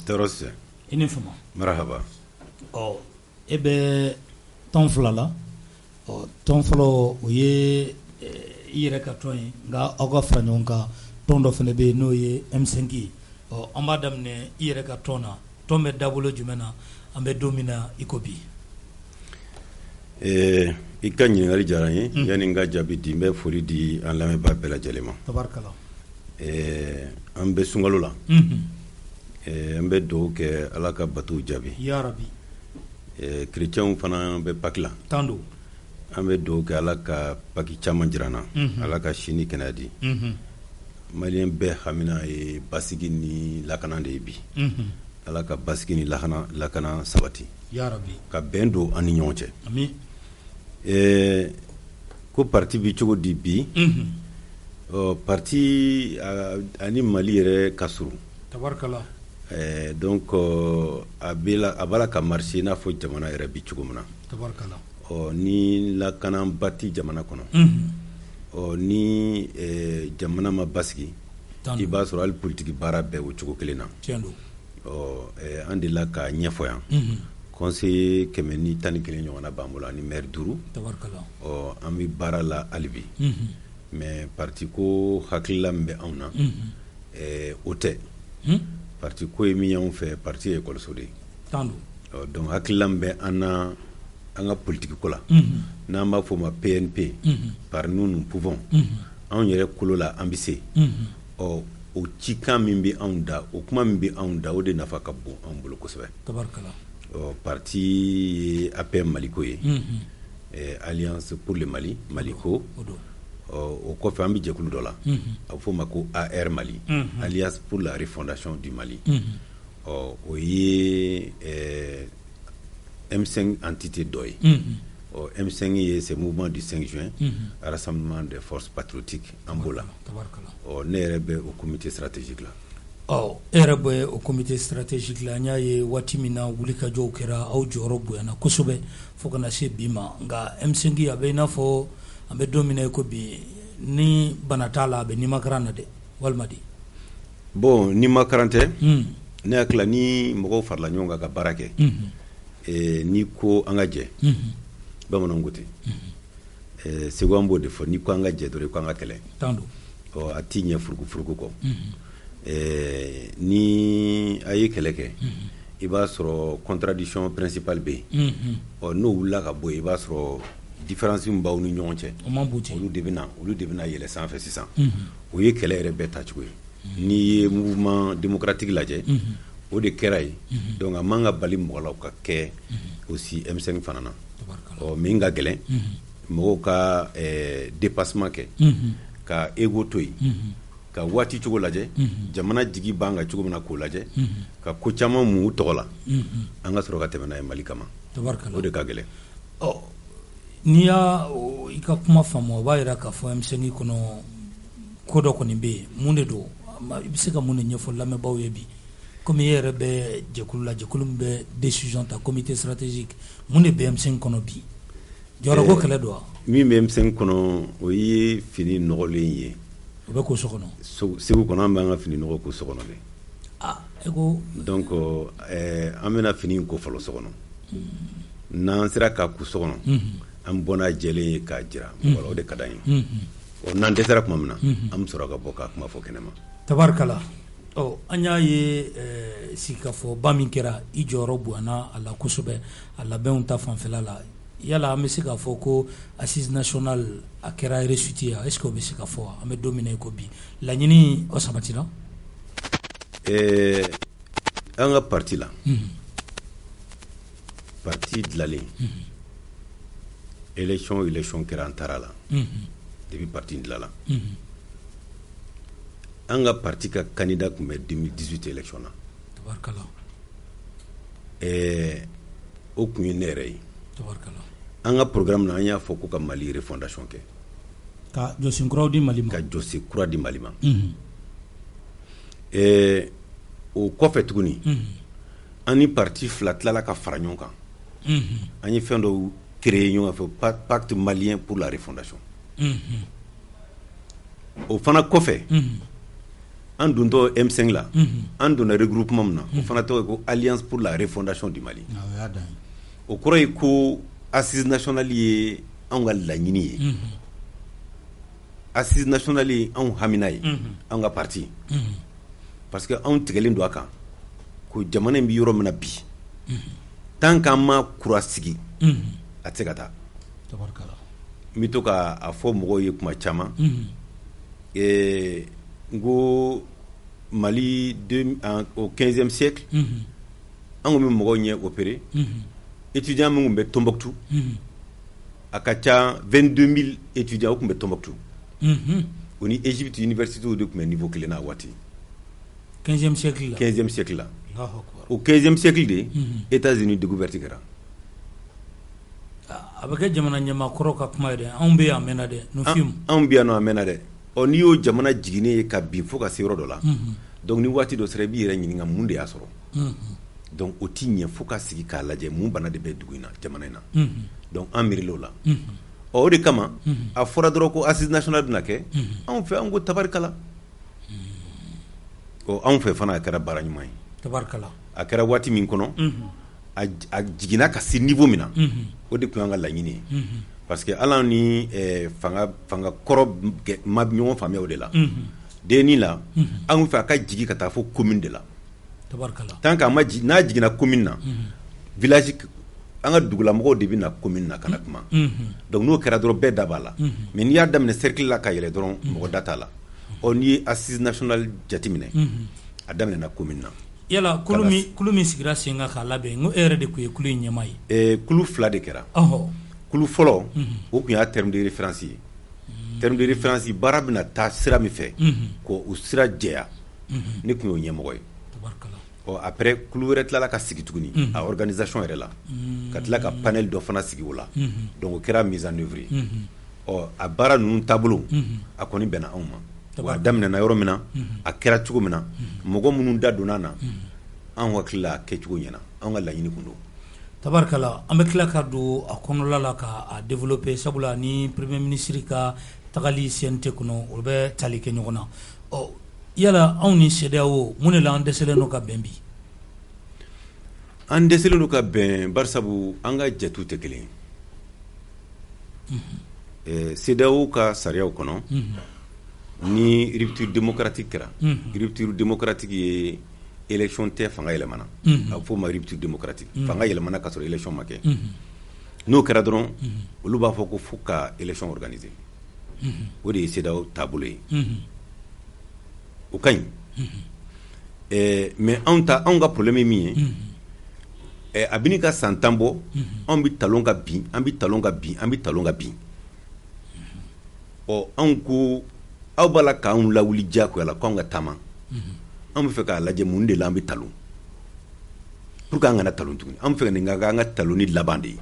Terose. I ni fama. Marhaba. E bɛ tɔn fila la tɔn fɔlɔ o ye i yɛrɛ ka tɔn ye nka aw ka fara ɲɔgɔn kan tɔn dɔ fana bɛ yen n'o ye M5 ye an b'a daminɛ i yɛrɛ ka tɔn na tɔn bɛ dabolo jumɛn na an bɛ don min na i ko bi. I ka ɲininkali diyara n ye yanni n ka jaabi di n bɛ foli di an lamɛnbaa bɛɛ lajɛlen ma. Tabarikala. An bɛ sunkalo la. An bɛ dugawu kɛ Ala ka batow jaabi. Yarabi. Chrétiens fana bɛ Pâques la. Tan don. An bɛ dugawu kɛ Ala ka Pâques caman jira n na. Ala ka si ni kɛnɛya di. Maliyɛn bɛɛ hamina ye basigi ni lakana de ye bi. Ala ka basigi ni lakana sabati. Yarabi. Ka bɛn don an ni ɲɔgɔn cɛ. Ami. Ko parti bi cogo di bi. Parti ani Mali yɛrɛ ka surun. Tabarikala. Donc a b'a la ka marché n'a fɔ jamana yɛrɛ bi cogo min na. Tabarikala. Ni lakana bati jamana kɔnɔ. Ni jamana ma basigi i b'a sɔrɔ hali politique baara bɛɛ o cogo kelen na. Tiɲɛ don. An delila ka ɲɛfɔ yan. Conseiller 111 ɲɔgɔnna b'an bolo ani maire 5. Tabarikala. An bɛ baara la hali bi. Mais parti ko hakilila min bɛ anw na o tɛ. Parti ko ye min y'anw fɛ parti ye école de. Tan don. Donc hakilila min bɛ an ka politique ko la n'an b'a fɔ o ma PNP par nous pouvons anw yɛrɛ kolo la an bɛ se o cikan min bɛ anw da o kuma min bɛ anw da o de nafa ka bon anw bolo kosɛbɛ. Tabarikala. Parti ye APM Maliko ye Alliance pour le Mali Maliko. O kɔfɛ an bɛ jɛkulu dɔ la a bɛ fɔ o ma ko AR Mali Alliance pour la refondation du Mali. O ye M5 entité dɔ ye. M5 ye c'est mouvement du 5 juin rassemblement des forces patriotiques an b'o la. Ne yɛrɛ bɛ o comité stratégique la. E yɛrɛ bɛ o comité stratégique la an y'a ye waati min na wulikajɔw kɛra aw jɔyɔrɔ bonyana kosɛbɛ fo kana se bi ma nka M5 a bɛ i n'a fɔ an bɛ don min na i ko bi ni bana t'a la a bɛ nimakaran na dɛ walima di. Bon nimakaran tɛ ne hakili ni mɔgɔw farala ɲɔgɔn kan ka baara kɛ ni ko an ka jɛ bamananw ko ten segu an b'o de fɔ ni ko an ka jɛ dɔrɔn ko an ka kɛlɛ. Tan don. A t'i ɲɛ furugu kɔ. Ni a ye kɛlɛ kɛ i b'a sɔrɔ contradiction principale bɛ yen n'o wulila ka bɔ yen i b'a sɔrɔ différence min b'aw ni ɲɔgɔn cɛ olu de bɛna yɛlɛ sanfɛ sisan o ye kɛlɛ yɛrɛ bɛɛ tacogo ye. N'i ye mouvement démocratique lajɛ o de kɛra ye donc a man ka bali mɔgɔ la ka kɛ aussi M5 fana na min ka gɛlɛn mɔgɔw ka dépassement kɛ ka ego to yen ka waati cogo lajɛ jamana jigi b'an ka cogo min na k'o lajɛ ka ko caman mun u tɔgɔ la an ka sɔrɔ ka tɛmɛ n'a ye Mali kama o de ka gɛlɛn. N'i y'a i ka kuma faamu o b'a jira k'a fɔ M5 kɔnɔ ko dɔ kɔni bɛ yen mun de don i bɛ se ka mun de ɲɛfɔ lamɛnbaaw ye bi komi e yɛrɛ bɛ jɛkulu la jɛkulu min bɛ décision ta comité stratégique mun de bɛ M5 kɔnɔ bi jɔyɔrɔ ko kɛlɛ don wa. Min bɛ M5 kɔnɔ o ye fini nɔgɔlen ye. O bɛ ko so kɔnɔ. Segu kɔnɔ an b'an ka fini nɔgɔ ko so kɔnɔ de. E ko. Donc an bɛna fini in ko fɔlɔ so kɔnɔ n'an sera k'a ko so kɔnɔ an bɔ n'a jɛlen ye k'a jira mɔgɔ la o de ka d'an ye. N'an dɛsɛra tuma min na an bɛ sɔrɔ ka bɔ k'a kuma fɔ kɛnɛma. Tabarikala. An y'a ye sigikafɔba min kɛra i jɔyɔrɔ bonyana a la kosɛbɛ a labɛnw ta fanfɛla la yala an bɛ se k'a fɔ ko assise nationale a kɛra réussite ye est-ce que o bɛ se ka fɔ an bɛ don min na i ko bi laɲini o sabatira. An ka parti la parti dilanlen élection kɛra an taara la depuis parti dilanla an ka parti ka candidat tun bɛ 2018 élection na. Tabarikala. O kun ye ne yɛrɛ ye. Tabarikala. An ka programme na an y'a fɔ ko ka Mali refondation kɛ. Ka jɔsen kuraw di Mali ma. Ka jɔsen kura di Mali ma. O kɔfɛ tuguni an ni parti fila tilala ka fara ɲɔgɔn kan. An ye fɛn dɔw créer ɲɔgɔn fɛ pacte malien pour la refondation. O fana kɔfɛ an dontɔ M5 la an donna regroupement na o fana tɔgɔ ko Alliance pour la refondation du Mali o kɔrɔ ye ko assise nationale ye an ka laɲini ye assise nationale ye anw hamina ye an ka parti parce que anw tigɛlen don a kan ko jamana in bɛ yɔrɔ min na bi tant qu'an ma kura sigi a tɛ se ka taa n bɛ to ka a fɔ mɔgɔw ye kuma caman n ko Mali au 15e siècle an kun bɛ mɔgɔw ɲɛ opéré étudiant min kun bɛ Tombouctou a ka ca 22 000 étudiants o kun bɛ Tombouctou o ni Égypte université de kun bɛ niveau kelen na waati 15e siècle la 15e siècle la au 15e siècle de États-Unis découverte kɛra a bɛ kɛ jamana ɲɛmaakɔrɔ ka kuma ye dɛ anw bɛ yan mɛnna dɛ anw bɛ yan nɔ a mɛnna dɛ n'i y'o jamana jiginnen ye ka bin fo ka se yɔrɔ dɔ la donc ni waati dɔ sera i b'i yɛrɛ ɲininka mun de y'a sɔrɔ donc o ti ɲɛ fo ka sigi k'a lajɛ mun bana de bɛ dugu in na jamana in na donc an miirila o la o de kama a fɔra dɔrɔn ko assise nationale bɛna kɛ anw fɛ an ko tabarikala anw fɛ fana a kɛra baara ɲuman ye tabarikala a kɛra waati min kɔnɔ a jiginna ka se niveau min na o de tun y'an ka laɲini ye parce que ala ni fanga kɔrɔ ma ɲɔgɔn faamuya o de la denni la an fɛ a ka jigi ka taa fo commune de la tabarikala tant que n'a jiginna commune na village an ka dugulamɔgɔw de bɛ na commune na ka na kuma donc n'o kɛra dɔrɔn bɛɛ da b'a la mais n'i y'a daminɛ cercle la ka yɛlɛ dɔrɔn mɔgɔ da t'a la n'i ye assise nationale jateminɛ a daminɛna commune na yala kulu min sigira sen kan k'a labɛn n ko e yɛrɛ de tun ye kulu in ɲɛmaa ye kulu fila de kɛra kulu fɔlɔ o tun y'a terme de référence ye terme de référence baara bɛna taa sira min fɛ ko o sira jɛya ne tun y'o ɲɛmɔgɔ ye après kulu wɛrɛ tilala ka sigi tuguni a organisation yɛrɛ la ka tila ka panel dɔ fana sigi o la donc o kɛra mise en œuvre ye a baara ninnu taabolo a kɔni bɛnna anw ma wa a daminɛna yɔrɔ min na a kɛra cogo min na mɔgɔ minnu da donna na an hakili la a kɛcogo ɲɛna an ka laɲini kun don tabarikala an bɛ tila ka don a kɔnɔla la ka développer sabula ni premier ministre ka tagali CNT kɔnɔ o bɛ tali kɛ ɲɔgɔn na yala anw ni CEDEAO mun de la an dɛsɛlen don ka bɛn bi an dɛsɛlen don ka bɛn bari sabu an ka jɛtu tɛ kelen ye CEDEAO ka sariyaw kɔnɔ ni rupture démocratique kɛra rupture démocratique ye élection tɛ fanga yɛlɛmana a bɛ fɔ o ma rupture démocratique fanga yɛlɛmana ka sɔrɔ élection ma kɛ n'o kɛra dɔrɔn olu b'a fɔ ko fo ka élection organiser o de ye CEDEAO taabolo ye o ka ɲi mais anw ka problème ye min ye a bini ka san 10 bɔ anw bɛ talon ka bin an bɛ talon ka bin an bɛ talon ka bin anw ko aw b'a la k'anw lawuli diyagoya la k'anw ka taama an bɛ fɛ k'a lajɛ mun de la an bɛ talon pour que an kana talon tuguni an bɛ fɛ nin ka kɛ an ka talonni laban de ye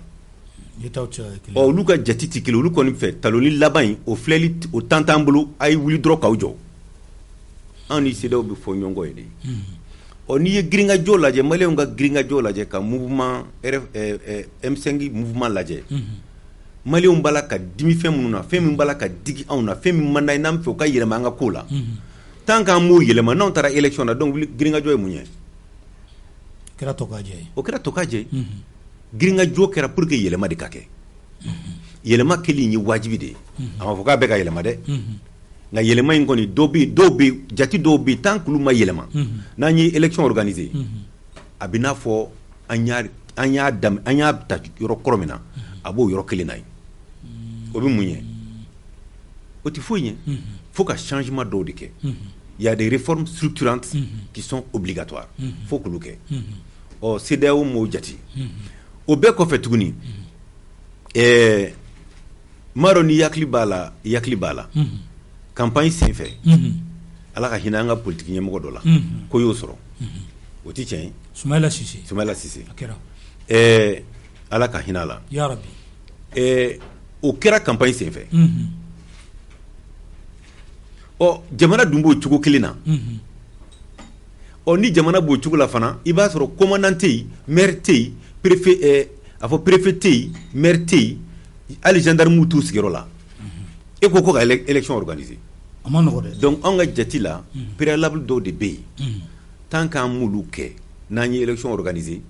olu ka jate tɛ kelen olu kɔni fɛ talonni laban in o filɛli o temps t'an bolo a ye wuli dɔrɔn k'aw jɔ an ni CEDEAO bɛ fɔ ɲɔgɔn kɔ ye de n'i ye giringajɔ lajɛ maliyɛnw ka giringajɔ lajɛ ka mouvement M5 mouvement lajɛ maliyɛnw b'a la ka dimi fɛn minnu na fɛn min b'a la ka digi anw na fɛn min man d'an ye n'an fɛ u ka yɛlɛma an ka ko la tant qu'an m'o yɛlɛma n'anw taara élection na donc giringajɔ ye mun ye o kɛra tɔkajɛ ye giringajɔ kɛra pour que yɛlɛma de ka kɛ yɛlɛma kɛli ye wajibi de ye a ma fɔ k'a bɛ ka yɛlɛma dɛ nka yɛlɛma in kɔni jati dɔw bɛ yen tant que olu ma yɛlɛma n'an ye élection organiser a bɛ n'a fɔ an y'a ta yɔrɔ kɔrɔ min na a b'o yɔrɔ kelen na yen o bɛ mun ye o tɛ foyi ye fo ka changement dɔw de kɛ il y a des réformes structurantes qui sont obligatoires fo k'olu kɛ CEDEAO m'o jate o bɛɛ kɔfɛ tuguni m'a dɔn ni yakili b'a la campagne sen fɛ ala ka hinɛ an ka politique ɲɛmɔgɔ dɔ la ko y'o sɔrɔ o tɛ tiɲɛ ye Soumaïla Cissé ala ka hinɛ a la ya rabbi o kɛra campagne sen fɛ jamana dun b'o cogo kelen na ni jamana b'o cogo la fana i b'a sɔrɔ commandant tɛ yen maire tɛ yen préfet tɛ yen maire tɛ yen hali gendarme t'u sigiyɔrɔ la e ko ka élection organiser donc an ka jati la préalable dɔw de bɛ yen tant qu'an m'olu kɛ n'an ye élection organisé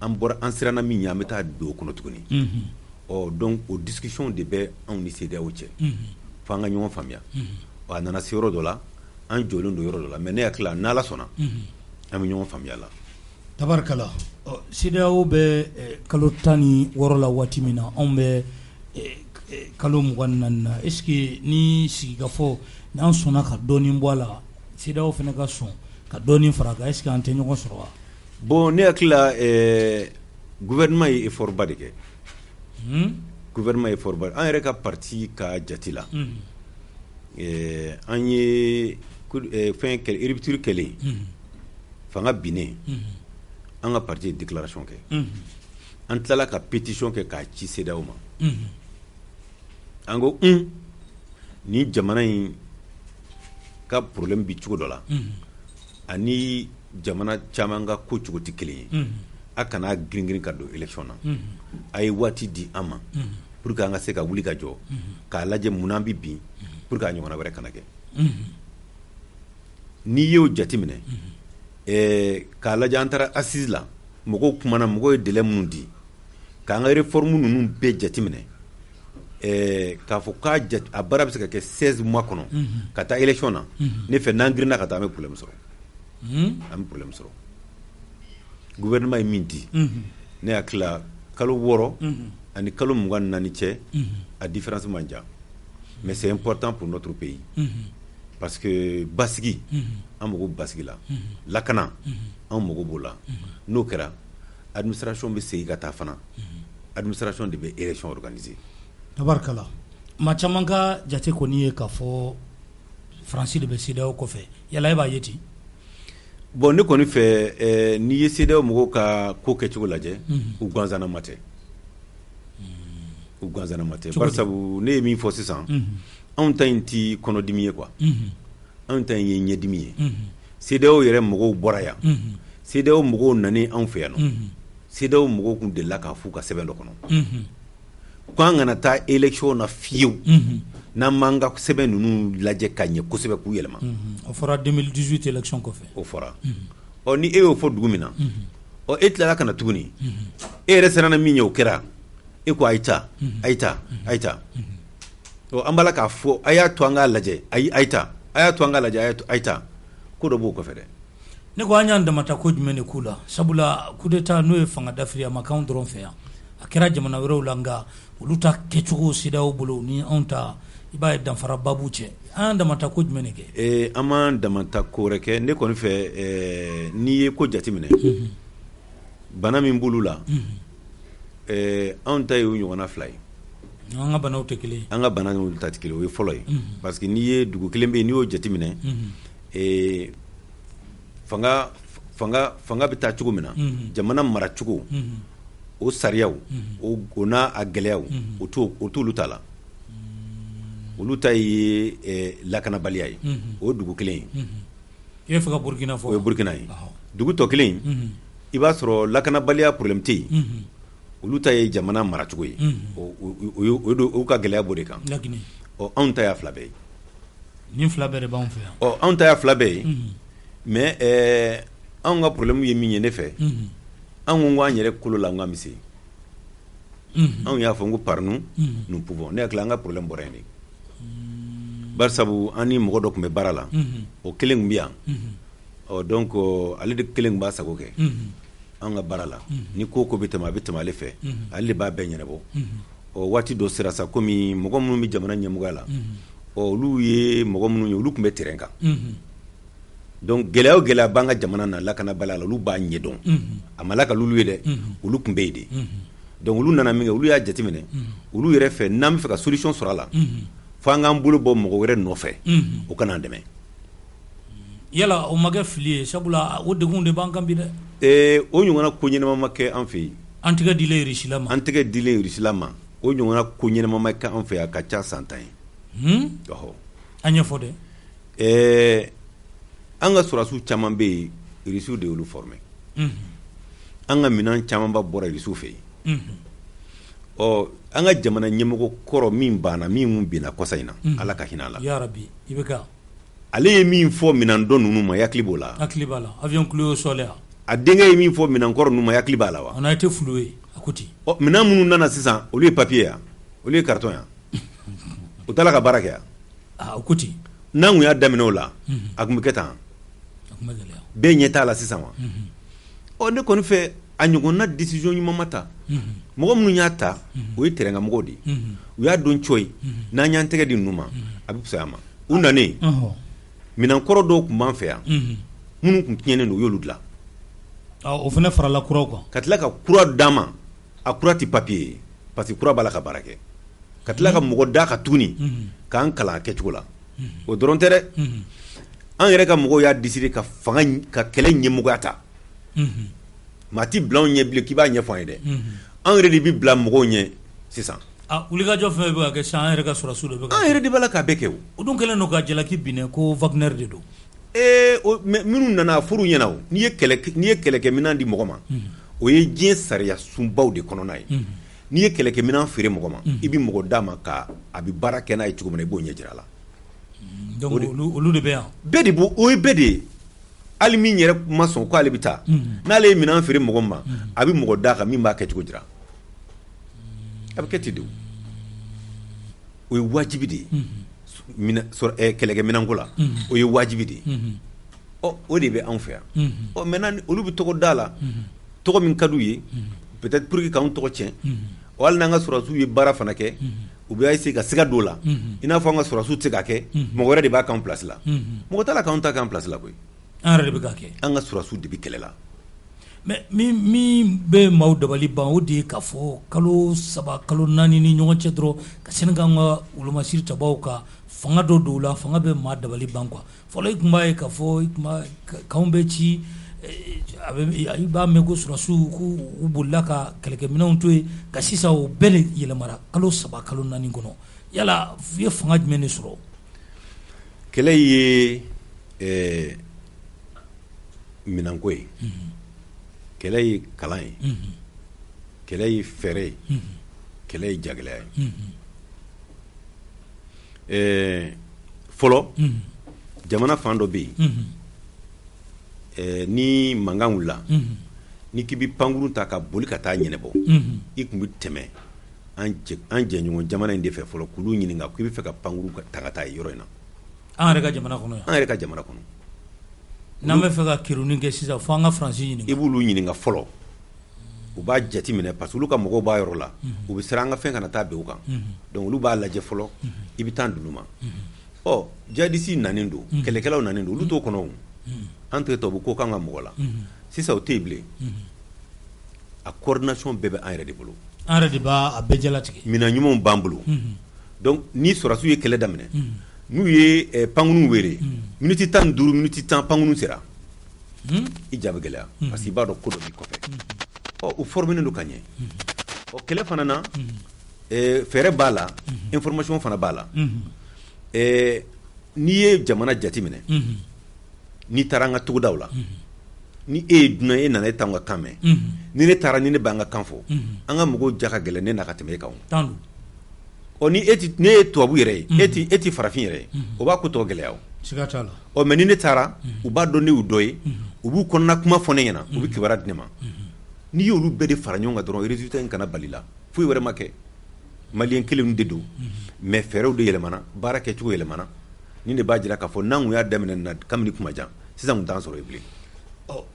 an siranna min ɲɛ an bɛ taa don o kɔnɔ tuguni donc o discussion de bɛ anw ni CEDEAO cɛ fo an ka ɲɔgɔn faamuya a nana se yɔrɔ dɔ la an jɔlen don yɔrɔ dɔ la mais ne hakili la n'Ala sɔnna an bɛ ɲɔgɔn faamuya la. Tabarikala CEDEAO bɛ kalo 16 la waati min na anw bɛ kalo 24 na est-ce que ni sigikafɔ n'an sɔnna ka dɔɔnin bɔ a la CEDEAO fana ka sɔn ka dɔɔnin fara a kan est-ce que an tɛ ɲɔgɔn sɔrɔ wa? Bon ne hakili la gouvernement ye effort ba de kɛ gouvernement ye effort ba an yɛrɛ ka parti ka jati la an ye fɛn kɛlɛ rupture kɛlen fanga binnen an ka parti ye déclaration kɛ an tilala ka pétition kɛ k'a ci CEDEAO ma an ko ni jamana in ka problème bi cogo dɔ la ani jamana caman ka ko cogo tɛ kelen ye a kana girin ka don élection na a ye waati di an ma pour que an ka se ka wuli ka jɔ k'a lajɛ mun bi bin pour que a ɲɔgɔnna wɛrɛ kana kɛ n'i y'o jateminɛ k'a lajɛ an taara assise la mɔgɔw kumana mɔgɔw ye délai minnu di k'an ka réforme ninnu bɛɛ jateminɛ k'a fɔ a baara bɛ se ka kɛ 16 mois kɔnɔ ka taa élection na ne fɛ n'an girinna ka taa an bɛ problème sɔrɔ gouvernement ye min di ne hakili la kalo 6 ani kalo 24 cɛ a différence man jan mais c'est important pour notre pays parce que basigi an mago basigi la lakana an mago b'o la n'o kɛra administration bɛ segin ka taa fana administration de bɛ élection organiser. Tabarikala maa caman ka jate kɔni ye k'a fɔ Faransi de bɛ CEDEAO kɔfɛ yala e b'a ye ten? Bon ne kɔni fɛ n'i ye CEDEAO mɔgɔw ka ko kɛcogo lajɛ u ganzana tɛ barisabu ne ye min fɔ sisan anw ta in ti kɔnɔdimi ye quoi anw ta in ye ɲɛdimi ye CEDEAO yɛrɛ mɔgɔw bɔra yan CEDEAO mɔgɔw nani anw fɛ yan nɔ CEDEAO mɔgɔw kun delila k'a f'u ka sɛbɛn dɔ kɔnɔ ko an kana taa élection na fiyewu n'an m'an ka sɛbɛn ninnu lajɛ ka ɲɛ kosɛbɛ k'u yɛlɛma o fɔra 2018 élection kɔfɛ o fɔra ni e y'o fɔ dugu min na e tilala ka na tuguni e yɛrɛ siranna min ye o kɛra e ko a ye taa an b'a la k'a fɔ a y'a to an k'a lajɛ a y'a to an k'a lajɛ a ye taa ko dɔ b'o kɔfɛ dɛ. Ne ko an y'an damata ko jumɛn de k'u la sabula coup d'état n'o ye fanga dafiri a ma k'anw dɔrɔn fɛ yan a kɛra jamana wɛrɛw la nka olu ta kɛcogo CEDEAO bolo ni anw ta i b'a ye danfara babu cɛ an y'an damata ko jumɛn de kɛ? An m'an damata ko wɛrɛ kɛ ne kɔni fɛ n'i ye ko jateminɛ bana min b'olu la anw ta ye o ɲɔgɔnna 2 ye. An ka banaw tɛ kelen ye. An ka bana n'olu ta tɛ kelen o ye fɔlɔ ye parce que n'i ye dugu kelen bɛ yen n'i y'o jateminɛ fanga bɛ taa cogo min na jamana mara cogo o sariyaw o n'a a gɛlɛyaw o t'olu ta la olu ta ye lakanabaliya ye o dugu kelen ye. I bɛ fɛ ka Burkina fɔ? O ye Burkina ye. Dugu tɔ kelen i b'a sɔrɔ lakanabaliya problème tɛ yen olu ta ye jamana maracogo ye o ka gɛlɛya b'o de kan anw ta y'a 2 bɛɛ ye. Nin 2 bɛɛ de b'anw fɛ yan. Anw ta y'a 2 bɛɛ ye mais anw ka problème ye min ye ne fɛ anw ko an yɛrɛ kolo la an ka mise anw y'a fɔ n ko par nous pouvons ne hakili an ka problème bɔra yen de barisabu an ni mɔgɔ dɔ tun bɛ baara la o kelen tun bɛ yan donc ale de kelen tun b'a sago kɛ an ka baara la ni ko bɛ tɛmɛ a bɛ tɛmɛ ale fɛ ale de b'a bɛɛ ɲɛnabɔ waati dɔ sera sa komi mɔgɔ minnu bɛ jamana ɲɛmɔgɔya la olu ye mɔgɔ minnu ye olu tun bɛ terrain kan donc gɛlɛya o gɛlɛya b'an ka jamana na lakanabaliya la olu b'a ɲɛdɔn a ma lakali olu ye dɛ olu tun bɛ yen de donc olu nana min kɛ olu y'a jateminɛ olu yɛrɛ fɛ n'an bɛ fɛ ka solution sɔrɔ a la fo an k'an bolo bɔ mɔgɔ wɛrɛ nɔfɛ o kana an dɛmɛ. Yala o ma kɛ fili ye sabula o degun de b'an kan bi dɛ. O ɲɔgɔnna ko ɲɛnama ma kɛ an fɛ yen. An tɛgɛ dilen Rusila ma. An tɛgɛ dilen Rusila ma o ɲɔgɔnna ko ɲɛnama ma kɛ an fɛ yan a ka ca san 10 ye. An ɲɛfɔ dɛ. An ka sɔrɔdasiw caman bɛ yen Rusiw de y'olu formé an ka minɛn camanba bɔra Rusiw fɛ yen an ka jamana ɲɛmɔgɔ kɔrɔ min banna min binna kɔsa in na ala ka hinɛ a la ya rabbi i bɛ ka ale ye min fɔ minandɔ ninnu ma yakili b'o la hakili b'a la avion kulo sɔlɛ a denkɛ ye min fɔ minankɔrɔ ninnu ma yakili b'a la wa on a été floué a ko ten minan minnu nana sisan olu ye papier ya olu ye carton ya u taara ka baara kɛ ya a ko ten n'an kun y'a daminɛ o la a kun bɛ kɛ tan a kun bɛ gɛlɛya bɛɛ ɲɛ t'a la sisan wa ne kɔni fɛ a ɲɔgɔnna décision ɲuman ma ta mɔgɔ minnu y'a ta o ye terrain kan mɔgɔw de u y'a dɔn coyi n'an y'an tɛgɛ di ninnu ma a bɛ fisaya ma u nanen minankɔrɔ dɔw tun b'an fɛ yan minnu tun tiɲɛnen don u y'olu dilan o fana farala kuraw kan ka tila ka kura d'a ma a kura tɛ papier ye parce que kura b'a la ka baara kɛ ka tila ka mɔgɔ d'a ka tuguni k'an kalan a kɛcogo la o dɔrɔn tɛ dɛ an yɛrɛ ka mɔgɔw y'a décider ka fanga ka kɛlɛ ɲɛmɔgɔya ta maa ti bila anw ɲɛ bilen k'i b'a ɲɛfɔ an ye dɛ an yɛrɛ de bɛ bila mɔgɔw ɲɛ sisan wulikajɔ fɛn bɛ ka kɛ sisan an yɛrɛ ka sɔrɔsiw de bɛ ka an yɛrɛ de b'a la k'a bɛɛ kɛ o dun kɛlen don ka jalaki binɛ ko Wagner de don minnu nana furu ɲɛna o n'i ye kɛlɛkɛminɛn di mɔgɔ ma o ye diɲɛ sariya sunbaw de kɔnɔna ye n'i ye kɛlɛkɛminɛn feere mɔgɔ ma i bɛ mɔgɔ d'a ma ka a bɛ baara kɛ n'a ye cogo min na i b'o ɲɛ jira a la donc olu de bɛ yan bɛɛ de b'o o ye bɛɛ de ye hali min yɛrɛ ma sɔn k'ale bɛ taa n'ale ye minɛn feere mɔgɔ ma a bɛ mɔgɔ d'a kan min b'a kɛcogo jira a bɛ kɛ ten de o ye wajibi de ye kɛlɛkɛminɛnko la o ye wajibi de ye o de bɛ anw fɛ yan maintenant olu bɛ tɔgɔ da la tɔgɔ min ka d'u ye peut-être pour que k'anw tɔgɔ tiɲɛ hali n'an ka sɔrɔsiw ye baara fana kɛ u bɛ essayer ka siga don o la i n'a fɔ an ka sɔrɔsiw tɛ se k'a kɛ mɔgɔ wɛrɛ de b'a k'an place la mɔgɔ t'a la k'anw ta k'an place la koyi an yɛrɛ de bɛ k'a kɛ an ka sɔrɔsiw de bɛ kɛlɛ la mais min bɛ maaw dabali ban o de ye k'a fɔ kalo 3 kalo 4 ni ɲɔgɔn cɛ dɔrɔn ka sɛnɛ k'an ka wolomasiri tabaw ka fanga dɔ don o la fanga bɛ maa dabali ban quoi fɔlɔ i tun b'a ye k'a fɔ k'anw bɛ ci i b'a mɛn ko sɔrɔsiw k'u bolila ka kɛlɛkɛminɛnw to yen ka sisan o bɛɛ de yɛlɛmara kalo 3 kalo 4 kɔnɔ yala i ye fanga jumɛn de sɔrɔ kɛlɛ ye minanko ye kɛlɛ ye kalan ye kɛlɛ ye fɛɛrɛ ye kɛlɛ ye jagɛlɛya ye fɔlɔ jamana fan dɔ bɛ yen ni mankan wulila ni k'i bɛ pankuru ta ka boli ka taa ɲɛnɛbɔ i tun bɛ tɛmɛ an jɛɲɔgɔn jamana in de fɛ fɔlɔ k'olu ɲininka k'i bɛ fɛ ka pankuru ta ka taa yɔrɔ in na an yɛrɛ ka jamana kɔnɔ yan an yɛrɛ ka jamana kɔnɔ n'an bɛ fɛ ka kirunin kɛ sisan fo an ka Faransi ɲininka i b'olu ɲininka fɔlɔ u b'a jate minɛ parce que olu ka mɔgɔw b'a yɔrɔ la u bɛ siran an ka fɛn kana taa bɛn u kan donc olu b'a lajɛ fɔlɔ i bɛ taa dulu ma jihadisi nanen don kɛlɛkɛlaw nanen don olu t'o kɔnɔ an tɛ tubabu ko k'an ka mɔgɔ la sisan o tɛ yen bilen a coordination bɛɛ bɛ an yɛrɛ de bolo an yɛrɛ de b'a bɛɛ jalatigɛ minɛn ɲumanw b'an bolo donc ni sɔrɔsiw ye kɛlɛ daminɛ n'u ye pankunu wele miniti 15 miniti 10 pankunu sera i ja bɛ gɛlɛya parce que i b'a dɔn ko dɔ b'i kɔfɛ u formenen don ka ɲɛ kɛlɛ fana na fɛɛrɛ b'a la information fana b'a la n'i ye jamana jate minɛ n'i taara an ka togodaw la ni e ye dunan e nana e t'anw ka kan mɛn ni ne taara ni ne b'an ka kan fɔ an ka mɔgɔw ja ka gɛlɛn ne n'a ka tɛmɛ e kan ni ne ye tubabu yɛrɛ ye e ti farafin yɛrɛ ye o b'a ko tɔgɔ gɛlɛya o siga t'a la mais ni ne taara u b'a dɔn ne y'u dɔ ye u b'u kɔnɔna kuma fɔ ne ɲɛna u bɛ kibaruya di ne ma n'i y'olu bɛɛ de fara ɲɔgɔn kan dɔrɔn résultat in kana bali la foyi wɛrɛ ma kɛ maliyɛn kelenw de don mais fɛɛrɛw de yɛlɛmana baara kɛcogo yɛlɛmana ni de b'a jira k'a fɔ n'an kun y'a daminɛ na kabini kuma jan sisan kun t'an sɔrɔ yen bilen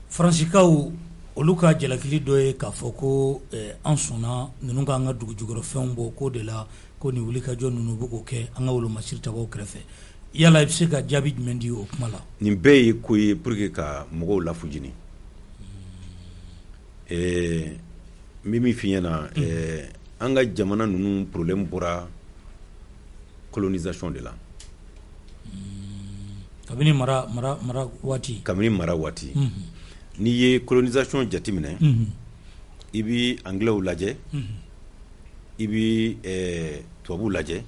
Faransikaw olu ka jalakili dɔ ye k'a fɔ ko an sɔnna ninnu k'an ka dugu jukɔrɔfɛnw bɔ k'o de la ko nin wulikajɔ ninnu bɛ k'o kɛ an ka wolomasiri tabaw kɛrɛfɛ yala i bɛ se ka jaabi jumɛn di o kuma la nin bɛɛ ye ko ye pour que ka mɔgɔw lafujini n bɛ min f'i ɲɛna an ka jamana ninnu problème bɔra colonisation de la kabini mara waati n'i ye colonisation jateminɛ i bɛ anglais lajɛ i bɛ tubabuw lajɛ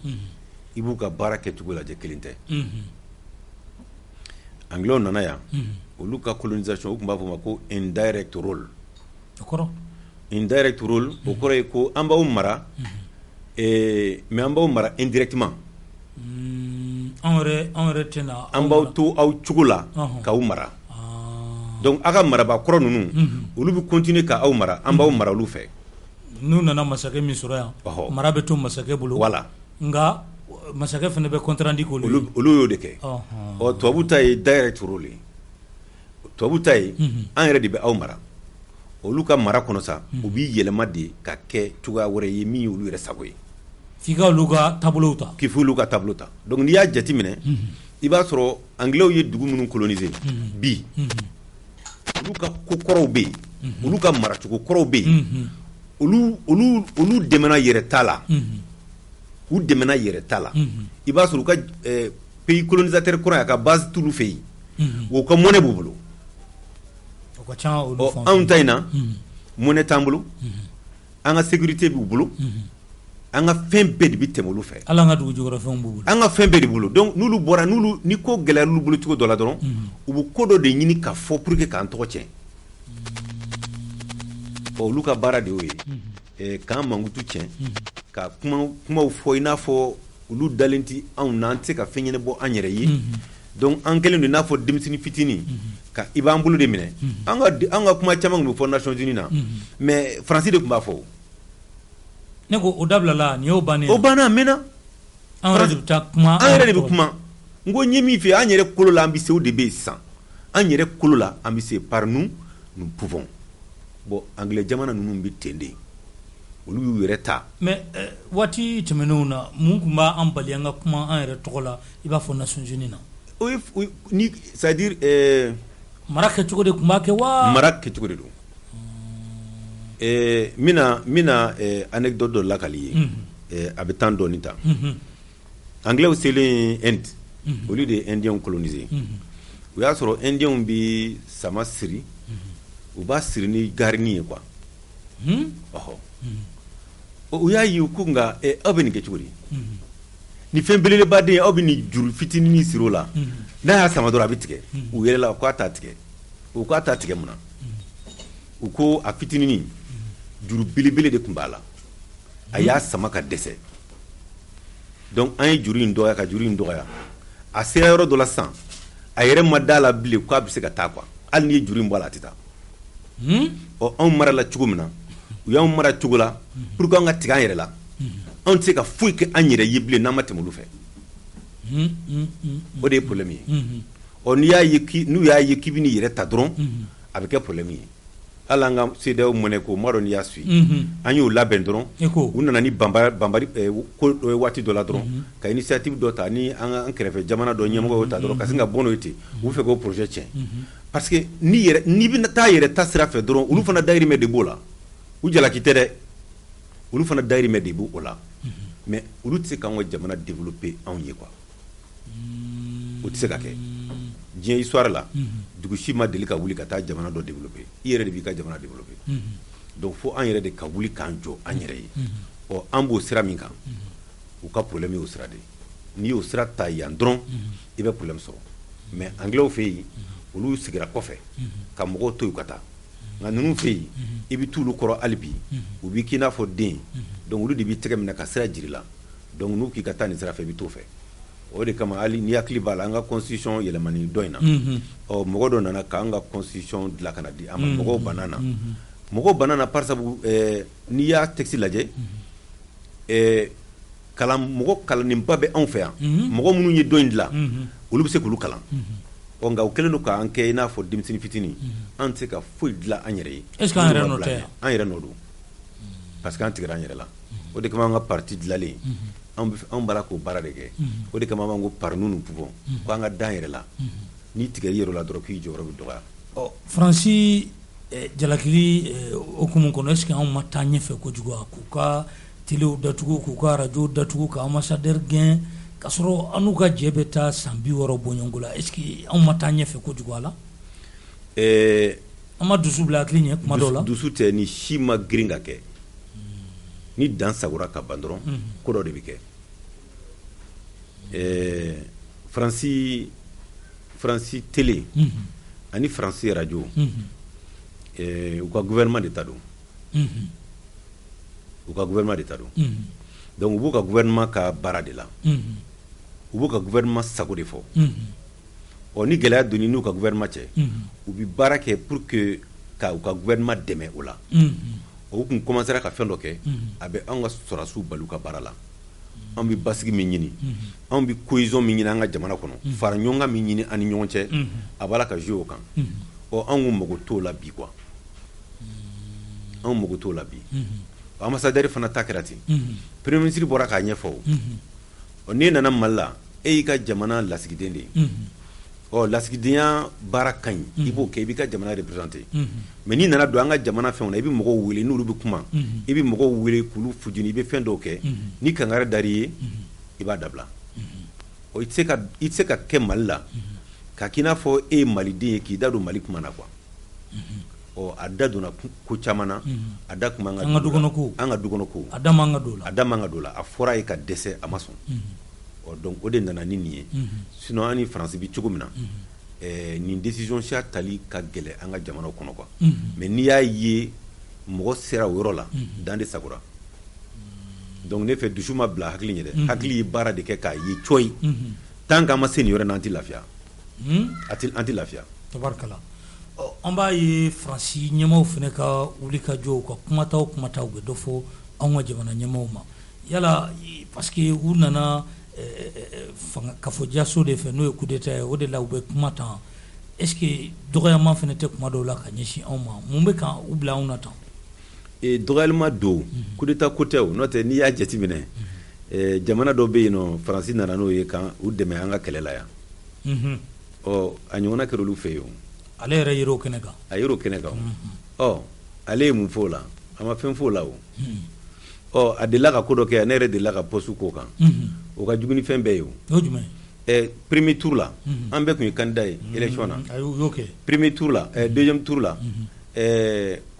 i b'u ka baara kɛcogo lajɛ kelen tɛ anglais nana yan olu ka colonisation u tun b'a fɔ o ma ko indirect role indirect rule o kɔrɔ ye ko an b'aw mara mais an b'aw mara indirectement an yɛrɛ tɛna an b'aw to aw cogo la k'aw mara donc aw ka maraba kɔrɔ ninnu olu bɛ continuer ka aw mara an b'aw mara olu fɛ n'u nana masakɛ min sɔrɔ yan mara bɛ to masakɛ bolo voilà nka masakɛ fana bɛ contrandi k'olu olu y'o de kɛ tubabu ta ye direct rule ye tubabu ta ye an yɛrɛ de bɛ aw mara olu ka mara kɔnɔ sa u b'i yɛlɛma de ka kɛ cogoya wɛrɛ ye min ye olu yɛrɛ sago ye f'i ka olu ka taabolow ta k'i f'olu ka taabolo ta donc n'i y'a jate minɛ i b'a sɔrɔ anglais ye dugu minnu coloniser bi olu ka ko kɔrɔw bɛ yen olu ka maracogo kɔrɔw bɛ yen olu dɛmɛna yɛrɛ ta la u dɛmɛna yɛrɛ ta la i b'a sɔrɔ u ka pays colonisateur kɔrɔ a ka base t'olu fɛ yen o ka monnaie b'u bolo anw ta in na monnaie t'an bolo an ka sécurité b'u bolo an ka fɛn bɛɛ de bɛ tɛmɛ olu fɛ ala an ka dugu jukɔrɔfɛnw b'u bolo an ka fɛn bɛɛ de bolo donc n'olu bɔra ni ko gɛlɛyara olu bolo cogo dɔ la dɔrɔn u bɛ ko dɔ de ɲini ka fɔ pour que k'an tɔgɔ tiɲɛ olu ka baara de y'o ye k'an mankutu tiɲɛ ka kumaw fɔ i n'a fɔ olu dalen tɛ anw na an tɛ se ka fɛn ɲɛnabɔ an yɛrɛ ye donc an kɛlen don i n'a fɔ denmisɛnnin fitinin ka i b'an bolo de minɛ an ka kuma caman tun bɛ fɔ Nations Unies na mais Faransi de tun b'a fɔ ne ko o dabilala nin y'o bannen o banna a mɛnna an yɛrɛ de bɛ taa kuma an yɛrɛ de bɛ kuma n ko n ye min fɛ an yɛrɛ kolo la an bɛ se o de bɛ yen sisan an yɛrɛ kolo la an bɛ se par nous pouvons bon anglais jamana ninnu bɛ ten de olu y'u yɛrɛ ta mais waati tɛmɛnenw na mun tun b'an bali an ka kuma an yɛrɛ tɔgɔ la i b'a fɔ Nations Unies na ni c'est à dire mara kɛcogo de tun b'a kɛ wa mara kɛcogo de don mina anecdote dɔ lakali ye a bɛ temps dɔɔni ta anglais selen Inde olu de ye indiens coloniser o y'a sɔrɔ indiens bɛ sama siri u b'a siri ni garini ye quoi o y'a ye ko nka aw bɛ nin kɛ cogo di ni fɛn belebeleba ye aw bɛ nin juru fitinin siri o la n'a y'a sama dɔrɔn a bɛ tigɛ u yɛlɛla k'a t'a tigɛ u k'a t'a tigɛ mun na u ko a fitinin juru belebele de tun b'a la a y'a sama ka dɛsɛ donc an ye juru in dɔgɔya ka juru in dɔgɔya a sera yɔrɔ dɔ la sisan a yɛrɛ ma d'a la bilen k'a bɛ se ka taa quoi hali n'i ye juru in bɔ a la a tɛ taa anw marala cogo min na u y'anw mara cogo la pour que an ka tigɛ an yɛrɛ la anw tɛ se ka foyi kɛ an yɛrɛ ye bilen n'an ma tɛmɛ olu fɛ o de ye problème ye n'u y'a ye k'i bɛ n'i yɛrɛ ta dɔrɔn a bɛ kɛ problème ye hali an ka CEDEAO monnaie ko m'a dɔn n'i y'a suivi an y'o labɛn dɔrɔn u nana ni banbari ko dɔ ye waati dɔ la dɔrɔn ka initiative dɔ ta ni an kɛrɛfɛ jamana dɔ ɲɛmɔgɔ y'o ta dɔrɔn ka sin ka bɔ n'o ye ten u bɛ fɛ k'o projet tiɲɛ parce que n'i bɛ taa yɛrɛ ta sira fɛ dɔrɔn olu fana dayirimɛ de b'o la u jalaki tɛ dɛ olu fana dayirimɛ de b'o la mais olu tɛ se k'an ka jamana développer anw ye quoi o tɛ se ka kɛ diɲɛ histoire la dugu si ma deli ka wuli ka taa jamana dɔ développer i yɛrɛ de b'i ka jamana développer donc fo an yɛrɛ de ka wuli k'an jɔ an yɛrɛ ye an b'o sira min kan u ka problème y'o sira de n'i y'o sira ta yan dɔrɔn i bɛ problème sɔrɔ mais anglais fɛ yen olu sigira kɔfɛ ka mɔgɔw to yen ka taa nka ninnu fɛ yen i bɛ t'olu kɔrɔ hali bi u b'i k'i n'a fɔ den donc olu de b'i tɛgɛ minɛ ka sira jiri la donc n'u k'i ka taa nin sira fɛ i bɛ t'o fɛ o de kama hali ni hakili b'a la an ka constitution yɛlɛmani dɔ in na mɔgɔ dɔ nana k'an ka constitution dilan ka na di an ma mɔgɔw banna na par sabu n'i y'a texte lajɛ mɔgɔ kalaninba bɛ anw fɛ yan mɔgɔ minnu ye dɔ in dilan olu bɛ se k'olu kalan nka u kɛlen don k'an kɛ i n'a fɔ denmisɛnnin fitinin an tɛ se ka foyi dilan an yɛrɛ ye est-ce que an yɛrɛ nɔ tɛ an yɛrɛ nɔ don parce que an tigɛra an yɛrɛ la o de kama an ka parti dilanlen anw b'a la k'o baara de kɛ o de kama an b'an ko par nous nous pouvons ko an ka dan yɛrɛ la n'i tigɛ i yɛrɛ la dɔrɔn k'i jɔyɔrɔ bɛ dɔgɔya Faransi jalakili okumu kɔnɔ est-ce que anw ma taa ɲɛfɛ kojugu k'u ka telew datugu k'u ka radio datugu ka ambassadeur gɛn k'a sɔrɔ an n'u ka jɛ bɛ taa san 60 bɔɲɔngo la est-ce que anw ma taa ɲɛfɛ kojugu a la an ma dusu bila hakili ɲɛ kuma dɔw la dusu tɛ ni si ma girin ka kɛ ni dan sagora ka ban dɔrɔn ko dɔ de bɛ kɛ Faransi télé ani Faransi radio u ka gouvernement de ta don u ka gouvernement de ta don donc u b'u ka gouvernement ka baara de la u b'u ka gouvernement sago de fɔ ni gɛlɛya donni n'u ka gouvernement cɛ u bi baara kɛ pour que ka u ka gouvernement dɛmɛ o la u kun commencera ka fɛn dɔ kɛ a bɛ anw ka sɔrɔdasiw bali u ka baara la an bi basigi min ɲini an bi cohésion min ɲini an ka jamana kɔnɔ fara ɲɔgɔn kan min ɲini an ni ɲɔgɔn cɛ a b'a la ka jouer o kan anw kun mago t'o la bi quoi anw mago t'o la bi ambassadeur fana ta kɛra ten premier ministre bɔra k'a ɲɛfɔ n'i nana Mali la e y'i ka jamana lasigiden de ye lasigidenya baara ka ɲi i b'o kɛ i b'i ka jamana représenter mais n'i nana don an ka jamana fɛnw na i bɛ mɔgɔw wele n'olu bɛ kuma i bɛ mɔgɔw wele k'olu fujuni i bɛ fɛn dɔw kɛ ni kangari dar'i ye i b'a dabila i tɛ se ka kɛ Mali la ka k'i n'a fɔ e ye maliden ye k'i da don Mali kuma na quoi a da donna ko caman na a da kuma an ka dukɔnɔ ko a da man ka don la a fɔra ye ka dɛsɛ a ma sɔn donc o de nana ni nin ye sinon an ni France bi cogo min na nin décision siya tali ka gɛlɛ an ka jamanaw kɔnɔ quoi mais n'i y'a ye mɔgɔ sera o yɔrɔ la dan de sagora donc ne fɛ dusu ma bila hakili ye dɛ hakili ye baara de kɛ k'a ye coyi tant qu'an ma se nin yɔrɔ in na an tɛ lafiya an tɛ lafiya tabarikala an b'a ye Faransi ɲɛmaaw fana ka wuli ka jɔ ka kumataw bɛ dɔ fɔ anw ka jamana ɲɛmaaw ma yala parce que u nana kafɔdiyaso de fɛ n'o ye coup d'état ye o de la u bɛ kuma tan est-ce que dɔgɔyama fana tɛ kuma dɔw la ka ɲɛsin anw ma mun bɛ kan u bila anw na tan dɔgɔyalima don coup d'état ko tɛ o n'o tɛ n'i y'a jateminɛ jamana dɔ bɛ yen nɔ Faransi nana n'o ye kan u dɛmɛ an ka kɛlɛ la yan a ɲɔgɔnna kɛra olu fɛ yen ale yɛrɛ yer'o kɛnɛ kan a yer'o kɛnɛ kan ale ye mun fɔ o la a ma fɛn fɔ o la a delila ka ko dɔ kɛ ne yɛrɛ delila ka poste k'o kan o ka jugu ni fɛn bɛɛ ye o jumɛn premier tour la an bɛɛ kun ye candidat ye élection na premier tour la deuxième tour la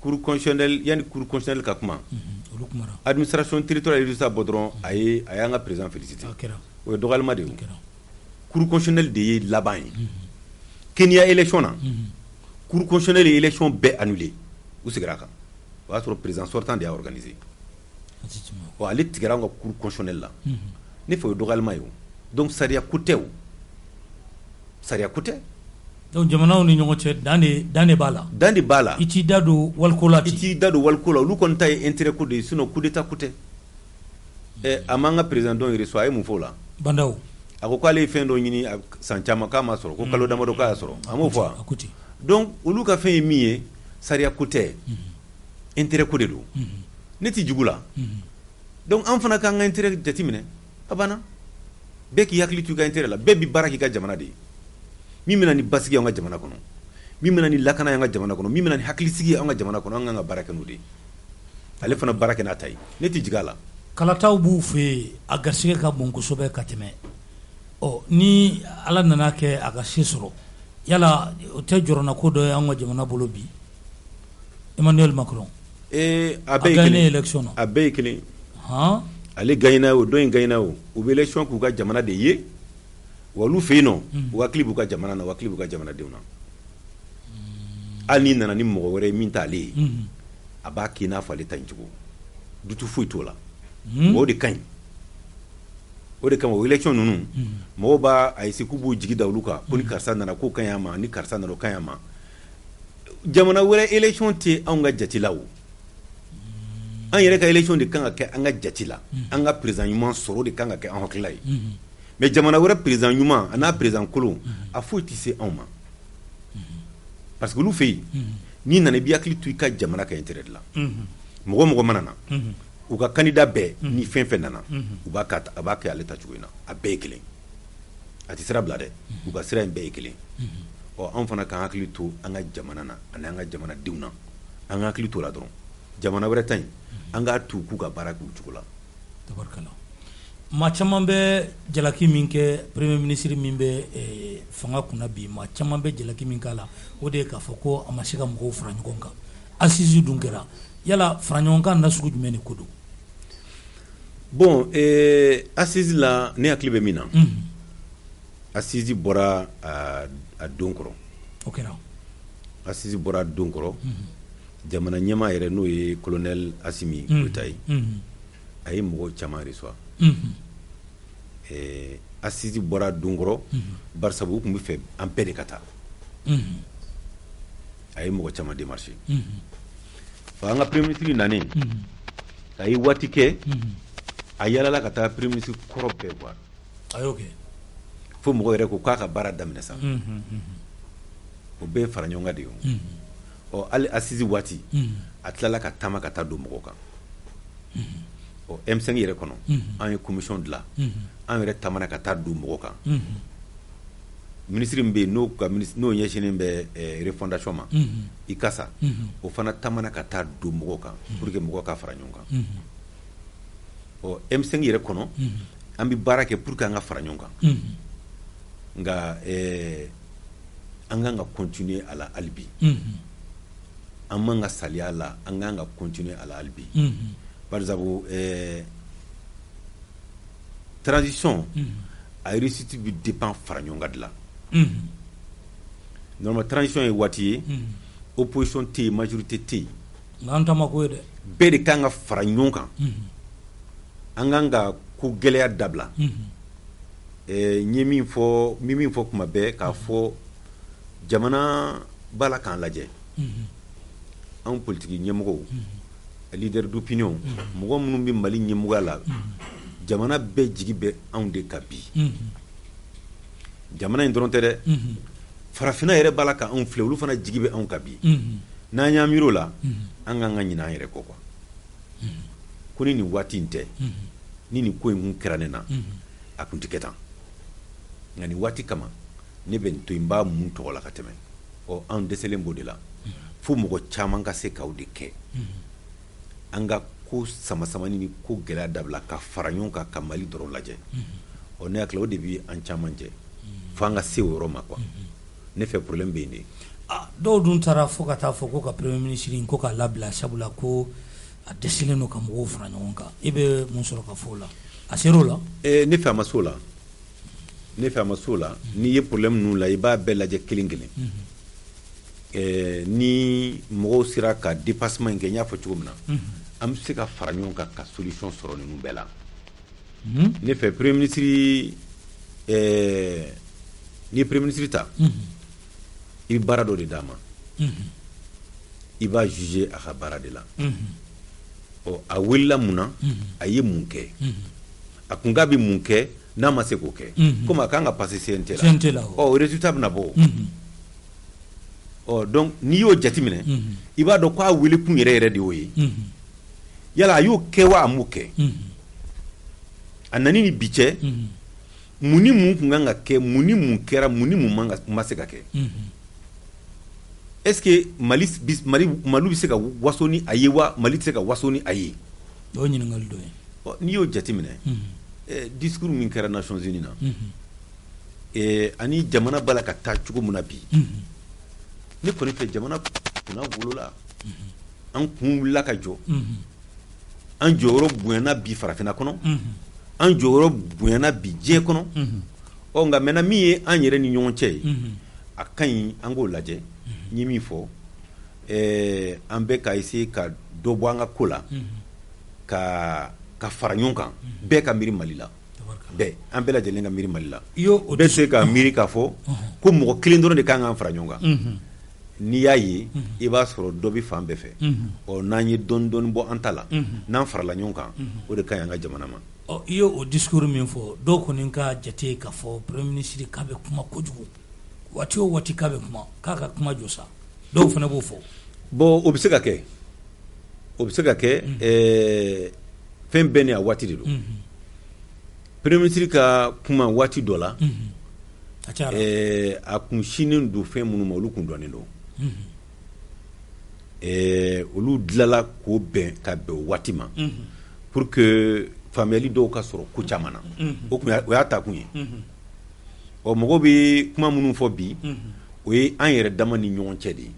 cour constitutionnelle yani cour constitutionnelle ka kuma administration territoriale résultat bɔ dɔrɔn a y'an ka président félicité o ye dɔgɔyalima de ye cour constitutionnelle de ye laban ye Kenya élection na cour constitutionnelle ye élection bɛɛ annulé u sigira a kan o y'a sɔrɔ président sortant de y'a organisé ale tigɛra an ka cour constitutionnelle la ne fɛ o ye dɔgɔyalima ye donc sariya ko tɛ donc jamanaw ni ɲɔgɔn cɛ dan de b'a la i t'i da don waliko la olu kɔni ta ye intérêt ko de ye sinon coup d'état ko tɛ a m'an ka président dɔn reçoit a ye mun fɔ o la bandaw a ko k'ale ye fɛn dɔ ɲini san caman k'a ma sɔrɔ ko kalo damadɔ k'a y'a sɔrɔ a m'o fɔ donc olu ka fɛn ye min ye sariya ko tɛ intérêt ko de don ne tɛ jugu la donc an fana k'an ka intérêt jateminɛ a banna bɛɛ k'i hakili to i ka intérêt la bɛɛ bi baara k'i ka jamana de ye min bɛna ni basigi ye an ka jamana kɔnɔ min bɛna ni lakana ye an ka jamana kɔnɔ min bɛna ni hakilisigi ye an ka jamana kɔnɔ an kan ka baara kɛ n'o de ye ale fana baara kɛ n'a ta ye ne tɛ jigin a la kalataw b'u fɛ yen a garisɛgɛ ka bon kosɛbɛ ka tɛmɛ ni ala nana kɛ a ka se sɔrɔ yala o tɛ jɔrɔna ko dɔ ye an ka jamana bolo bi Emmanuel Macron a bɛɛ ye kelen ale gagné o dɔ in gagné o u bɛ élection k'u ka jamana de ye wa olu fɛ yen nɔ u hakili b'u ka jamana na u hakili b'u ka jamanadenw na hali n'i nana ni mɔgɔ wɛrɛ ye min t'ale ye a b'a k'i n'a fɔ ale ta in cogo dutu foyi t'o la o de ka ɲi o de kama o élection ninnu mɔgɔw b'a a essayer k'u b'u jigi da olu kan ko ni karisa nana k'o ka ɲi a ma ni karisa nana o ka ɲi a ma jamana wɛrɛ élection tɛ anw ka jate la o an yɛrɛ ka élection de kan ka kɛ an ka jate la an ka président ɲuman sɔrɔ de kan ka kɛ an hakilila ye mais jamana wɛrɛ président ɲuman a n'a président kolon a foyi tɛ se anw ma parce que olu fɛ yen n'i nana i b'i hakili to i ka jamana ka intérêt de la mɔgɔ mɔgɔ mana na u ka candidat bɛɛ ni fɛn fɛn nana a b'a kɛ ale ta cogo in na a bɛɛ ye kelen a tɛ sira bila dɛ u ka sira in bɛɛ ye kelen anw fana k'an hakili to an ka jamana na ani an ka jamanadenw na an ka hakili to la dɔrɔn jamana wɛrɛ ta yen an k'a tu k'u ka baara k'u cogo la. tabarikala maa caman bɛ jalaki min kɛ premier ministre min bɛ fanga kunna bi maa caman bɛ jalaki min k'a la o de ye k'a fɔ ko a ma se ka mɔgɔw fara ɲɔgɔn kan assise dun kɛra yala fara ɲɔgɔn kan na sugu jumɛn de ko don. bon assise la ne hakili bɛ min na assise bɔra a don kɔrɔ o kɛra assise bɔra a don kɔrɔ jamana ɲɛma yɛrɛ n'o ye colonel Assimi Goïta ye a ye mɔgɔ caman reçoit assisi bɔra donkɔrɔ barisa u tun bɛ fɛ an bɛɛ de ka taa a ye mɔgɔ caman démarché an ka premier ministre nanen a ye waati kɛ a yalala ka taa premier ministre kɔrɔ bɛɛ voir a y'o kɛ fo mɔgɔ yɛrɛ ko k'a ka baara daminɛ sa o bɛɛ fara ɲɔgɔn kan de ye ɔ hali assisi waati a tilala ka taama ka taa don mɔgɔw kan ɔ M5 yɛrɛ kɔnɔ an ye commission dilan an yɛrɛ taamana ka taa don mɔgɔw kan ministre min bɛ yen n'o ɲɛsinnen bɛ refondation ma ICASA o fana taamana ka taa don mɔgɔw kan pour que mɔgɔw ka fara ɲɔgɔn kan ɔ M5 yɛrɛ kɔnɔ an bɛ baara kɛ pour que an ka fara ɲɔgɔn kan nka an kan ka continuer a la hali bi an man ka saliya a la an kan ka continuer a la hali bi par exemple transition a réussite bi dépend fara ɲɔgɔn kan de la normalement transition ye waati ye opposition tɛ yen majorité tɛ yen n'an ta ma ko ye dɛ bɛɛ de kan ka fara ɲɔgɔn kan an kan ka ko gɛlɛya dabila n ye min fɔ kuma bɛɛ k'a fɔ jamana b'a la k'an lajɛ anw politiki ɲɛmɔgɔw leader d'opinion mɔgɔ minnu bɛ Mali ɲɛmɔgɔya la jamana bɛɛ jigi bɛ anw de kan bi jamana in dɔrɔn tɛ dɛ farafinna yɛrɛ b'a la ka anw filɛ olu fana jigi bɛ anw kan bi n'an y'an miir'o la an k'an ka ɲinɛ an yɛrɛ kɔ quoi ko ni nin waati in tɛ ni nin ko in kun kɛra ne na a kun tɛ kɛ tan nka nin waati kama ne bɛ n to yen n b'a mun tɔgɔ la ka tɛmɛ ɔ anw dɛsɛlen b'o de la fo mɔgɔ caman ka se k'aw de kɛ an ka ko sama-samani ni ko gɛlɛya dabila ka fara ɲɔgɔn kan ka Mali dɔrɔn lajɛ ɔ ne hakili la o de bi an caman jɛ fo an ka se o yɔrɔ ma quoi ne fɛ problème bɛ yen de dɔw dun taara fo ka taa fɔ ko ka premier ministre ko k'a labila sabula ko a dɛsɛlen don ka mɔgɔw fara ɲɔgɔn kan i bɛ mun sɔrɔ ka fɔ o la a ser'o la ne fɛ a ma s'o la n'i ye problème ninnu la i b'a bɛɛ lajɛ kelen kelen ni mɔgɔw sera ka dépassement in kɛ n y'a fɔ cogo min na an bɛ se ka fara ɲɔgɔn kan ka solution sɔrɔ ninnu bɛɛ la ne fɛ premier ministre n'i ye premier ministre ta i bɛ baara dɔ de d'a ma i b'a juger a ka baara de la ɔ a wulila mun na a ye mun kɛ a kun k'a bɛ mun kɛ n'a ma se k'o kɛ komi a kan ka passer CNT la ɔ résultat bɛ na bɔ ɔ donc n'i y'o jateminɛ i b'a dɔn k'a wele kun yɛrɛ yɛrɛ de y'o ye yala a y'o kɛ wa a m'o kɛ a nani ni bi cɛ mun ni mun kun kan ka kɛ mun ni mun kɛra mun ni mun ma se ka kɛ est-ce que Mali bɛ se ka waso ni a ye wa Mali tɛ se ka waso ni a ye o ye ɲininkali dɔ ye n'i y'o jateminɛ discours min kɛra Nations Unies na ani jamana b'a la ka taa cogo min na bi ne kɔni fɛ jamana kunna wolola an kun wulila ka jɔ an jɔyɔrɔ bonyana bi farafinna kɔnɔ an jɔyɔrɔ bonyana bi diɲɛ kɔnɔ nka maintenant min ye an yɛrɛ ni ɲɔgɔn cɛ ye a ka ɲi an k'o lajɛ n ye min fɔ an bɛ ka essayer ka dɔ bɔ an ka ko la ka fara ɲɔgɔn kan bɛɛ ka miiri Mali la bɛɛ an bɛɛ lajɛlen ka miiri Mali la bɛɛ se ka miiri k'a fɔ ko mɔgɔ kelen dɔrɔn de kan k'an fara ɲɔgɔn kan n'i y'a ye i b'a sɔrɔ dɔ bɛ fan bɛɛ fɛ n'an ye dɔɔni dɔɔni bɔ an ta la n'an farala ɲɔgɔn kan o de ka ɲi an ka jamana ma i ye o discours min fɔ dɔw kɔni ka jate k'a fɔ premier ministre k'a bɛ kuma kojugu waati o waati k'a bɛ kuma k'a ka kuma jɔ sa dɔw fana b'o fɔ bon o bɛ se ka kɛ fɛn bɛɛ ni a waati de don premier ministre ka kuma waati dɔ la a kun sinen don fɛn minnu ma olu kun dɔnnen don olu dilala k'o bɛn ka bɛn o waati ma pour que faamuyali dɔw ka sɔrɔ ko caman na o y'a ta kun ye ɔ mɔgɔw bɛ kuma minnu fɔ bi o ye an yɛrɛ dama ni ɲɔgɔn cɛ de ye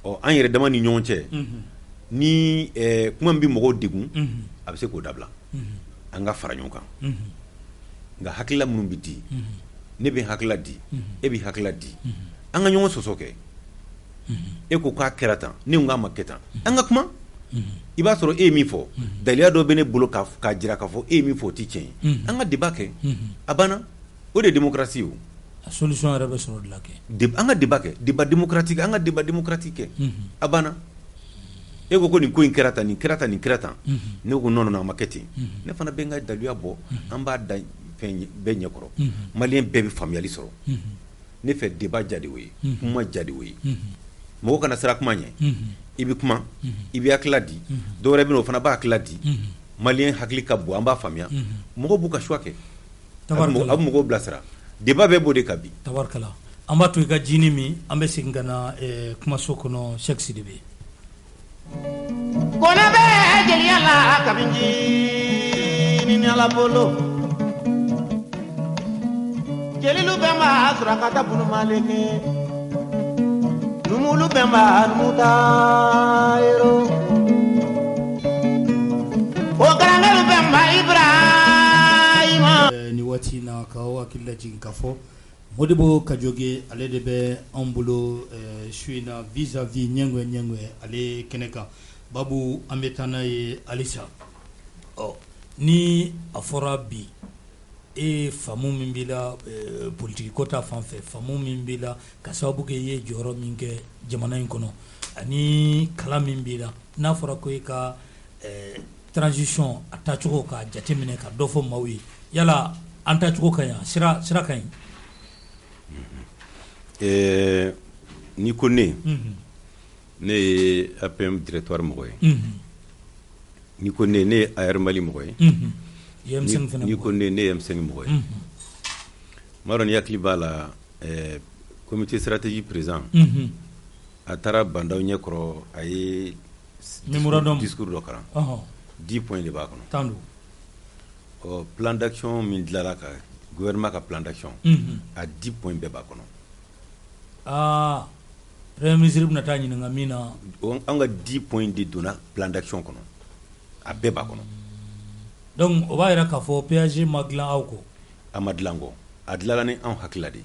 ɔ an yɛrɛ dama ni ɲɔgɔn cɛ ni kuma min bɛ mɔgɔw degun a bɛ se k'o dabila an ka fara ɲɔgɔn kan nka hakilila minnu bɛ di ne bɛ hakilila di e bɛ hakilila di an ka ɲɔgɔn sɔsɔ kɛ e ko k'a kɛra tan ne ko k'a ma kɛ tan an ka kuma i b'a sɔrɔ e ye min fɔ daliya dɔ bɛ ne bolo k'a jira k'a fɔ e ye min fɔ o tɛ tiɲɛ ye an ka débat kɛ a banna o de ye démocratie ye a solution yɛrɛ bɛ sɔrɔ de la kɛ an ka débat kɛ débat démocratique an ka débat démocratique kɛ a banna e ko nin ko in kɛra tan nin kɛra tan nin kɛra tan ne ko non non a ma kɛ ten ne fana bɛ n ka daliya bɔ an b'a da fɛn bɛɛ ɲɛkɔrɔ maliyɛn bɛɛ bɛ faamuyali sɔrɔ ne fɛ débat ja de o ye kuma ja de o ye mɔgɔ kana siran kuma ɲɛ i bɛ kuma i bɛ hakilila di dɔw wɛrɛ bɛ yen o fana b'a hakilila di maliyɛn hakili ka bon an b'a faamuya mɔgɔw b'u ka choix kɛ a bɛ mɔgɔw bilasira débat bɛɛ b'o de kan bi tabarikala an b'a to i ka jini min an bɛ segin ka na kumaso kɔnɔ Cheikh Sidibe kone bɛ jeliya la kabinji ni ala bolo jelilu bɛ ma surakata bunu maleke numulu bɛ ma mutayero o garangalu bɛ ma Ibrahima ni waati na ka hakili lajigin ka fɔ Modibo Kajoge ale de bɛ an bolo su in na vis-à-vis ɲɛngwɛ ale kɛnɛ kan babu an bɛ taa n'a ye halisa ni a fɔra bi e faamu min b'i la politiki ko ta fan fɛ faamu min b'i la ka sababu kɛ i ye jɔyɔrɔ min kɛ jamana in kɔnɔ ani kalan min b'i la n'a fɔra ko i ka transition a tacogo ka jateminɛ ka dɔ fɔ maaw ye yala an tacogo ka ɲi sira ka ɲi ni ko ne ye APM directoire mɔgɔ ye ni ko ne ye AR Mali mɔgɔ ye ni ko ne ye M5 mɔgɔ ye ma dɔn ni hakili b'a la comité stratégie présent a taara bandaw ɲɛkɔrɔ a ye discours dɔ kalan 10 points de b'a kɔnɔ plan d'action min dilanna ka gouvernement ka plan d'action a 10 points bɛɛ b'a kɔnɔ Premier ministre bɛna taa ɲininka min na an ka 10 points de donna plan d'action kɔnɔ a bɛɛ b'a kɔnɔ donc o b'a yira k'a fɔ PAG ma dilan aw kɔ a ma dilan kɔ a dilanna ni anw hakilila de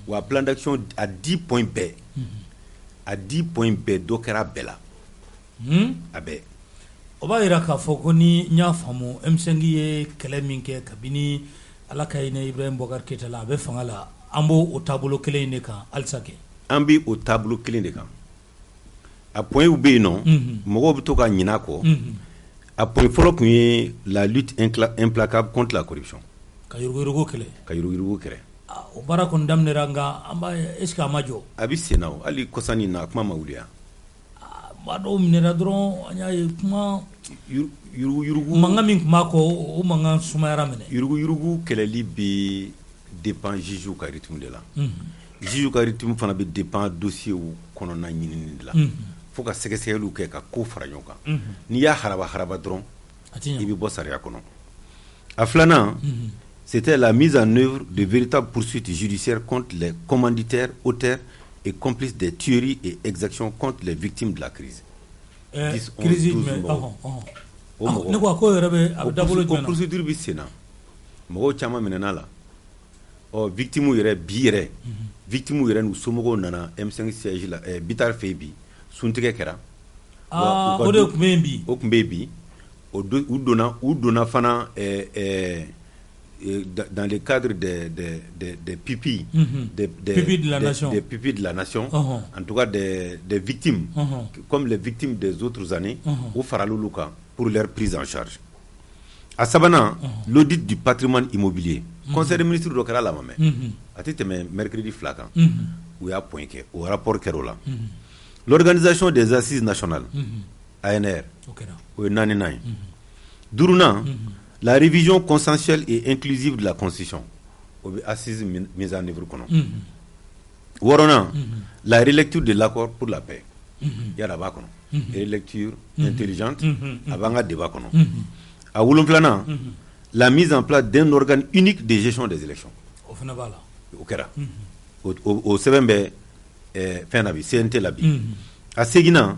wa plan d'action a 10 points bɛɛ a 10 points bɛɛ dɔ kɛra a bɛɛ la a bɛɛ o b'a yira k'a fɔ ko ni n y'a faamu M5 ye kɛlɛ min kɛ kabini ala ka hinɛ Ibrahim Boubacar Keïta la a bɛ fanga la an b'o o taabolo kelen in de kan halisa kɛ an bɛ o taabolo kelen de kan a points bɛ yen nɔ mɔgɔw bɛ to ka ɲinɛ a kɔ a point fɔlɔ tun ye la lutte implacable contre la corruption ka yuruguyurugu kɛlɛ o baara kɔni daminɛra nka an b'a ye est ce que a ma jɔ a bɛ sen na o hali kɔsa nin na a kuma ma wuli yan maa dɔw minɛra dɔrɔn an y'a ye kuma yuruguyurugu mankan min tun b'a kɔ o mankan sumayara minɛ yuruguyurugu kɛlɛli bɛ dépend juge ka rythme de la juge ka rythme fana bɛ dépend dossier kɔnɔna ɲinini de la fo ka sɛgɛsɛgɛliw kɛ ka ko fara ɲɔgɔn kan n'i y'a haraba dɔrɔn i bɛ bɔ sariya kɔnɔ a filanan c'était la mise en œuvre de véritables poursuites judiciaires contre les commanditaires, auteurs et complices des tueries et exactions contre les victimes de la crise. Crise ne ko ko yɛrɛ bɛ a bɛ dabolo jumɛn na procédure bɛ sen na mɔgɔw caman minɛna la victime yɛrɛ bi yɛrɛ victime yɛrɛ n'u somɔgɔw nana M5 siège la Bitar fɛ bi suntigɛ kɛra o de tun bɛ yen bi o tun bɛ yen bi u donna fana dans le cadre des pupilles des pupilles de la nation en tout cas des victimes comme les victimes des autres années au faralulu kan pour leur prise en charge a sabanan l'audit du patrimoine immobilier conseil des ministres dɔ kɛra lamamɛ a tɛ tɛmɛ mercredi 2 kan u y'a point kɛ o rapport kɛra o la l'organisation des assises nationales ANR o ye 4nan ye 5nan la révision consensuelle et inclusive de la constitution o bɛ assise mise en œuvre kɔnɔ 6nan la relecture de l'accord pour la paix yala a b'a kɔnɔ relecture intelligente a b'an ka débat kɔnɔ a 7nan la mise en place d'un organe unique de gestion des élections o fana b'a la o kɛra o sɛbɛn bɛ fɛn na bi CNT la bi a 8nan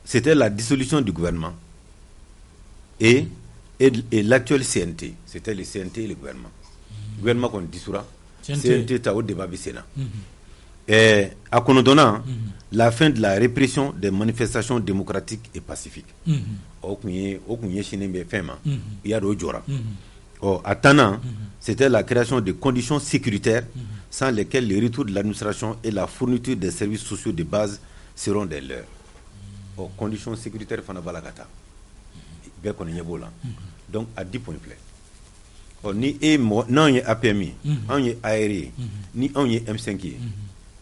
c'était la dissolution du gouvernement et l'actuel CNT c'était le CNT et le gouvernement kɔni dissoudra CNT ta o débat bɛ sen na à Konodona, la fin de la répression des manifestations démocratiques et pacifiques. À Tana, c'était la création de conditions sécuritaires sans lesquelles le retour de l'administration et la fourniture des services sociaux de base seront des leurs. Conditions sécuritaires, donc à 10 points clés. Ni non y APMI, on y ARI, ni on y M5.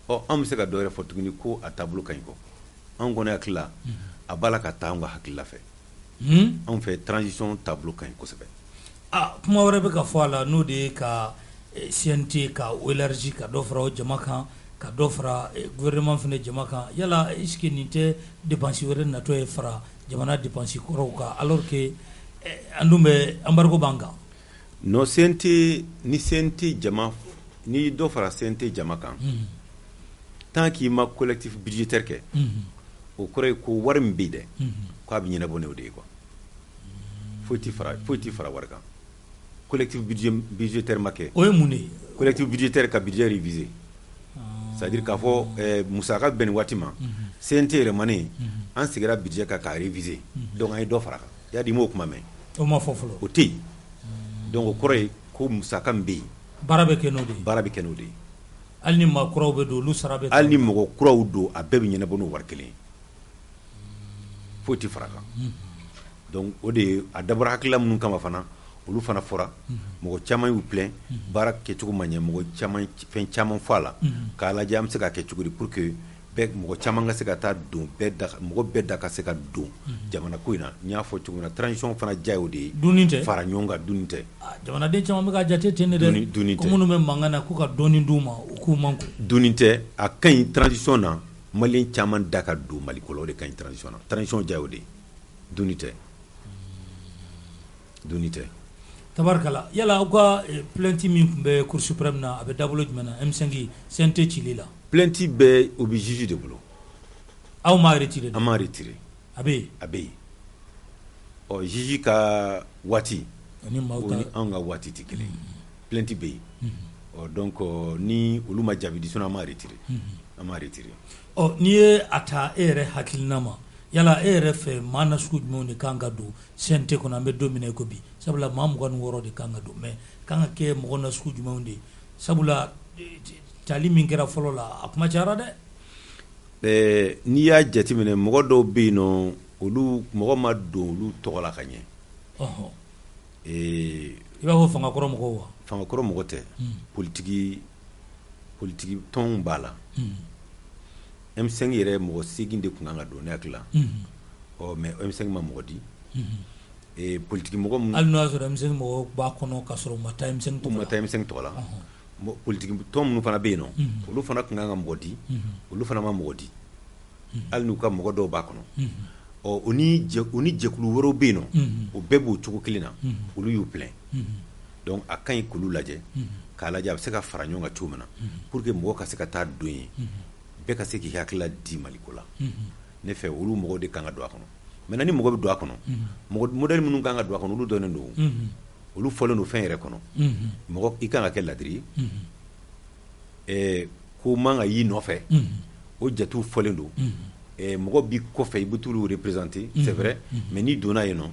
On se kadore fotugni ko a tableau kanko. On connaît akla a balakata on va hakila fait. On fait transition tableau kanko sebe. Kuma wɛrɛ bɛ ka fɔ a la n'o de ye ka CNT ka élargi ka dɔ fara o jama kan ka dɔ fara gouvernement fana jama kan yala est-ce que nin tɛ dépense wɛrɛ natɔ ye fara jamana dépense kɔrɔw kan alors que an dun bɛ embargo b'an kan. No CNT ni CNT jama ni dɔ fara CNT jama kan tant qu'il ma collectif budgétaire kɛ o kɔrɔ ye ko wari min bɛ yen dɛ k'a bɛ ɲɛnabɔ n'o de ye quoi foyi ti fara wari kan. Collectif budgétaire maquet. Collectif budgétaire ka budget révisé. C'est-à-dire qu'à fond Moussaka Ben Watima, CNT remane, en segera budget ka révisé. Donc ay do faraka. Ya di mo kuma men. O ma fofolo. O ti. Donc o kore ko Moussaka mbi. Barabe kenodi. Alni ma kuraw be do lu sarabe. Alni mo kuraw do a bebe nyene bono war kelen. Foti faraka. Donc o de a dabara hakla mun kama fana. Olu fana fora mɔgɔ caman y'u plaint baara kɛcogo ma ɲɛ mɔgɔ caman fɛn caman fɔ a la k'a lajɛ an bɛ se ka kɛ cogo di pour que mɔgɔ caman ka se ka taa don mɔgɔ bɛɛ da ka se ka don jamana ko in na n y'a fɔ cogo min na transition fana diya y'o de ye fara ɲɔgɔn kan dunni tɛ jamanaden caman bɛ ka jate ten de dɛ ko minnu bɛ mankan na k'u ka dɔɔni d'u ma u k'u man ko dunni tɛ a ka ɲi transition na maliyɛn caman da ka don Mali ko la o de ka ɲi transition diya y'o de ye dunni tɛ tabarkala yala aw ka plainte min tun bɛ Cour suprême na a bɛ dabolo jumɛn na M5 CNT cili la plainte bɛ o bɛ juge de bolo aw m'a retiré an m'a retiré a bɛ yen juge ka waati ani an ka waati tɛ kelen plainte bɛ yen donc ni olu ma jaabi di sinon an m'a retiré n'i ye a ta e yɛrɛ hakilina ma yala e yɛrɛ fɛ maa na sugu jumɛnw de kan ka don CNT kɔnɔ an bɛ don min na i ko bi sabula maa 26 de kan ka don mais kan ka kɛ mɔgɔ na sugu jumɛnw de sabula tali min kɛra fɔlɔ la a kuma cayara dɛ n'i y'a jateminɛ mɔgɔ dɔw bɛ yen nɔ olu mɔgɔ ma don olu tɔgɔ la ka ɲɛ i b'a fɔ fangakɔrɔ mɔgɔw wa fangakɔrɔ mɔgɔ tɛ politiki tɔnw b'a la M5 yɛrɛ mɔgɔ 8 de kun kan ka don ne hakili la mais M5 ma mɔgɔ di politique mɔgɔ mun hali n'o y'a sɔrɔ M5 mɔgɔ b'a kɔnɔ ka sɔrɔ u ma taa M5 tɔgɔ la politique tɔn minnu fana bɛ yen nɔ olu fana kun kan ka mɔgɔ di olu fana ma mɔgɔ di hali n'u ka mɔgɔ dɔw b'a kɔnɔ o ni jɛkulu wɛrɛw bɛ yen nɔ o bɛɛ b'o cogo kelen na olu y'u plaint donc a ka ɲi k'olu lajɛ k'a lajɛ a bɛ se ka fara ɲɔgɔn kan cogo min na pour que mɔgɔ ka se ka taa don yen bɛɛ ka se k'i hakilila di Maliko la ne fɛ olu mɔgɔw de kan ka don a kɔnɔ maintenant ni mɔgɔ bɛ don a kɔnɔ modèle minnu kan ka don a kɔnɔ olu dɔnnen don olu fɔlen don fɛn yɛrɛ kɔnɔ mɔgɔ i kan ka kɛ ladiri ye ko man ka y'i nɔfɛ o jatiw fɔlen don mɔgɔ b'i kɔfɛ i bɛ t'olu représenter c'est vrai mais n'i donna yen nɔ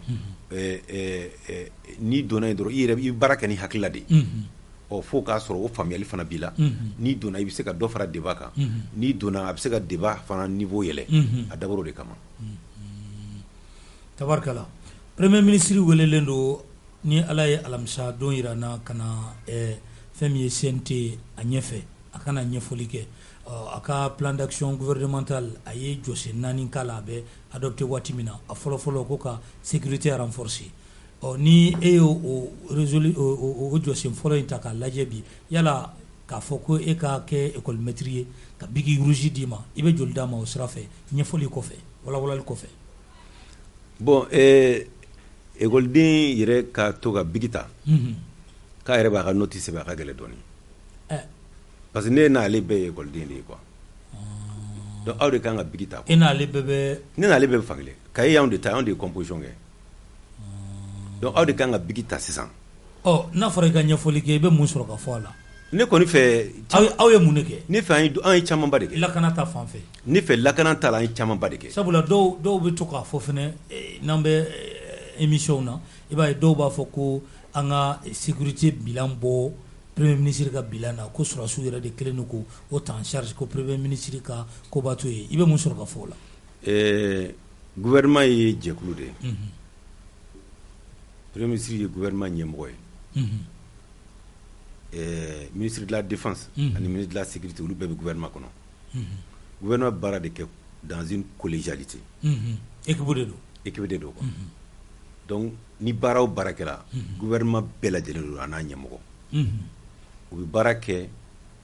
n'i donna yen dɔrɔn i yɛrɛ i baara kɛ ni hakilila de fo k'a sɔrɔ o faamuyali fana b'i la n'i donna i bɛ se ka dɔ fara débat kan n'i donna a bɛ se ka débat fana niveau yɛlɛ a dabɔra o de kama tabarikala premier ministre welelen don ni ala ye alamisa don yira n na ka na fɛn min ye CNT a ɲɛfɛ a kana ɲɛfɔli kɛ a ka plan d'action gouvernemental a ye jɔsen 4 k'a la a bɛ adopté waati min na a fɔlɔfɔlɔ ko ka sécurité renforcer ni e ye o jɔsen fɔlɔ in ta k'a lajɛ bi yala k'a fɔ ko e ka kɛ école maître ye ka bigi rouge d'i ma i bɛ joli d'a ma o sira fɛ ɲɛfɔli kɔfɛ walawalali kɔfɛ bon écoleden yɛrɛ ka to ka bigi ta k'a yɛrɛ b'a ka note sɛbɛn a ka gɛlɛn dɔɔnin parce que ne n'ale bɛɛ ye écoleden de ye quoi donc aw de kan ka bigi ta e n'ale bɛɛ bɛ ne n'ale bɛɛ bɛ fankelen kaye y'anw de ta anw de ye composition kɛ donc aw de kan ka bigi ta sisan n'a fɔra i ka ɲɛfɔli kɛ i bɛ mun sɔrɔ ka fɔ a la ne kɔni fɛ aw ye mun de kɛ ne fɛ an ye camanba de kɛ lakana ta fan fɛ ne fɛ lakana ta la an ye camanba de kɛ sabula dɔw bɛ to k'a fɔ fɛnɛ n'an bɛ émission na i b'a ye dɔw b'a fɔ ko an ka sécurité bilan bɔ premier ministre ka bilan na ko sɔrɔsiw yɛrɛ de kelen don ko o ta en charge ko premier ministre ka ko b'a to yen i bɛ mun sɔrɔ ka fɔ o la gouvernement ye jɛkulu de ye premier ministre ye gouvernement ɲɛmɔgɔ ye ministre de la défense ani ministre de la sécurité olu bɛɛ bɛ gouvernement kɔnɔ gouvernement baara de kɛ dans une collégialité équipe de don quoi donc ni baara o baara kɛra gouvernement bɛɛ lajɛlen don a n'a ɲɛmɔgɔ u bɛ baara kɛ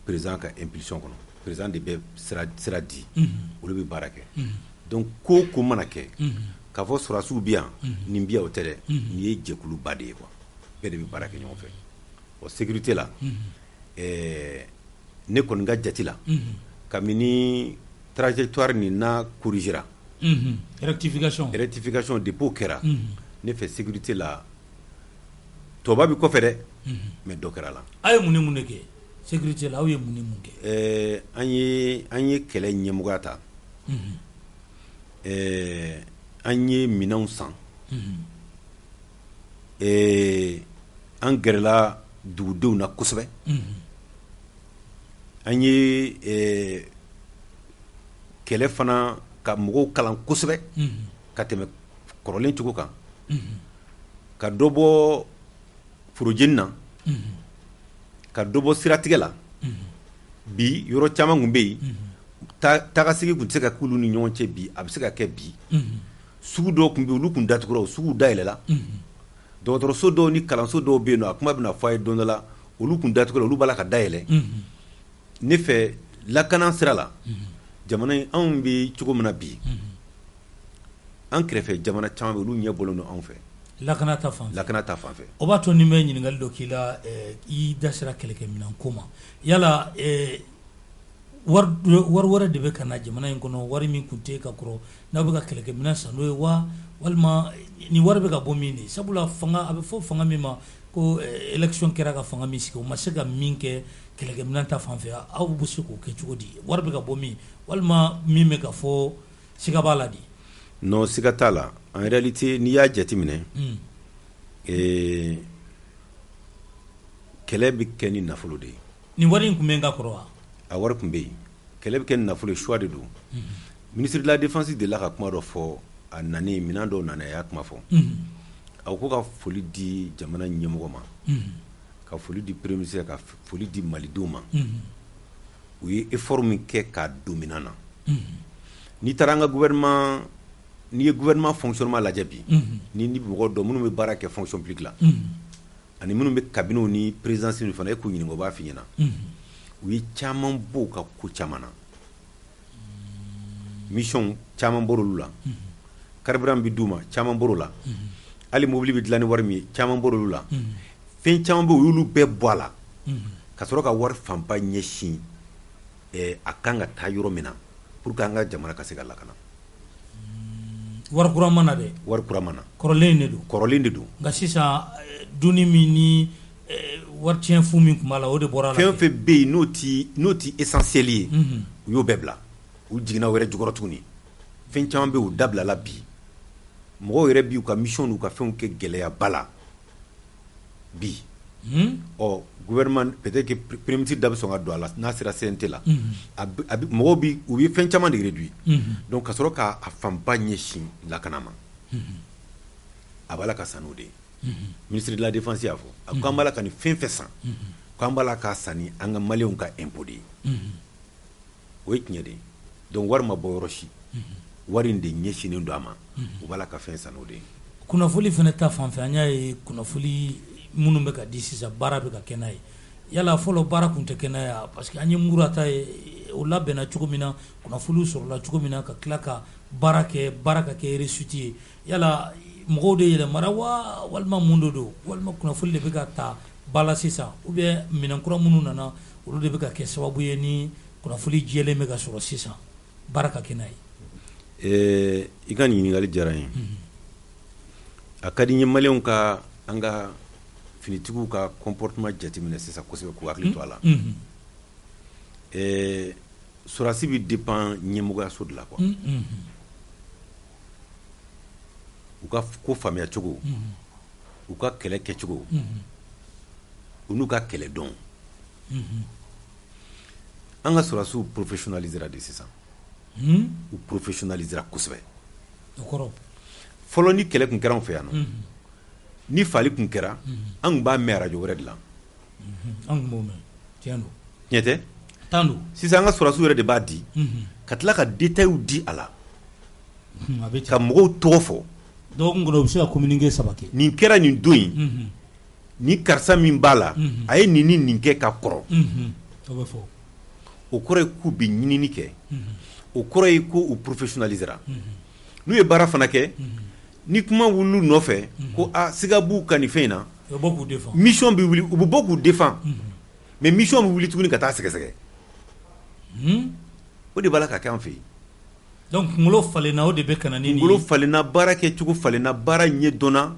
président ka impulsion kɔnɔ président de bɛ sira di olu bɛ baara kɛ donc ko mana kɛ k'a fɔ sɔrɔsiw bɛ yan nin bɛ yan o tɛ dɛ nin ye jɛkuluba de ye quoi bɛɛ de bɛ baara kɛ ɲɔgɔn fɛ o sécurité la ne kɔni ka jate la kabini trajectoire nin n'a corrigera rectification depuis o kɛra ne fɛ sécurité la tɔba bɛ kɔfɛ dɛ mais dɔ kɛra la a ye mun de kɛ sécurité la aw ye mun kɛ an ye kɛlɛ ɲɛmɔgɔya ta an ye minɛnw san an gɛrɛla dugudenw na kosɛbɛ an ye kɛlɛ fana ka mɔgɔw kalan kosɛbɛ ka tɛmɛ kɔrɔlen cogo kan ka dɔ bɔ forojeni na ka dɔ bɔ siratigɛ la bi yɔrɔ caman kun bɛ yen tagasigi kun tɛ se ka k'olu ni ɲɔgɔn cɛ bi a bɛ se ka kɛ bi sugu dɔw kun bɛ olu kun datugura o sugu dayɛlɛla dɔgɔtɔrɔso dɔw ni kalanso dɔw bɛ yen nɔ a kuma bɛna fɔ a ye don dɔ la olu kun datugura olu b'a la ka dayɛlɛ ne fɛ lakana sira la jamana in anw bɛ cogo min na bi an kɛrɛfɛ jamana caman bɛ olu ɲɛ bɔlen don anw fɛ lakana ta fan fɛ o b'a to ni bɛ ɲininkali dɔ k'i la i da sera kɛlɛkɛminɛn ko ma yala wari wɛrɛ de bɛ ka na jamana in kɔnɔ wari min kun tɛ ka kɔrɔ n'aw bɛ ka kɛlɛkɛminɛn san n'o ye wa walima ni wari bɛ ka bɔ min de sabula fanga a bɛ fɔ fanga min ma ko élection kɛra ka fanga min sigi o ma se ka min kɛ kɛlɛkɛminɛn ta fan fɛ aw bɛ se k'o kɛ cogo di wari bɛ ka bɔ min walima min bɛ ka fɔ siga b'a la de non siga t'a la en réalité n'i y'a jateminɛ kɛlɛ bɛ kɛ ni nafolo de ye nin wari in kun bɛ n ka kɔrɔ wa a wari kun bɛ yen kɛlɛ bɛ kɛ ni nafolo ye choix de don ministre de la défense delila ka kuma dɔ fɔ a nani minɛn dɔw nana a y'a kuma fɔ a ko ka foli di jamana ɲɛmɔgɔ ma ka foli di premier ministre ka foli di malidenw ma u ye effort min kɛ k'a don minɛn na n'i taara an ka gouvernement n'i ye gouvernement fonctionnement lajɛ bi ni mɔgɔ dɔn minnu bɛ baara kɛ fonction publique la ani minnu bɛ cabinet ni présidence ni fana e k'u ɲininka o b'a f'i ɲɛna u ye caman bɔ u ka ko caman na mission caman bɔr'olu la carburant bɛ d'u ma caman bɔr'o la hali mobili bɛ dilan ni wari min ye caman bɔr'olu la fɛn caman bɛ u y'olu bɛɛ bɔ a la ka sɔrɔ ka wari fanba ɲɛsin a kan ka taa yɔrɔ min na pour que an ka jamana ka se ka lakana wari kura mana dɛ wari kura mana kɔrɔlen de don nka sisan dunni min ni wari tiɲɛ fu min tun b'a la o de bɔra la fɛn fɛn bɛ yen n'o ti essentiel ye u y'o bɛɛ bila u jiginna wɛrɛ jukɔrɔ tuguni fɛn caman bɛ yen u dabilala bi mɔgɔw yɛrɛ b'u ka mission n'u ka fɛnw kɛ gɛlɛyaba la bi gouvernement peut-être que premier ministre da bɛ sɔn ka don a la n'a sera CNT la mɔgɔw u ye fɛn caman de réduit donc ka sɔrɔ k'a fanba ɲɛsin lakana ma a b'a la ka san n'o de ye ministre de la défense y'a fɔ a ko an b'a la ka nin fɛn fɛn san k'an b'a la k'a san ni an ka maliyɛnw ka impôt de ye o ye tiɲɛ de ye donc wari ma bɔ yɔrɔ si wari in de ɲɛsinnen don a ma u b'a la ka fɛn san n'o de ye kunnafoli fana ta fan fɛ an y'a ye kunnafoli minnu bɛ ka di sisan baara bɛ ka kɛ n'a ye yala fɔlɔ baara kun tɛ kɛ n'a ye parce que an ye mura ta ye o labɛnna cogo min na kunnafoliw sɔrɔla cogo min na ka tila ka baara ka kɛ réussite ye yala mɔgɔw de yɛlɛmara wa walima mun de don walima kunnafoli de bɛ ka ta ba la sisan ou bien minɛn kura minnu nana olu de bɛ ka kɛ sababu ye ni kunnafoli jɛlen bɛ ka sɔrɔ sisan baara ka kɛ n'a ye i ka nin ɲininkali diyara n ye a ka di n ye maliyɛnw ka an ka finitigiw ka comportement jateminɛ sisan kosɛbɛ k'u hakili to a la sɔrɔdasi bɛ dépend ɲɛmɔgɔyaso de la quoi u ka ko faamuya cogo u ka kɛlɛ kɛcogo u n'u ka kɛlɛ dɔn an ka sɔrɔdasiw professionnalisera de sisan u professionnalisera kosɛbɛ fɔlɔ ni kɛlɛ tun kɛra an fɛ yan nɔ ni fali tun kɛra an tun b'a mɛn arajo wɛrɛ de la an tun b'o mɛn tiɲɛ don tiɲɛ tɛ tan don sisan an ka sɔrɔdasiw yɛrɛ de b'a di ka tila ka détails di a la ka mɔgɔw tɔgɔ fɔ dɔgɔkun kɔnɔ u bɛ se ka communiqué 3 kɛ nin kɛra nin don in ni karisa min b'a la a ye nin ni nin kɛ ka kɔrɔ o bɛ fɔ o kɔrɔ ye k'u bɛ ɲinini kɛ o kɔrɔ ye ko u professionnalisera n'u ye baara fana kɛ ni kuma wulil'u nɔfɛ ko siga b'u ka nin fɛn in na mission bɛ wuli u bɛ bɔ k'u défend mais mission bɛ wuli tuguni ka taa sɛgɛsɛgɛ o de b'a la ka kɛ an fɛ yen donc kunkolo falenna o de bɛ ka na ni kunkolo falenna baara kɛcogo falenna baara ɲɛdɔnna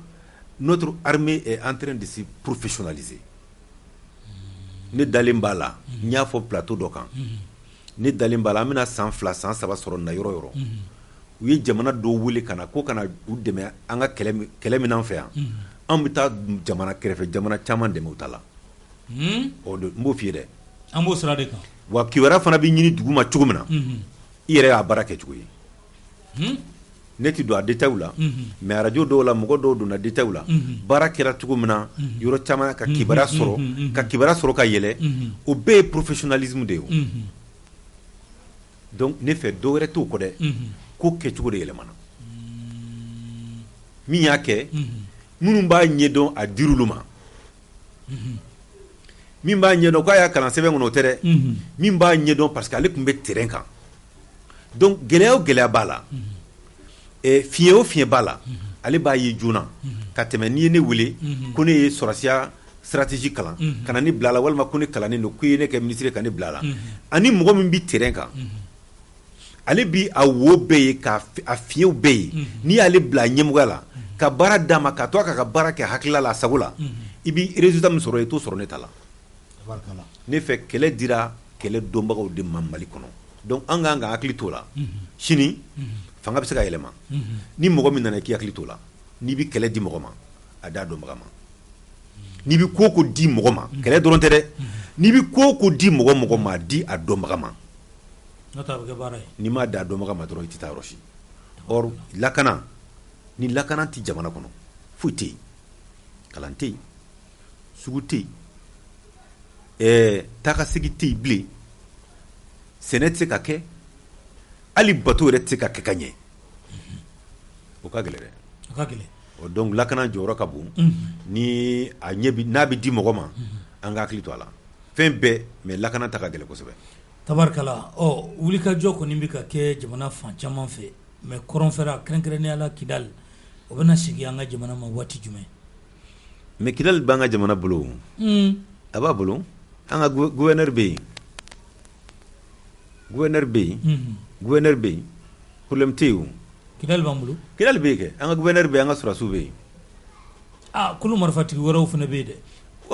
notre armée est en train de se professionnaliser ne dalen b'a la n y'a fɔ plateau dɔ kan ne dalen b'a la an bɛna san 2 san 3 sɔrɔ na yɔrɔ yɔrɔ u ye jamana dɔw wele ka na ko kana u dɛmɛ an ka kɛlɛ min an fɛ yan an bɛ taa jamana kɛrɛfɛ jamana caman dɛmɛ u ta la n b'o f'i ye dɛ an b'o sira de kan wa kibaruya fana bɛ ɲini dugu ma cogo min na i yɛrɛ y'a baara kɛ cogo ye ne ti don a détail la mais radio dɔw la mɔgɔ dɔw donna détail la baara kɛra cogo min na yɔrɔ caman ka kibaruya sɔrɔ ka yɛlɛ o bɛɛ ye professionnalisme de ye o donc ne fɛ dɔ wɛrɛ t'o kɔ dɛ ko kɛcogo de yɛlɛmana min y'a kɛ minnu b'a ɲɛdɔn a dir'olu ma min b'a ɲɛdɔn k'a y'a kalan sɛbɛn kɔnɔ o tɛ dɛ min b'a ɲɛdɔn parce que ale tun bɛ terrain kan donc gɛlɛya o gɛlɛya b'a la fiɲɛ o fiɲɛ b'a la ale b'a ye joona ka tɛmɛ n'i ye ne wele ko ne ye sɔrɔsiya stratégie kalan ka na ne bila a la walima ko ne kalannen don ko ye ne kɛ ministre ka ne bila a la ani mɔgɔ min bɛ terrain kan ale bi a wo bɛɛ ye k'a fiɲɛw bɛɛ ye n'i y'ale bila ɲɛmɔgɔya la ka baara d'a ma ka to a ka baara kɛ hakilila la a sago la i bi résultat min sɔrɔ i t'o sɔrɔ ne ta la ne fɛ kɛlɛ dira kɛlɛ dɔnbagaw de ma Mali kɔnɔ donc an k'an ka hakili t'o la sini fanga bɛ se ka yɛlɛma ni mɔgɔ min nana k'i hakili t'o la n'i bi kɛlɛ di mɔgɔ ma a d'a dɔnbaga ma n'i bi ko o ko di mɔgɔ ma kɛlɛ dɔrɔn tɛ dɛ n'i bi ko o ko di mɔgɔ ma di a dɔnbaga ma n'i m'a da dɔnbaga ma dɔrɔn i tɛ taa yɔrɔ si or lakana ni lakana tɛ jamana kɔnɔ foyi tɛ yen kalan tɛ yen sugu tɛ yen taakasegin tɛ yen bilen sɛnɛ tɛ se ka kɛ hali bato yɛrɛ tɛ se ka kɛ ka ɲɛ o ka gɛlɛn dɛ o donc lakana jɔyɔrɔ ka bon ni a n'a bɛ di mɔgɔ ma an ka hakili to a la fɛn bɛɛ mais lakana ta ka gɛlɛn kosɛbɛ tabarikala wulikajɔ kɔni bɛ ka kɛ jamana fan caman fɛ mais kɔrɔnfɛla kɛrɛnkɛrɛnnenya la Kidali o bɛna segin an ka jamana ma waati jumɛn mais Kidali b'an ka jamana bolo a b'a bolo an ka gouverneur bɛ yen gouverneur bɛ yen problème tɛ yen o Kidali b'an bolo Kidali bɛ yen kɛ an ka gouverneur bɛ yen an ka sɔrɔdasiw bɛ yen kolo marifatigi wɛrɛw fana bɛ yen dɛ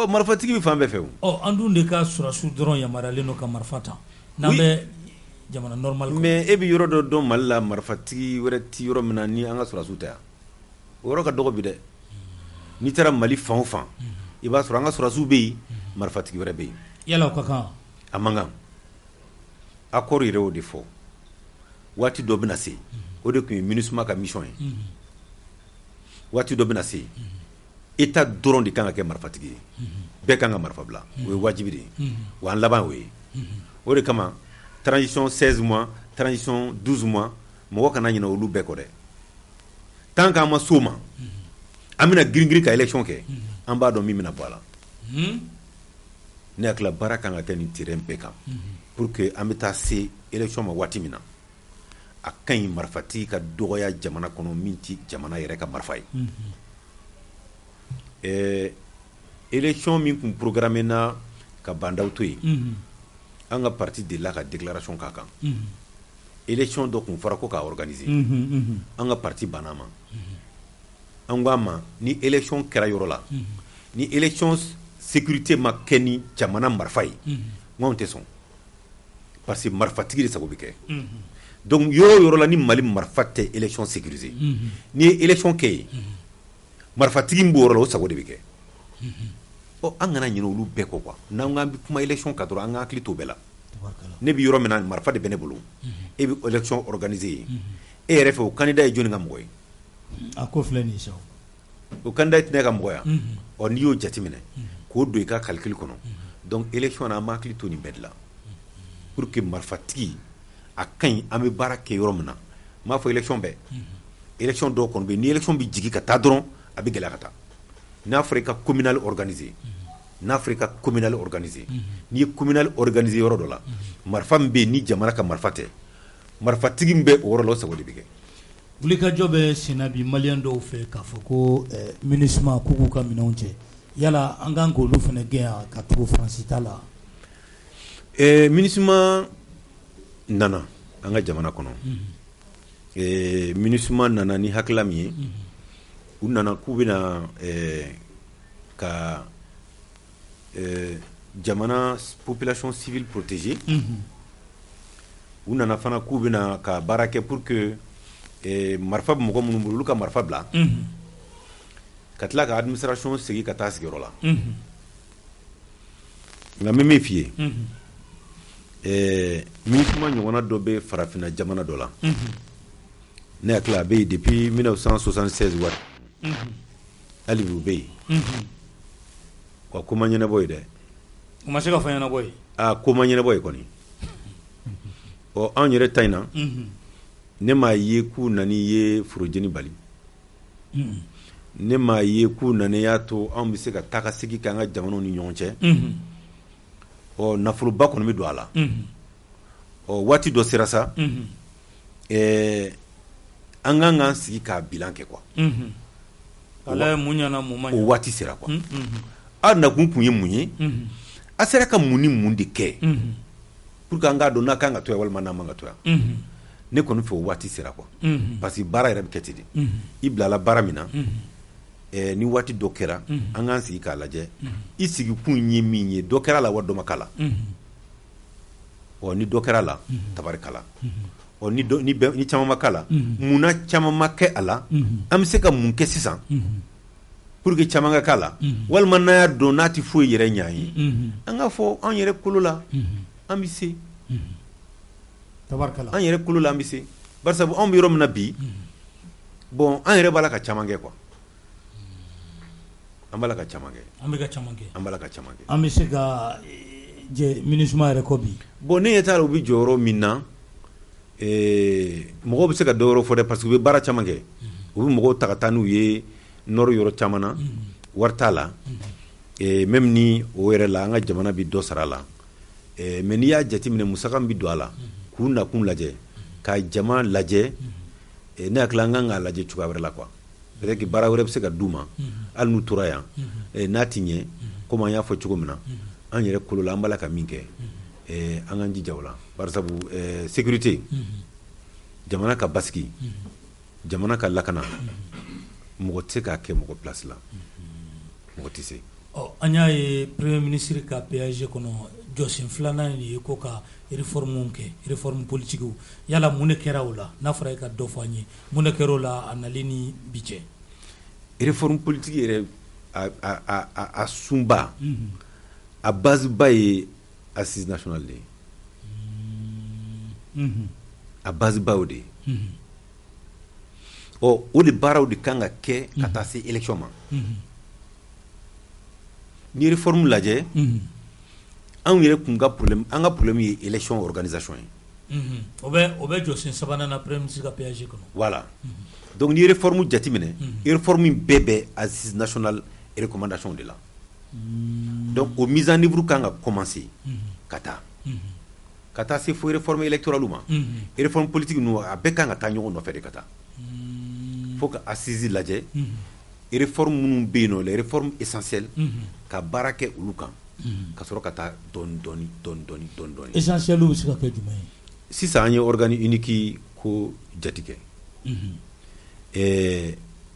marifatigi bɛ fan bɛɛ fɛ o an dun de ka sɔrɔdasiw dɔrɔn yamaruyalen don ka marifa ta n'an bɛ jamana normal kɔnɔ mais e bɛ yɔrɔ dɔ dɔn Mali la marifatigi wɛrɛ tɛ yɔrɔ min na ni an ka sɔrɔdasiw tɛ yan o yɔrɔ ka dɔgɔ bi dɛ n'i taara Mali fan o fan i b'a sɔrɔ an ka sɔrɔdasiw bɛ yen marifatigi wɛrɛ bɛ yen yala o ka kan a man kan accord yɛrɛ y'o de fɔ waati dɔ bɛna se o de tun ye MINUSMA ka mission ye waati dɔ bɛna se État dɔrɔn de kan ka kɛ marifatigi ye bɛɛ kan ka marifa bila o ye wajibi de ye wa an laban o ye o de kama transition 16 mois transition 12 mois mɔgɔ kana ɲinɛ olu bɛɛ kɔ dɛ tant qu'an ma s'o ma an bɛna girin-girin ka élection kɛ an b'a dɔn min bɛna bɔ a la ne hakili la baara kan ka kɛ nin terrain bɛɛ kan pour que an bɛ taa se élection ma waati min na a ka ɲi marifatigi ka dɔgɔya jamana kɔnɔ min ti jamana yɛrɛ ka marifa ye élection min kun programmé na ka bandaw to yen an ka parti de la ka déclaration k'a kan élection dɔ kun fɔra ko k'a organiser an ka parti banna ma an k'a ma ni élection kɛra yɔrɔ la ni élection sécurité ma keni jamana marfa ye ngon tɛ sɔn parce que marifatigi de sago bɛ kɛ donc yɔrɔ la ni Mali marifa tɛ élection sécurisée ni ye élection kɛ ye marifatigi min b'o yɔrɔ la o sago de bɛ kɛ an kana ɲinɛ olu bɛɛ kɔ quoi n'an k'an bɛ kuma élection kan dɔrɔn an ka hakili to bɛɛ la ne bɛ yɔrɔ min na marifa de bɛ ne bolo e bɛ élection organiser ye e yɛrɛ fɛ o candidat ye jɔnni ka mɔgɔ ye a ko filɛ nin ye sa o candidat tɛ ne ka mɔgɔ ye n'i y'o jateminɛ k'o don i ka calcul kɔnɔ donc élection na an b'a hakili to nin bɛɛ de la pour que marifatigi a ka ɲi an bɛ baara kɛ yɔrɔ min na n m'a fɔ élection bɛɛ élection dɔw kɔni bɛ yen ni élection bɛ jigin ka taa dɔrɔn a bɛ gɛlɛya ka taa n'a fɔra i ka communal organiser n'a fɔra i ka communal organiser n'i ye communal organiser yɔrɔ dɔ la marifa min bɛ yen ni jamana ka marifa tɛ marifatigi min bɛ o yɔrɔ la o sago de bɛ kɛ. wulikajɔ bɛ senna bi maliyɛn dɔw fɛ k'a fɔ ko MINUSMA k'u k'u ka minɛnw cɛ yala an kan k'olu fana gɛn yan ka tugu Faransi ta la. MINUSMA nana an ka jamana kɔnɔ MINUSMA nana ni hakilila min ye u nana k'u bɛna ka jamana population civile protéger u nana fana k'u bɛna ka baara kɛ pour que marifa bɛ mɔgɔ minnu bolo olu ka marifa bila ka tila ka administration segin ka taa sigiyɔrɔ la nka n bɛ min f'i ye MINUSMA ɲɔgɔnna dɔ bɛ farafinna jamana dɔ la ne hakili a bɛ yen depuis 1976 wari hali bi u bɛ yen wa ko ma ɲɛnabɔ ye dɛ o ma se ka fɔ ɲɛnabɔ ye ko ma ɲɛnabɔ ye kɔni anw yɛrɛ ta in na ne m'a ye k'u nani ye forojeni bali ne m'a ye k'u nani y'a to anw bɛ se ka taa ka segin kɛ an ka jamanaw ni ɲɔgɔn cɛ nafoloba kɔni bɛ don a la waati dɔ sera sa an kan k'an sigi k'a bilan kɛ quoi ala ye mun ɲana mun ma ɲa o waati sera quoi a nakun kun ye mun ye a sera ka mun ni mun de kɛ pour que an k'a dɔn n'a kan ka to yan walima n'a man ka to yan ne kɔni fɛ o waati sera quoi parce que baara yɛrɛ bɛ kɛ ten de i bilala baara min na ni waati dɔ kɛra an k'an sigi k'a lajɛ i sigi kun ye min ye dɔ kɛra la wa dɔ ma k'a la ni dɔ kɛra la tabarikala ni caman ma k'a la munna caman ma kɛ a la an bɛ se ka mun kɛ sisan pour que caman ka k'a la walima n'a y'a dɔn n'a tɛ foyi yɛrɛ ɲɛ an ye an k'a fɔ an yɛrɛ kolo la an bɛ se tabarikala an yɛrɛ kolo la an bɛ se bari sabu anw bɛ yɔrɔ min na bi bon an yɛrɛ b'a la ka caman kɛ quoi an b'a la ka caman kɛ an bɛ ka caman kɛ an b'a la ka caman kɛ an bɛ se ka MINUSMA yɛrɛ kɔ bi bon ne ɲɛ t'a la u bɛ jɔ yɔrɔ min na mɔgɔw bɛ se ka dɔ yɔrɔ fɔ dɛ parce que u bɛ baara caman kɛ u bɛ mɔgɔw ta ka taa n'u ye nɔrɔ yɔrɔ caman na wari t'a la même ni o yɛrɛ la an ka jamana bɛ dɔ sara a la mais n'i y'a jateminɛ musaka min bɛ don a la k'u nakun lajɛ ka jama lajɛ ne hakili an kan k'a lajɛ cogoya wɛrɛ la quoi peut-être que baara wɛrɛ bɛ se ka d'u ma hali n'u tora yan n'a ti ɲɛ komi an y'a fɔ cogo min na an yɛrɛ kolo la an b'a la ka min kɛ an k'an jija o la bari sabu sécurité jamana ka basigi jamana ka lakana mɔgɔ tɛ se k'a kɛ mɔgɔ place la mɔgɔ tɛ se an y'a ye premier ministre ka PAG kɔnɔ jɔsen filanan ye ko ka réforme kɛ réforme politique yala mun de kɛra o la n'a fɔra e ka dɔ fɔ an ye mun de kɛra o la a nalen ni bi cɛ réforme politique yɛrɛ a sunba a base ba ye assise nationale de ye a base ba o de ye o de baaraw de kan ka kɛ ka taa se élection ma ni réforme lajɛ anw yɛrɛ kun ka problème an ka problème ye élection organisation ye o bɛ jɔsen sabanan na premier ministre ka PAG kɔnɔ voilà donc ni réforme jateminɛ réforme bɛɛ bɛ assise nationale recommandation de la donc o mise en œuvre kan ka commencer ka taa se fo réforme électorale ma réforme politique nu a bɛɛ kan ka taa ɲɔgɔn nɔfɛ de ka taa fo ka assise lajɛ réforme minnu bɛ yen nɔ les réformes essentielles ka baara kɛ olu kan ka sɔrɔ ka taa dɔɔni essentiel bɛ se ka kɛ jumɛn ye sisan an ye organe unique ko jati kɛ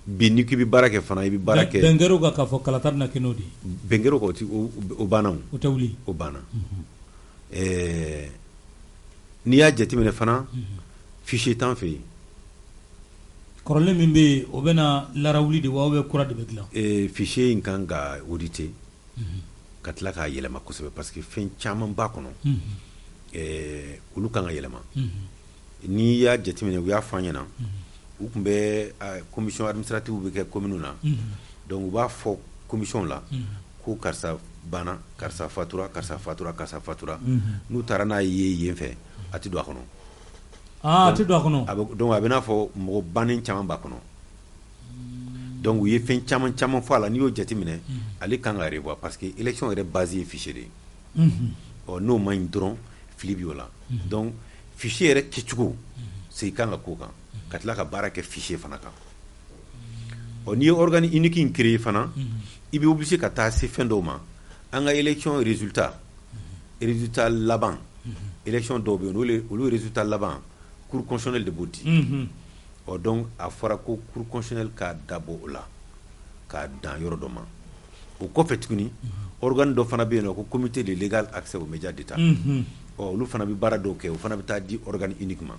binni ki bi barake fana ibi barake bengero ga ka fo kala tar na kinodi bengero ko ti o banaw o tawli o bana ni ya jati mene fana fichier tan fe korole min be o bena larawli de wawe kura de begla fichier in kan ga auditer ka tila k'a yɛlɛma kosɛbɛ parce que fɛn caman b'a kɔnɔ olu kan ka yɛlɛma n'i y'a jateminɛ u y'a fɔ an ɲɛna u tun bɛ commission administrative bɛ kɛ commune na donc u b'a fɔ commission la ko karisa banna karisa fatura karisa fatura karisa fatura n'u taara n'a ye yen fɛ a tɛ don a kɔnɔ a tɛ don a kɔnɔ donc a bɛ n'a fɔ mɔgɔ bannen caman b'a kɔnɔ donc u ye fɛn caman caman fɔ a la n'i y'o jateminɛ ale kan ka revoir parce que élection yɛrɛ base ye fichier de ye n'o ma ɲi dɔrɔn fili b'o la donc fichier yɛrɛ kɛcogo segin kan ka k'o kan ka tila ka baara kɛ fichier fana kan n'i ye organe unique in créer fana i bɛ obligé ka taa se fɛn dɔw ma an ka élection résultat laban élection dɔw bɛ yen olu résultat laban cour constitutionnelle de b'o di donc a fɔra ko cour constitutionnelle ka dabɔ o la k'a dan yɔrɔ dɔ ma o kɔfɛ tuguni organe dɔ fana bɛ yen nɔ ko comité de légal accès aux médias d'État olu fana bɛ baara dɔw kɛ o fana bɛ taa di organe unique ma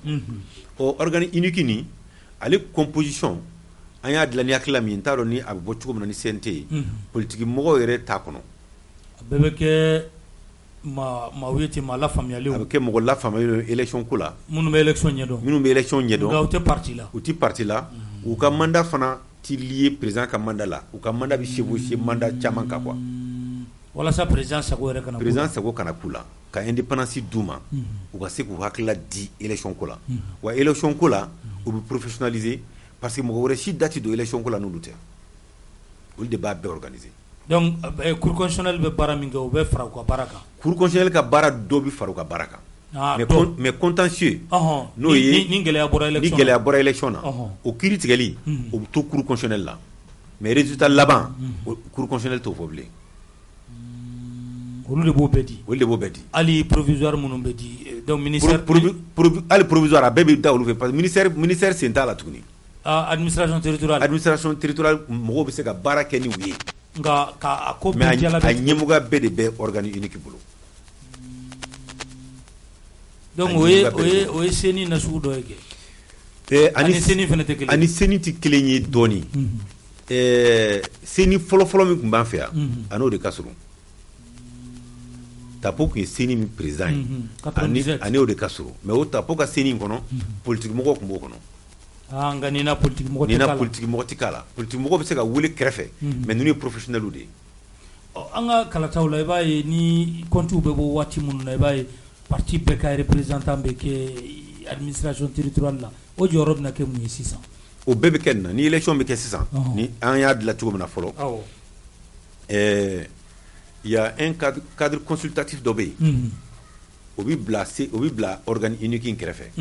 organe unique nin ale composition an y'a dilan ni hakilila min n t'a dɔn ni a bɛ bɔ cogo min na ni CNT ye politiki mɔgɔw yɛrɛ t'a kɔnɔ a bɛɛ bɛ kɛ maaw ye ten maa lafaamuyalenw a bɛ kɛ mɔgɔ lafaamuyalenw élection ko la minnu bɛ élection ɲɛdɔn nka u tɛ parti la u tɛ parti la u ka mandat fana ti lié président ka mandat la u ka mandat bɛ chevaucher mandat caman kan quoi walasa président sago yɛrɛ kana président sago kana k'u la ka indépendance d'u ma u ka se k'u hakilila di élection ko la wa élection ko la u bɛ professionnaliser parce que mɔgɔ wɛrɛ si da tɛ don élection ko la n'olu tɛ olu de b'a bɛɛ organiser donc cour constitutionnelle bɛ baara min kɛ o bɛ fara u ka baara kan cour constitutionnelle ka baara dɔ bɛ fara u ka baara kan mais contentieux n'o ye ni gɛlɛya bɔra élection na o kiiri tigɛli o bɛ to cour constitutionnelle la mais résultat laban cour constitutionnelle t'o fɔ bilen olu de b'o bɛɛ di hali provisoire minnu bɛ di donc ministère hali provisoire a bɛɛ bɛ da olu fɛ parce que ministère sen t'a la tuguni administration territoriale mɔgɔw bɛ se ka baara kɛ ni u ye nka a ko mais a ɲɛmɔgɔya bɛɛ de bɛ organe unique bolo donc o ye seni na sugu dɔ ye kɛ ani seni fana tɛ kelen ani seni tɛ kelen ye dɔɔni seni fɔlɔfɔlɔ min tun b'an fɛ yan a n'o de ka surun tapo tun ye seni min président ye ani o de ka surun mais o tapo ka seni in kɔnɔ politique mɔgɔw tun b'o kɔnɔ nka n'i na politique mɔgɔ tɛ k'a la politique mɔgɔ bɛ se ka wele kɛrɛfɛ mais ninnu ye professionnels de ye an ka kalataw la i b'a ye ni comptes bɛ bɔ waati minnu na i b'a ye parti bɛɛ ka représentant bɛ kɛ administration territoriale la o jɔyɔrɔ bɛna kɛ mun ye sisan o bɛɛ bɛ kɛ nin na ni élection bɛ kɛ sisan ni an y'a dilan cogo min na fɔlɔ il y a un cadre consultatif dɔ bɛ yen o bɛ bila organe unique in kɛrɛfɛ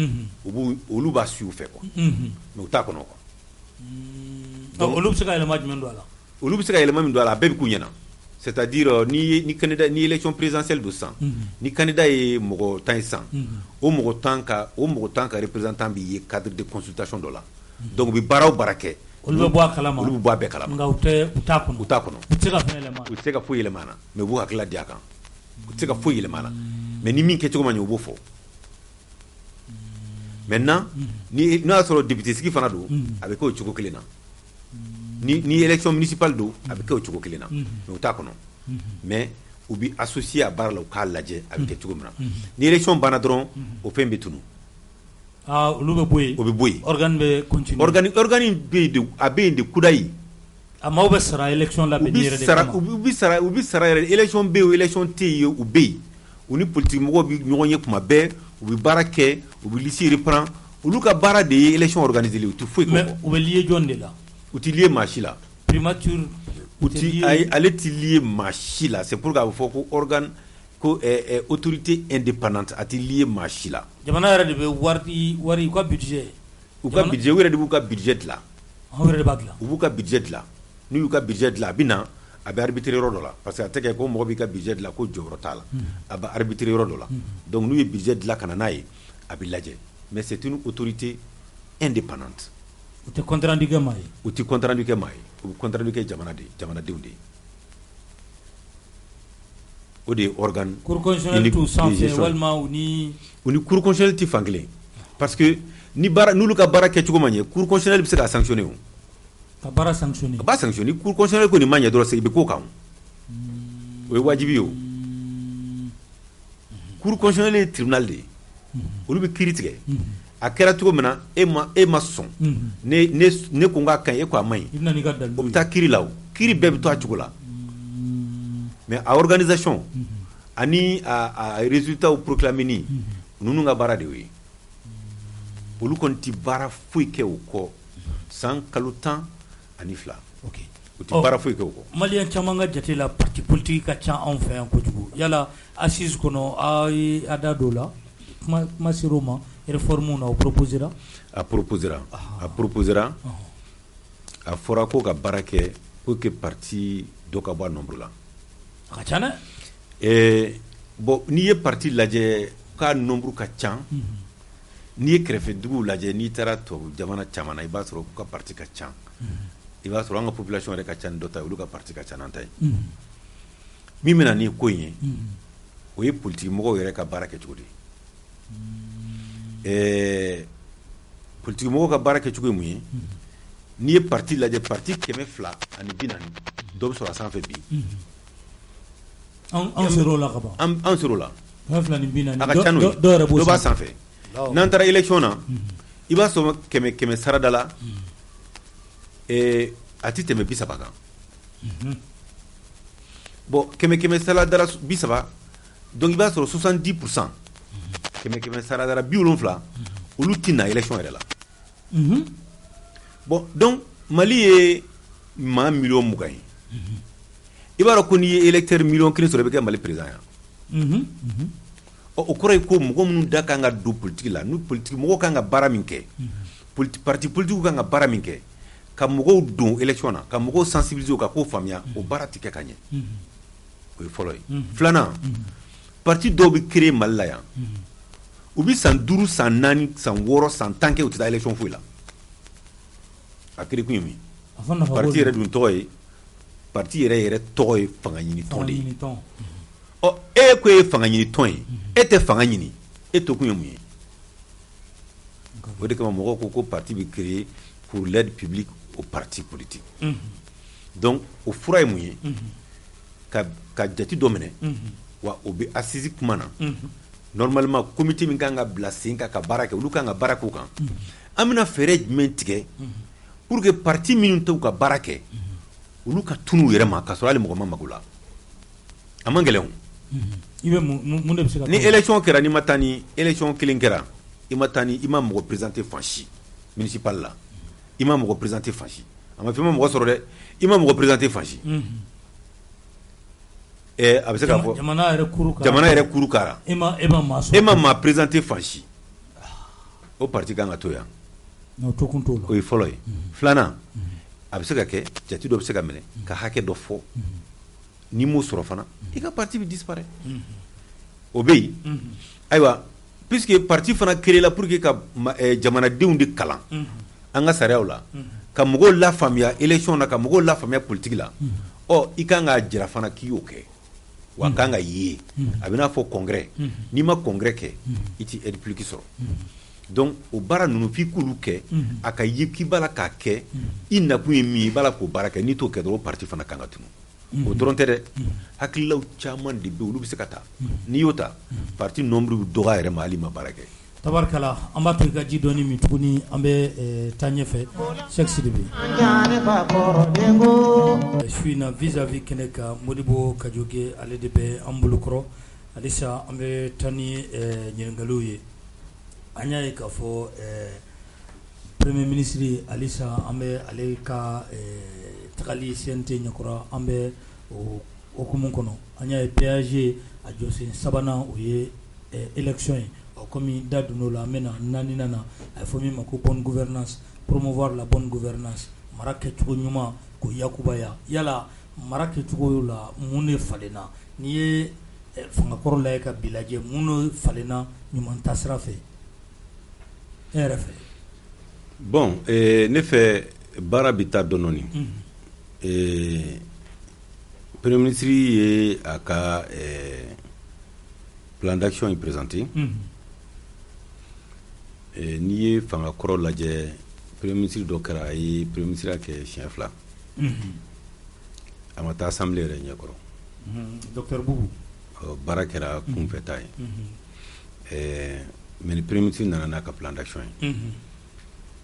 olu b'a suivre fɛ quoi mais u t'a kɔnɔ quoi olu bɛ se ka yɛlɛma jumɛn don a la olu bɛ se ka yɛlɛma min don a la a bɛɛ bɛ k'u ɲɛna c'est-à-dire ni élection présidentielle do san ni candidat ye mɔgɔ 10 ye san o mɔgɔ 10 ka représentant bɛ ye cadre de consultation dɔ la donc u bɛ baara o baara kɛ olu bɛ bɔ a kalama olu bɛ bɔ a bɛɛ kalama nka u t'a kɔnɔ u tɛ se ka fɛn yɛlɛma u tɛ se ka foyi yɛlɛma a la mais u b'u hakilila di a kan u tɛ se ka foyi yɛlɛma a la mais ni min kɛcogo ma ɲɛ u b'o fɔ maintenant ni n'a y'a sɔrɔ député sigi fana don a bɛ kɛ o cogo kelen na ni élection municipale do a bɛ kɛ o cogo kelen na mais u t'a kɔnɔ mais u bɛ associé a baara la u k'a lajɛ a bɛ kɛ cogo min na ni élection banna dɔrɔn o fɛn bɛ tunu olu bɛ bɔ yen o bɛ bɔ yen organe bɛ continuer organe bɛ yen de a bɛ yen de kudayi a maaw bɛ sara élection labɛnni yɛrɛ de kama u bɛ sara yɛrɛ élection bɛ yen o élection tɛ yen u bɛ yen u ni politique mɔgɔw bɛ ɲɔgɔn ye kuma bɛɛ u bɛ baara kɛ u bɛ liste reprend olu ka baara de ye élection organiser u tɛ foyi kɔ mais u bɛ lié jɔn de la u tɛ lié maa si la primature ale tɛ lié maa si la c'est pour que a bɛ fɔ ko organe ko autorité indépendante a tɛ lié maa si la jamana yɛrɛ de bɛ wari u ka budget u yɛrɛ de b'u ka budget dilan anw yɛrɛ de b'a dilan u b'u ka budget dilan n'u y'u ka budget dilan a bɛ na a bɛ arbitrer yɔrɔ dɔ la parce que a tɛ kɛ ko mɔgɔ b'i ka budget dilan ko jɔyɔrɔ t'a la a bɛ arbitrer yɔrɔ dɔ la donc n'u ye budget dilan ka na n'a ye a bɛ lajɛ mais c'est une autorité indépendante u tɛ compte rendu kɛ maa ye, u tɛ compte rendu kɛ maa ye, u bɛ compte rendu kɛ jamanadenw de ye. O de ye organe cour constitutionnelle t'u sanfɛ walima u ni cour constitutionnelle tɛ fan kelen, parce que n'olu ka baara kɛcogo ma ɲɛ, cour constitutionnelle bɛ se ka sanctionner o. ka baara sanctionner. A b'a sanctionner, ni cour constitutionnelle ko nin ma ɲɛ dɔrɔn i bɛ k'o kan. O ye wajibi ye o. Cour constitutionnelle ye tribunal de ye. Olu bɛ kiiri tigɛ. A kɛra cogo min na e ma sɔn. Ne ko n k'a ka ɲi e ko a ma ɲi. I bɛ na n'i ka dalilu ye. O bɛ taa kiiri la o. Kiiri bɛɛ bɛ to a cogo la. Mais a organisation ani a résultat proclamé ninnu ka baara de y'o ye. Olu kɔni tɛ baara foyi kɛ o kɔ san kalo 10 ani 2. Ok. U tɛ baara foyi kɛ o kɔ. Maliyɛn caman ka jate la parti politique ka ca anw fɛ yan kojugu. Yala assise kɔnɔ a ye a da don o la, kuma ser'o ma, réforme na o proposera? A proposera. A fɔra ko ka baara kɛ pour que parti dɔ ka bɔ a nombre la. A ka ca dɛ. Bon n'i ye parti lajɛ k'a nombre ka ca, n'i ye kɛrɛfɛduguw lajɛ, n'i taara tubabu jamana caman na i b'a sɔrɔ k'u ka parti ka ca. I b'a sɔrɔ an ka population yɛrɛ ka ca ni dɔ ta ye, olu ka parti ka ca n'an ta ye. Min bɛna ni ko in ye, o ye politique mɔgɔw yɛrɛ ka baara kɛcogo de ye. Politique mɔgɔw ka baara kɛcogo ye mun ye? N'i ye parti lajɛ, parti 240 dɔ bɛ sɔrɔ a sanfɛ bi. An ser'o la ka ban. An ser'o la. 240 a ka ca n'o ye, dɔ b'a sanfɛ. N'an taara élection na, i b'a sɔrɔ 100 sarada la, a tɛ tɛmɛ 30 kan. Bon 100 sarada la 30, donc i b'a sɔrɔ 70%, 100 sarada la 70, olu tɛ na élection yɛrɛ la. Bon donc Mali ye maa 20,000,000 ye. I b'a dɔn ko n'i ye électeur 1,000,000 sɔrɔ i bɛ kɛ Mali président yan. O kɔrɔ ye ko mɔgɔ minnu da kan ka don politique la, n'u politique mɔgɔw kan ka baara min kɛ, parti politique kan ka baara min kɛ, ka mɔgɔw don élection na, ka mɔgɔw sensibiliser o ka k'o faamuya, o baara tɛ kɛ ka ɲɛ. O ye fɔlɔ ye. Filanan, parti dɔw bɛ créer Mali la yan, u bɛ san 5, san 4, san 6, san 10 kɛ u tɛ taa élection foyi la. A créer kun ye min? Parti yɛrɛ dun tɔgɔ ye, parti yɛrɛ tɔgɔ ye fanga ɲini tɔn de ye. E ko e ye fanga ɲini tɔn ye, e tɛ fanga ɲini, e to kun ye mun ye? O de kama mɔgɔw ko parti bɛ créer pour l'aide publique aux partis politiques. Donc o fura ye mun ye? Ka jate dɔ minɛ, wa o bɛ assise kuma na. Normalement comité min kan ka bila sen kan ka baara kɛ, olu kan ka baara k'o kan. An bɛna fɛɛrɛ jumɛn tigɛ pour que parti minnu t'u ka baara kɛ, olu ka tunu yɛrɛ ma, ka sɔrɔ hali mɔgɔ ma mago la. A man gɛlɛn o. Ni élection kɛra, n'i ma taa ni élection kelen kɛra, i ma mɔgɔ présenter fan si municipal la, i ma mɔgɔ présenter fan si. A ma f'i ma mɔgɔ sɔrɔ dɛ, i ma mɔgɔ présenter fan si. A bɛ se k'a fɔ jamana yɛrɛ kuru kara, e ma maa présenter fan si. O parti kan ka to yan. O ye fɔlɔ ye. Filanan, a bɛ se ka kɛ jate dɔ bɛ se ka minɛ ka hakɛ dɔ fɔ. N'i m'o sɔrɔ fana, i ka parti bɛ disparaître. O bɛ yen. Ayiwa, puisque parti fana créé la pour que ka jamanadenw de kalan an ka sariyaw la, ka mɔgɔw lafaamuya élection na, ka mɔgɔw lafaamuya politique la. I kan k'a jira fana k'i y'o kɛ, wa kan ka ye. A bɛ n'a fɔ congrès. N'i ma congrès kɛ, i tɛ aide publique sɔrɔ. Donc o baara ninnu f'i k'olu kɛ, a ka ye k'i b'a la k'a kɛ, i nakun ye min ye, i b'a la k'o baara kɛ. N'i t'o kɛ dɔrɔn o parti fana kan ka tunu. O dɔrɔn tɛ dɛ, hakililaw caman de bɛ olu bɛ se ka ta. N'i y'o ta, parti nombre bɛ dɔgɔya yɛrɛ ma hali ma baara kɛ. Tabarikala, an b'a to i ka ji dɔɔni min tuguni, an bɛ taa ɲɛfɛ. Cheikh Sidibe. Su in na vis-à-vis kɛnɛ kan, Modibo Kajoge ale de bɛ an bolokɔrɔ. Halisa an bɛ taa ni ɲininkaliw ye. An y'a ye k'a fɔ Premier ministre halisa an bɛ ale ka tagali CNT ɲɛkɔrɔ, an bɛ o hukumu kɔnɔ. An y'a ye PAG a jɔsen 3nan o ye élection ye. Comme da donn'o la, an bɛna 4nan na, a ye fɔ min ma ko bonne gouvernance, promouvoir la bonne gouvernance, mara kɛcogo ɲuman k'o yakubaya. Yala mara kɛcogo la mun de falenna? N'i ye fangakɔrɔ lajɛ ka bi lajɛ, mun de falenna ɲuman taasira fɛ? E yɛrɛ fɛ? Bon, ne fait Barabita Dononi. Premier ministre est à plan d'action est présenté. Ni ye fanga kɔrɔ lajɛ premier ministre dɔ kɛra a ye premier ministre kɛ siɲɛ 2 a ma taa assemblée yɛrɛ ɲɛkɔrɔ docteur Boubou baara kɛra kunfɛta ye mais ni premier ministre nana n'a ka plan d'action ye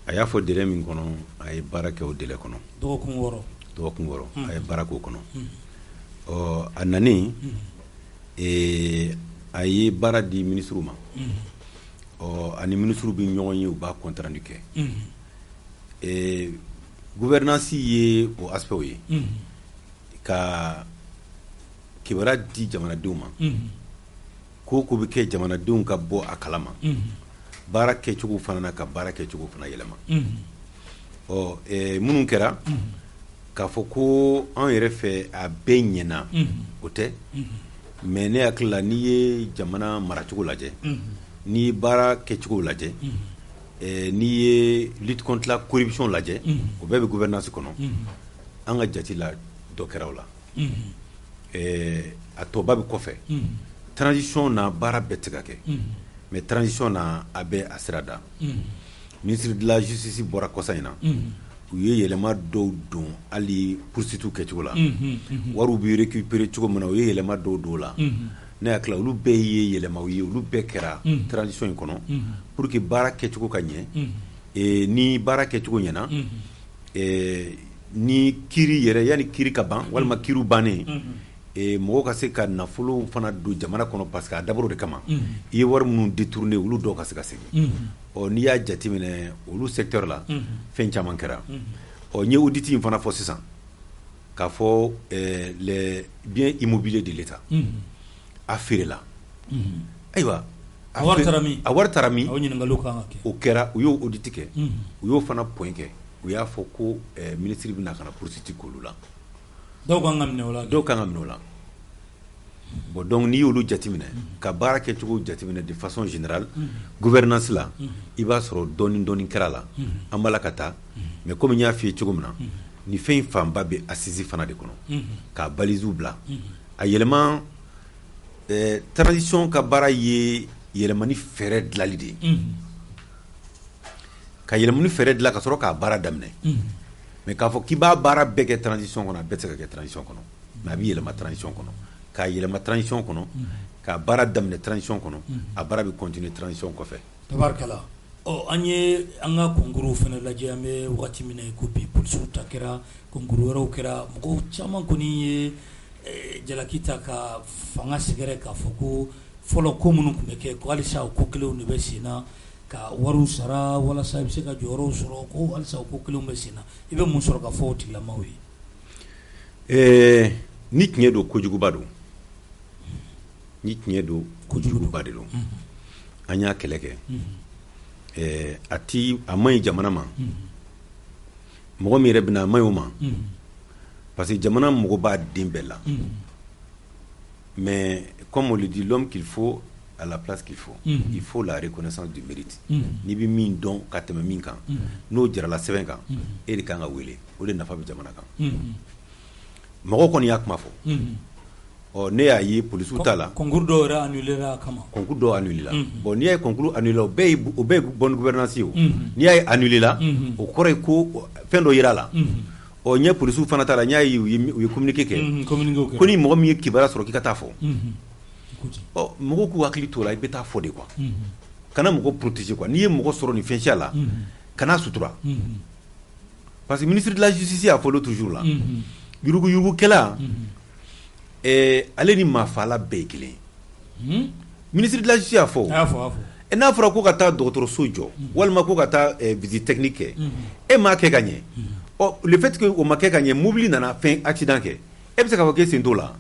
a y'a fɔ délai min kɔnɔ a ye baara kɛ o délai kɔnɔ dɔgɔkun wɔɔrɔ a ye baara k'o kɔnɔ a nanen a ye baara di ministre ma ani ministre bi ɲɔgɔn ye u b'a compte rendu kɛ gouvernance ye o aspect ye ka kibaruya di jamanadenw ma ko bɛ kɛ jamanadenw ka bɔ a kalama baara kɛcogo fana na ka baara kɛcogo fana yɛlɛma minnu kɛra k'a fɔ ko an yɛrɛ fɛ a bɛɛ ɲɛna o tɛ mais ne hakili la n'i ye jamana maracogo lajɛ n'i ye baara kɛcogo lajɛ n'i ye lutte contre la corruption lajɛ o bɛɛ bɛ gouvernance kɔnɔ an ka jate la dɔ kɛra o la a tɔba bɛ kɔfɛ transition na baara bɛɛ tɛ ka kɛ mais transition na a bɛ a sira da ministre de la justice bɔra kɔsa in na u ye yɛlɛma dɔw don hali poursuite kɛcogo la wariw bɛ récupérer cogo min na u ye yɛlɛma dɔw don o la ne hakili la olu bɛɛ ye yɛlɛmaw ye olu bɛɛ kɛra transition in kɔnɔ pour que baara kɛcogo ka ɲɛ ni baara kɛcogo ɲɛna ni kiiri yɛrɛ yani kiiri ka ban walima kiiriw bannen mɔgɔw ka se ka nafolo fana don jamana kɔnɔ parce que a dabɔra o de kama i ye wari minnu détourné olu dɔw ka se ka segin n'i y'a jateminɛ olu secteur la fɛn caman kɛra n ye audit in fana fɔ sisan k'a fɔ les biens immobiliers de l'État a feerela ayiwa a wari taara min o kɛra u y'o audit kɛ u y'o fana point kɛ u y'a fɔ ko ministre bɛna ka na poursuite k'olu la dɔw kan ka minɛ o la bon donc n'i y'olu jateminɛ ka baara kɛcogo jateminɛ de façon générale gouvernance la i b'a sɔrɔ dɔɔni kɛra la an b'a la ka taa mais comme n y'a f'i ye cogo min na ni fɛn fanba bɛ assise fana de kɔnɔ k'a balises bila a yɛlɛma transition ka baara ye yɛlɛmani fɛɛrɛ dilali de ye ka yɛlɛmani fɛɛrɛ dilan ka sɔrɔ k'a baara daminɛ mais k'a fɔ k'i b'a baara bɛɛ kɛ transition kɔnɔ a bɛɛ tɛ se ka kɛ transition kɔnɔ mais a bɛ yɛlɛma transition kɔnɔ k'a yɛlɛma transition kɔnɔ k'a baara daminɛ transition kɔnɔ a baara bɛ continuer transition kɔfɛ. tabarikala an ye an ka concours fana lajɛ an bɛ wagati min na ko bi polisiw ta kɛra concours wɛrɛw kɛra mɔgɔw caman kɔni ye jalaki ta ka fanga sɛgɛrɛ k'a fɔ ko fɔlɔ ko minnu tun bɛ kɛ ko halisa o ko kelenw de bɛ sen na ka wariw sara walasa i bɛ se ka jɔyɔrɔw sɔrɔ ko halisa o ko kelenw bɛ sen na i bɛ mun sɔrɔ ka fɔ o tigilamaw ye. Ni tiɲɛ don kojuguba don ni tiɲɛ don kojuguba de don an y'a kɛlɛ kɛ a man ɲi jamana ma mɔgɔ min yɛrɛ bɛna a man ɲi o ma parce que jamana mɔgɔ b'a den bɛɛ la mais comme on le dit l'homme qu'il faut à la place qu'il faut il faut la reconnaissance du mérite n'i bɛ min dɔn ka tɛmɛ min kan n'o jarala sɛbɛn kan e de kan ka wele o de nafa bɛ jamana kan mɔgɔ kɔni y'a kuma fɔ ne y'a ye polisiw t'a la concours dɔw yɛrɛ annulela kama concours dɔw annulela bon n'i y'a ye concours annulela o bɛɛ ye bonne gouvernance ye o n'i y'a ye annulela o kɔrɔ ye ko fɛn dɔ yera la n ye polisiw fana t'a la n y'a ye u ye communiqué kɛ ko ni mɔgɔ min ye kibaruya sɔrɔ k'i ka taa fɔ mɔgɔw k'u hakili t'o la i bɛ taa fɔ de quoi kana mɔgɔ protéger quoi n'i ye mɔgɔ sɔrɔ nin fɛn la kana sutura parce que ministre de la justice y'a fɔ l'autre jour la yuruguyurugukɛla ale ni maafala bɛɛ ye kelen ye ministre de la justice y'a fɔ n'a fɔra ko ka taa dɔgɔtɔrɔso jɔ walima ko ka taa visite technique kɛ e m'a kɛ ka ɲɛ le fait que o ma kɛ ka ɲɛ mobili nana fɛn accident kɛ e bɛ se k'a fɔ k'e sen t'o la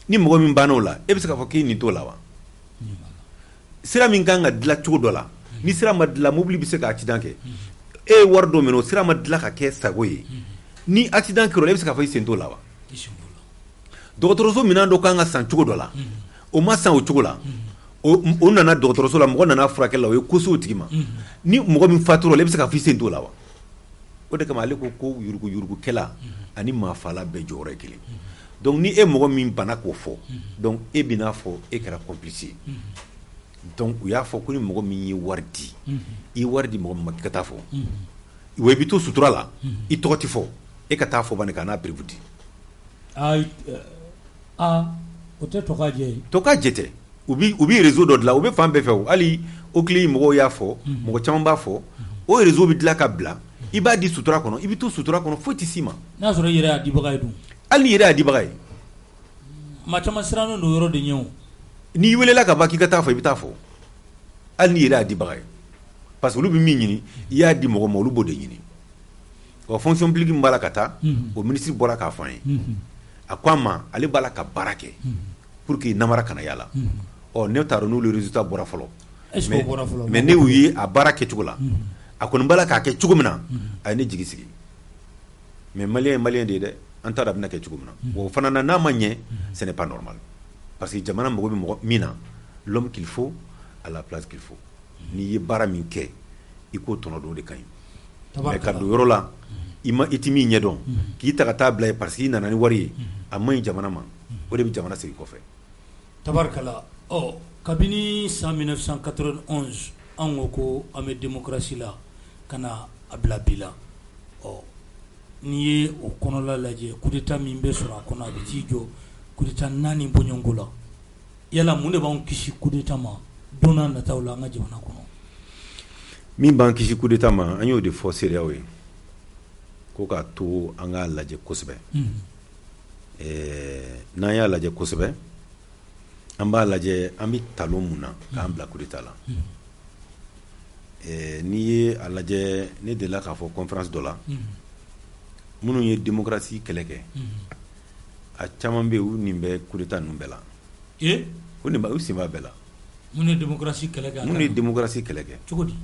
ni mɔgɔ min banna o la e bɛ se k'a fɔ k'e nin t'o la wa sira min kan ka dilan cogo dɔ la ni sira ma dilan mobili bɛ se ka accident kɛ e ye wari dɔ minɛ o sira ma dilan ka kɛ sago ye ni accident kɛra e bɛ se k'a fɔ i sen t'o la wa dɔgɔtɔrɔso minɛn dɔ kan ka san cogo dɔ la o ma san o cogo la o nana dɔgɔtɔrɔso la mɔgɔ nana furakɛ la o ye koso tigi ma ni mɔgɔ min fatura la i bɛ se ka f'i sen to la wa o de kama ale ko yuruguyurugukɛla ani maafala bɛɛ jɔyɔrɔ ye kelen donc ni e mɔgɔ min bana k'o fɔ donc e bɛn'a fɔ e kɛra complice ye donc u y'a fɔ ko ni mɔgɔ min ye wari di i ye wari di mɔgɔ min ma k'i ka taa fɔ wa i bɛ to sutura la i tɔgɔ tɛ fɔ e ka taa fɔ bani ka n'a prévu di o tɛ tɔ ka jɛ ye tɔ ka jɛ tɛ u bi réseau dɔ dilan u bɛ fan bɛɛ fɛ o hali Oclé mɔgɔw y'a fɔ mɔgɔ caman b'a fɔ o réseau bɛ dilan ka bila i b'a di sutura kɔnɔ i bɛ to sutura kɔnɔ foyi tɛ s'i ma n'a sɔrɔ i yɛrɛ y'a dibaga ye dun hali ni yɛrɛ y'a dibaga ye maa caman sirannen don yɔrɔ de ɲɛ o n'i welela ka ban k'i ka taa fɔ i bɛ taa fɔ hali ni yɛrɛ y'a dibaga ye parce que olu bɛ min ɲini i y'a di mɔgɔ ma olu b'o de ɲini wa fonction publique min b'a la ka taa o ministre bɔra k'a fɔ an ye a ko an ma ale b'a la ka baara kɛ pour que namara kana y'a la ne t'a dɔn n'olu résultat bɔra fɔlɔ mais ne y'u ye a baara kɛcogo la a kɔni b'a la k'a kɛ cogo min na a ye ne jigi sigi mais malien ye malien de ye dɛ an t'a dɔn a bɛna kɛ cogo min na o fana na n'a ma ɲɛ ce n'est pas normal parce que jamana mago bɛ mɔgɔ min na l'homme qu'il faut à la place qu'il faut n'i ye baara min kɛ i k'o tɔnɔ dɔn o de ka ɲi mais ka don yɔrɔ la i tɛ min ɲɛdɔn k'i ta ka taa bila ye parce que i nana ni wari ye a man ɲi jamana ma o de bɛ jamana segin kɔfɛ tabarikala kabini san 1991 an ko an bɛ démocratie la ka na a bila bi la n'i ye o kɔnɔla lajɛ coup d'état min bɛ sɔrɔ a kɔnɔ a bɛ t'i jɔ coup d'état 4 bɔɲɔgɔnko la yala mun de b'anw kisi coup d'état ma don n'a nataw la an ka jamana kɔnɔ min b'an kisi coup d'état ma an y'o de fɔ CEDEAO ye ko k'a to an k'a lajɛ kosɛbɛ n'an y'a lajɛ kosɛbɛ an b'a lajɛ an bɛ talon mun na k'an bila coup d'état la n'i ye a lajɛ ne delila k'a fɔ conférence dɔ la minnu ye démocratie kɛlɛ kɛ a caman bɛ yen u nin bɛ coup d'état ninnu bɛɛ la u sen b'a bɛɛ la mun ye démocratie kɛlɛ kɛ mun ye démocratie kɛlɛ kɛ cogo di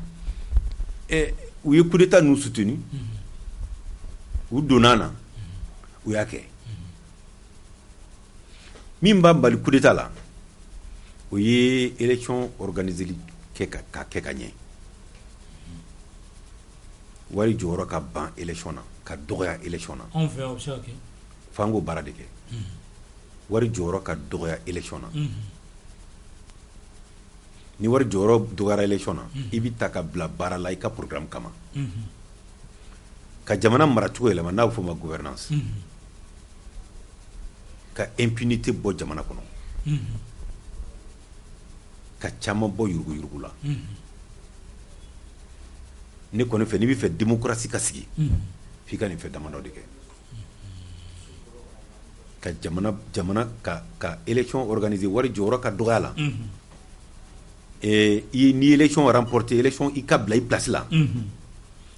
u ye coup d'état ninnu soutenu u donna na u y'a kɛ min b'a bali coup d'état la o ye élection organisée kɛ ka ɲɛ wari jɔyɔrɔ ka ban élection na ka dɔgɔya élection na anw fɛ o bɛ se ka kɛ f'an k'o baara de kɛ wari jɔyɔrɔ ka dɔgɔya élection na ni wari jɔyɔrɔ dɔgɔyara élection na i bɛ ta ka bila baara la i ka programme kama ka jamana maracogo yɛlɛma n'a bɛ f'o ma gouvernance ka impunité bɔ jamana kɔnɔ ka caman bɔ yuruguyurugu la ne kɔni fɛ n'i bɛ fɛ démocratie ka sigi f'i ka nin fɛ damadɔ de kɛ ka jamana ka élection organisée wari jɔyɔrɔ ka dɔgɔya la ni élection remporté élection i ka bila i place la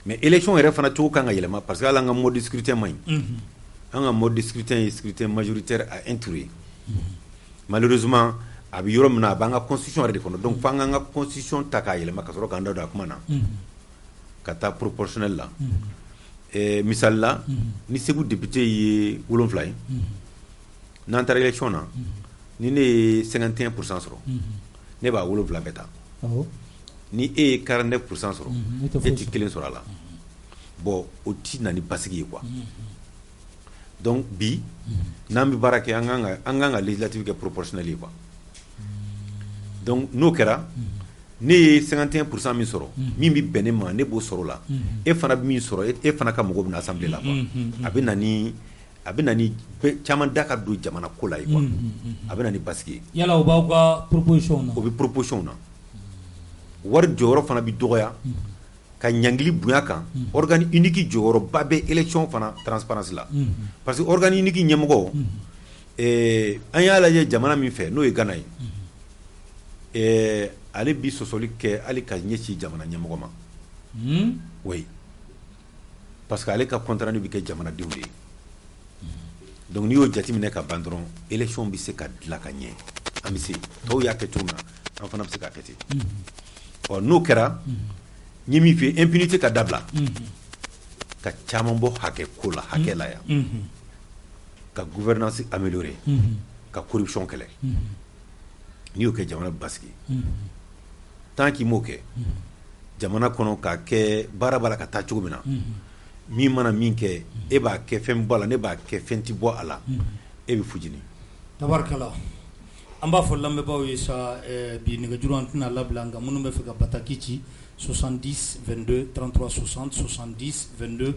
mais élection yɛrɛ fana cogo kan ka yɛlɛma parce que hali an ka mode de scrutin man ɲi an ka mode de scrutin ye scrutin majoritaire à un tour ye malheureusement a bɛ yɔrɔ min na a b'an ka constitution yɛrɛ de kɔnɔ donc f'an k'an ka constitution ta k'a yɛlɛma ka sɔrɔ k'an da don a kuma na ka taa proportionnel la misali la ni Segu député ye 7 ye n'an taara élection na ni ne ye 51% sɔrɔ ne b'a 7 bɛɛ ta ni e ye 49% sɔrɔ e tɛ kelen sɔrɔ a la bon o ti na ni basigi ye quoi donc bi n'an bɛ baara kɛ an kan ka législative kɛ proportionnel ye quoi donc n'o kɛra ne ye 51% min sɔrɔ min bɛ bɛn ne ma ne b'o sɔrɔ la e fana bɛ min sɔrɔ e fana ka mɔgɔw bɛ na assemblée la quoi a bɛ na ni caman da ka don jamana ko la ye quoi a bɛ na ni basigi ye yala o b'aw ka proposition na o bɛ proposition na wari jɔyɔrɔ fana bɛ dɔgɔya ka ɲangili bonya kan organe unique jɔyɔrɔba bɛ élection fana transparence la parce que organe unique ɲɛmɔgɔ an y'a lajɛ jamana min fɛ n'o ye Ghana ye ale bi sɔsɔli kɛ hali ka ɲɛsin jamana ɲɛmɔgɔ ma oui parce que ale ka contrat bɛ kɛ jamanadenw de ye donc n'i y'o jateminɛ ka ban dɔrɔn élection bɛ se ka dilan ka ɲɛ an bɛ se tɔw y'a kɛ cogo min na an fana bɛ se k'a kɛ ten n'o kɛra n ye min f'i ye impunité ka dabila ka caman bɔ hakɛ ko la hakɛ la yan ka gouvernance améliorer ka corruption kɛlɛ n'i y'o kɛ jamana basigi tant qu'il m'o kɛ jamana kɔnɔ k'a kɛ baara b'a la ka taa cogo min na min mana min kɛ e b'a kɛ fɛn bɔ a la ne b'a kɛ fɛn ti bɔ a la e bɛ fujini tabarikala an b'a fɔ lamɛnbaaw ye sa bi nɛgɛjuru an tɛna labila nka minnu bɛ fɛ ka bataki ci 70 22 33 60 70 22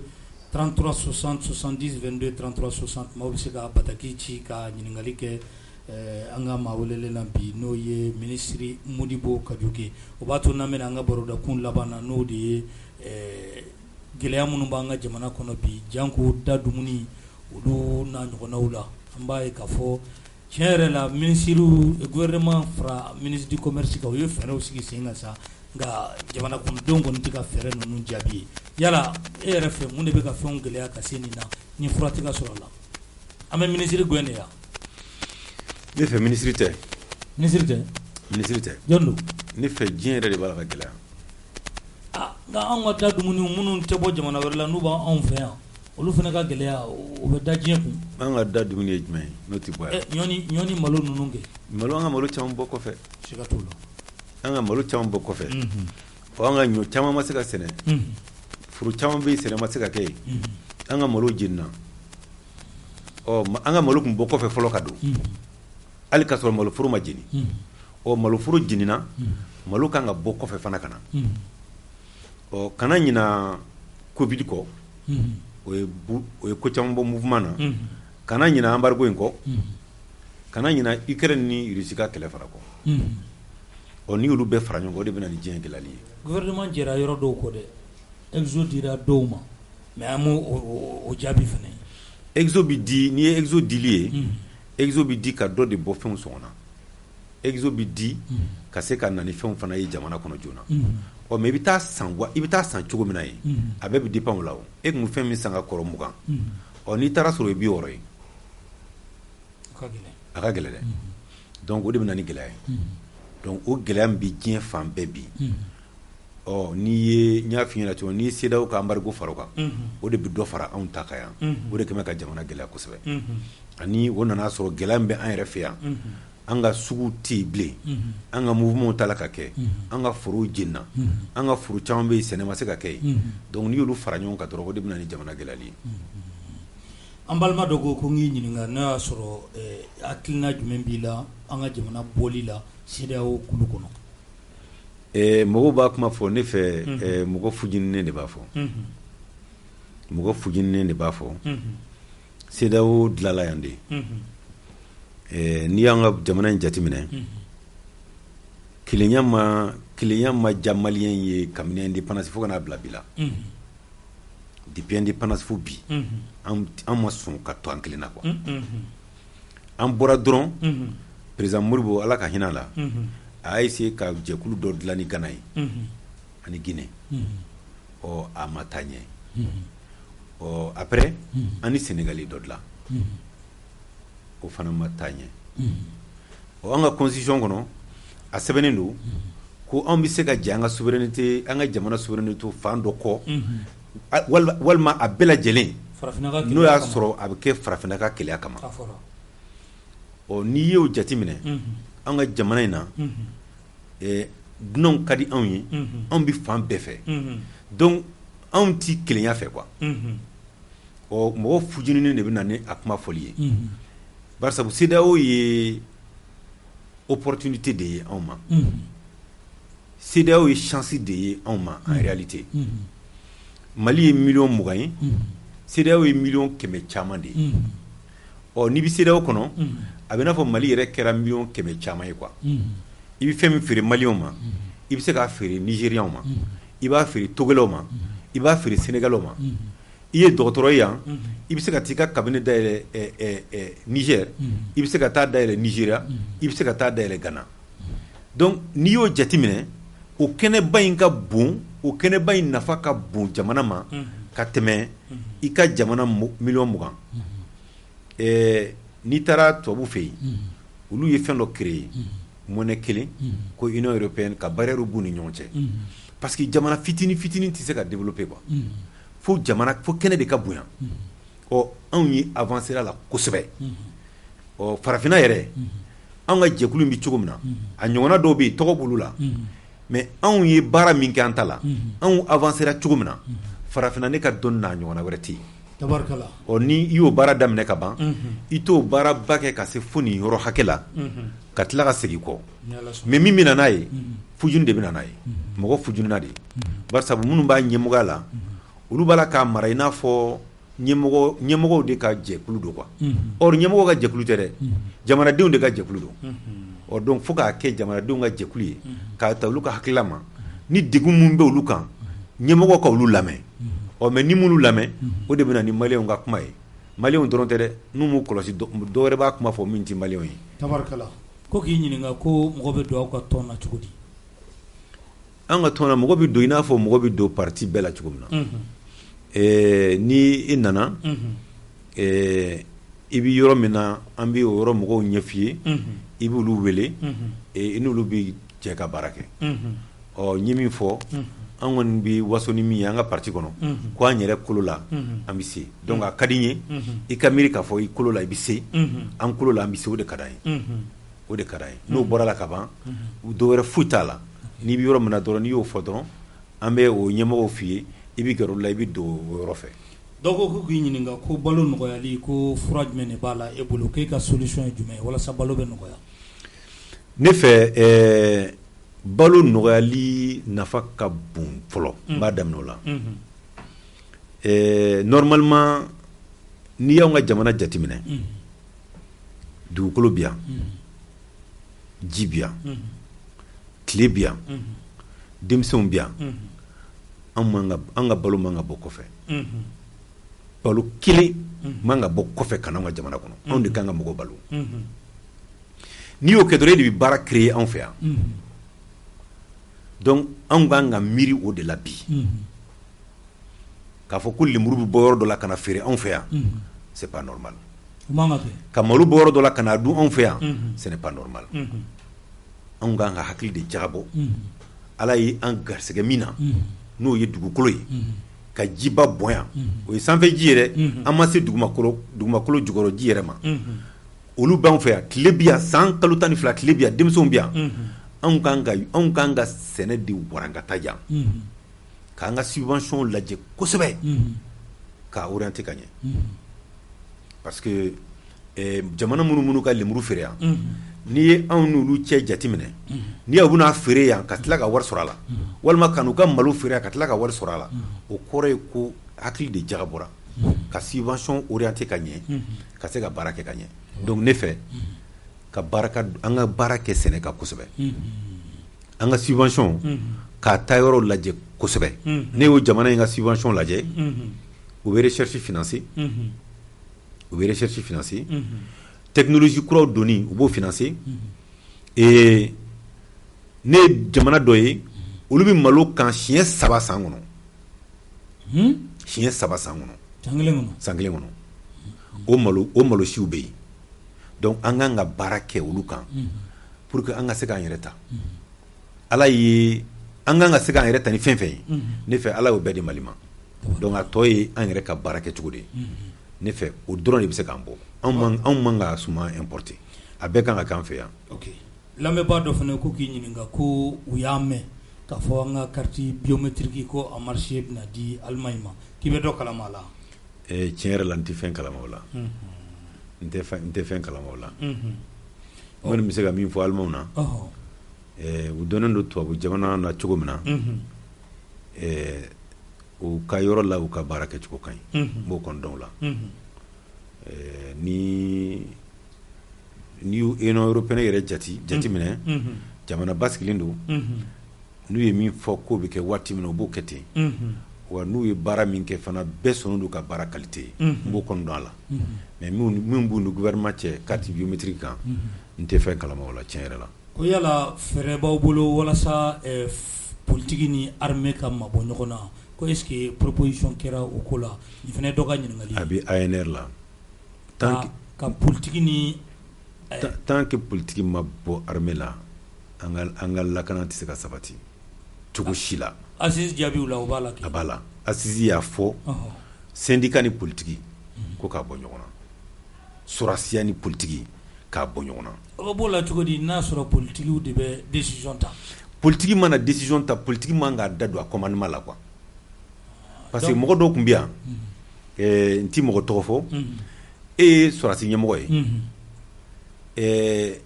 33 60 70 22 33 60 maaw bɛ se ka bataki ci ka ɲininkali kɛ an ka maa welelen na bi n'o ye minisiri Modibo Kajoge o b'a to n'an bɛna an ka barodakun laban na n'o de ye gɛlɛya minnu b'an ka jamana kɔnɔ bi janko da dumuni olu n'a ɲɔgɔnnaw la an b'a ye k'a fɔ tiɲɛ yɛrɛ la gouvernement fara ministre du commerce kan u ye fɛɛrɛw sigi sen kan sa nka jamana kɔnɔdenw kɔni tɛ ka fɛɛrɛ ninnu jaabi ye yala e yɛrɛ fɛ mun de bɛ ka fɛnw gɛlɛya ka se nin na ni fura tɛ ka sɔrɔ a la an bɛ ministre gɛn de yan ne fɛ ministre tɛ jɔn don ne fɛ diɲɛ yɛrɛ de b'a la ka gɛlɛya nka anw ka da dumuni minnu tɛ bɔ jamana wɛrɛ la n'u b'anw fɛ yan olu fana ka gɛlɛya o bɛ da diɲɛ kun an ka da dumuni ye jumɛn ye n'o tɛ bɔ yan ɲɔ ni malo ninnu kɛ malo an ka malo caman bɔ kɔfɛ siga t'o la an ka malo caman bɔ kɔfɛ an ka ɲɔ caman ma se ka sɛnɛ furu caman bɛ yen sɛnɛ ma se ka kɛ yen an ka malo jenina an ka malo tun bɔ kɔfɛ fɔlɔ ka don hali ka sɔrɔ malo foro ma jeni malo foro jenina malo kan ka bɔ kɔfɛ fana ka na kana ɲina covid kɔ o ye ko caman bɔ mouvement na kana ɲina embargo in kɔ kana ɲina Ukraine ni Russie ka kɛlɛ fara kɔ ni olu bɛɛ fara ɲɔgɔn kan o de bɛna ni diɲɛ gɛlɛyali ye gouvernement jɛra yɔrɔ dɔw kɔ dɛ exo dira dɔw ma mais an m'o jaabi fana exo bi di n'i ye exo dili ye exo bi di ka dɔ de bɔ fɛnw sɔngɔnna exo bi di ka se ka na ni fɛnw fana ye jamana kɔnɔ joona mais i bɛ taa san cogo min na ye a bɛɛ bɛ dépend o la e kun fɛn min san ka kɔrɔ 20 n'i taara sɔrɔ i bi 60 ye a ka gɛlɛ dɛ donc o de bɛ na ni gɛlɛya ye donc o gɛlɛya min bɛ diɲɛ fan bɛɛ bi n y'a f'i ɲɛna cogo n'i ye CEDEAO ka embargo fara o kan o de bɛ dɔ fara anw ta kan yan o de kɛmɛ ka jamana gɛlɛya kosɛbɛ ani o nana sɔrɔ gɛlɛya min bɛ an yɛrɛ fɛ yan an ka sugu tɛ yen bilen an ka mouvement ta la ka kɛ an ka forow jenina an ka foro caman bɛ yen sɛnɛ ma se ka kɛ yen donc n'i y'olu fara ɲɔgɔn kan dɔrɔn o de bɛ na ni jamana gɛlɛyali ye an balima dɔ ko n k'i ɲininka n'o y'a sɔrɔ hakilina jumɛn b'i la an ka jamana bɔli la CEDEAO kulu kɔnɔ mɔgɔw b'a kuma fɔ ne fɛ mɔgɔ fujininen de b'a fɔ mɔgɔ fujininen de b'a fɔ CEDEAO dilanla yan de n'i y'an ka jamana in jateminɛ kelenya ma diya maliyɛn ye kabini indépendance fo ka n'a bila bi la depuis indépendance fo bi an ma sɔn ka to an kelen na quoi an bɔra dɔrɔn président Modibo ala ka hinɛ a la a y'a essayé ka jɛkulu dɔ dilan ni Ghana ye ani Guinée a ma taa ɲɛ après an ni Sénégal ye dɔ dilan o fana ma taa ɲɛ an ka constitution kɔnɔ a sɛbɛnnen don ko an bɛ se ka jɛ an ka souveraineté an ka jamana souveraineté fan dɔ kɔ walima a bɛɛ lajɛlen n'o y'a sɔrɔ a bɛ kɛ farafinna ka kɛlɛya kama n'i y'o jateminɛ an ka jamana in na dunanw ka di anw ye anw bɛ fan bɛɛ fɛ donc anw ti kelenya fɛ quoi mɔgɔ fujininen de bɛ na ni a kuma fɔli ye barisabu CEDEAO ye opportunité de ye anw ma CEDEAO ye chance de ye anw ma en réalité Mali ye 20 ye CEDEAO ye 100 caman de ye n'i bɛ CEDEAO kɔnɔ a bɛ n'a fɔ Mali yɛrɛ kɛra 100 caman ye quoi i bɛ fɛn min feere Maliyɛnw ma i bɛ se k'a feere Nigérianw ma i b'a feere Togolɛnw ma i b'a feere Sénégalɛw ma i ye dɔgɔtɔrɔ ye yan i bɛ se ka t'i ka cabinet dayɛlɛ Niger i bɛ se ka taa dayɛlɛ Nigeria i bɛ se ka taa dayɛlɛ Ghana donc n'i y'o jateminɛ o kɛnɛba in ka bon o kɛnɛba in nafa ka bon jamana ma ka tɛmɛ i ka jamana 20 n'i taara tubabu fɛ yen olu ye fɛn dɔ créer monnaie kelen ko Union européenne ka barrière b'u ni ɲɔgɔn cɛ parce que jamana fitinin tɛ se ka développer quoi fo kɛnɛ de ka bonya anw ye avancer la kosɛbɛ farafinna yɛrɛ an ka jɛkulu bi cogo min na a ɲɔgɔnna dɔw bɛ tɔgɔ b'olu la mais anw ye baara min kɛ an ta la anw avancera cogo min na farafinna ne ka dɔnni n'a ɲɔgɔnna wɛrɛ tɛ yen tabarikala ni i y'o baara daminɛ ka ban i t'o baara ba kɛ ka se fo nin yɔrɔ hakɛ la ka tila ka segin kɔ mais min bɛna n'a ye fujuni de bɛna n'a ye mɔgɔ fujunina de barisa minnu b'a ɲɛmɔgɔya la olu b'a la k'a mara i n'a fɔ ɲɛmɔgɔw de ka jɛkulu don quoi or ɲɛmɔgɔw ka jɛkulu tɛ dɛ jamanadenw de ka jɛkulu don donc fo k'a kɛ jamanadenw ka jɛkulu ye k'a ta olu ka hakilila ma ni degun mun bɛ olu kan ɲɛmɔgɔw ka olu lamɛn mais ni m'olu lamɛn o de bɛ na ni maliyɛnw ka kuma ye maliyɛnw dɔrɔn tɛ dɛ n'u m'u kɔlɔsi dɔ wɛrɛ b'a kuma fɔ min tɛ maliyɛnw ye tabarikala ko k'i ɲininka ko mɔgɔ bɛ don aw ka tɔn na cogo di an ka tɔn na mɔgɔ bɛ don i n'a fɔ mɔgɔ bɛ don parti bɛɛ la cogo min na ni i nana i bɛ yɔrɔ min na an bɛ o yɔrɔ mɔgɔw ɲɛf'i ye i b'olu wele i n'olu bɛ jɛ ka baara kɛ n ye min fɔ an kɔni bɛ waso ni min ye an ka parti kɔnɔ ko an yɛrɛ kolo la an bɛ se donc a ka di n ye i ka miiri k'a fɔ i kolo la i bɛ se an kolo la an bɛ se o de ka d'an ye o de ka d'an ye n'o bɔra la ka ban dɔ wɛrɛ foyi t'a la n'i bɛ yɔrɔ min na dɔrɔn n'i y'o fɔ dɔrɔn an bɛ o ɲɛmɔgɔw f'i ye i bɛ gɛrɛ o la i bɛ don o yɔrɔ fɛ dɔw ko k'i ɲininka ko balo nɔgɔyali ko fura jumɛn de b'a la e bolo k'e ka solution ye jumɛn ye walasa balo bɛ nɔgɔya ne fɛ balo nɔgɔyali nafa ka bon fɔlɔ n b'a daminɛ o la normalement n'i y'anw ka jamana jateminɛ dugukolo bɛ yan ji bɛ yan tile bɛ yan denmisɛnw bɛ yan an ka balo man ka bɔ kɔfɛ balo kelen man ka bɔ kɔfɛ ka n'anw ka jamana kɔnɔ anw de kan ka mɔgɔ balo n'i y'o kɛ dɔrɔn e de bɛ baara créer anw fɛ yan donc anw kan ka miiri o de la bi k'a fɔ ko lemuru bɛ bɔ yɔrɔ dɔ la ka na feere anw fɛ yan c'est pas normal ka malo bɔ yɔrɔ dɔ la ka na dun anw fɛ yan ce n'est pas normal anw kan ka hakili de jagabɔ ala ye an garisɛgɛ min na n'o ye dugukolo ye ka jiba bonya o ye sanfɛ ji ye dɛ an ma se dugumakolo jukɔrɔ ji yɛrɛ ma olu b'anw fɛ yan tile bi yan san kalo 12 tile bi yan denmisɛnw bi yan anw kan ka sɛnɛ de warankata yan k'an ka subvention lajɛ kosɛbɛ k'a orienter ka ɲɛ parce que jamana minnu ka lemuru feere yan n'i ye anw n'olu cɛ jate minɛ n'i y'u bɛna feere yan ka tila ka wari sɔrɔ a la walima ka n'u ka malo feere yan ka tila ka wari sɔrɔ a la o kɔrɔ ye ko hakili de jagabɔra ka subvention orienter ka ɲɛ ka se ka baara kɛ ka ɲɛ donc ne fɛ an ka baara kɛ sɛnɛ kan kosɛbɛ an ka subvention k'a ta yɔrɔ lajɛ kosɛbɛ ne y'o jamana in ka subvention lajɛ u bɛ recherche financer technologie kuraw doni u b'o financer ne ye jamana dɔ ye olu bɛ malo kan siɲɛ 3 san kɔnɔ siɲɛ 3 san kɔnɔ san kelen kɔnɔ o malo siw bɛ yen donc an kan ka baara kɛ olu kan pour que an ka se k'an yɛrɛ ta ala ye an kan ka se k'an yɛrɛ ta ni fɛn fɛn ye ne fɛ ala y'o bɛɛ di Mali ma donc a tɔ ye an yɛrɛ ka baara kɛ cogo de ye ne fɛ o dɔrɔn de bɛ se k'an bɔ anw man ka suman importer a bɛɛ kan ka k'an fɛ yan. ok lamɛnbaa dɔ fana ko k'i ɲininka ko u y'a mɛn k'a fɔ an ka carte biométrique ko a marché bɛna di Allemagne ma k'i bɛ dɔ kalama a la. tiɲɛ yɛrɛ la n tɛ fɛn kalama o la n tɛ fɛn kalama o la n kɔni bɛ se ka min fɔ Allemagne na u dɔnnen don tubabu jamana na cogo min na u ka yɔrɔ la u ka baara kɛcogo ka ɲi n b'o kɔni dɔn o la ni Union européenne yɛrɛ jate minɛ jamana ba sigilen don n'u ye min fɔ k'o bɛ kɛ waati min na u b'o kɛ ten wa n'u ye baara min kɛ fana bɛɛ sɔnnen don ka baara qualité ye n b'o kɔni dɔn a la mais min b'u ni gouvernement cɛ carte biométrique kan n tɛ fɛn kalama o la tiɲɛ yɛrɛ la. ko yala fɛɛrɛ b'aw bolo walasa politiki ni armée ka mabɔ ɲɔgɔn na ko est-ce que proposition kɛra o ko la nin fana ye dɔ ka ɲininkali ye. a bɛ ANR la. ka politiki ni. tant que politiki ma bɔ armée la an ka lakana tɛ se ka sabati cogo si la. Assise jaabiw la o b'a la kɛ. a b'a la Assise y'a fɔ syndicat ni politiki ko k'a bɔ ɲɔgɔn na sɔrɔsiya ni politiki k'a bɔ ɲɔgɔn na. O b'o la cogo di n'a sɔrɔ politikiw de bɛ décision ta. Politique mana décision ta politique man k'a da don a commandement la quoi. Parce que mɔgɔ dɔw tun bɛ yan n ti mɔgɔ tɔgɔ fɔ e ye sɔrɔdasi ɲɛmɔgɔ ye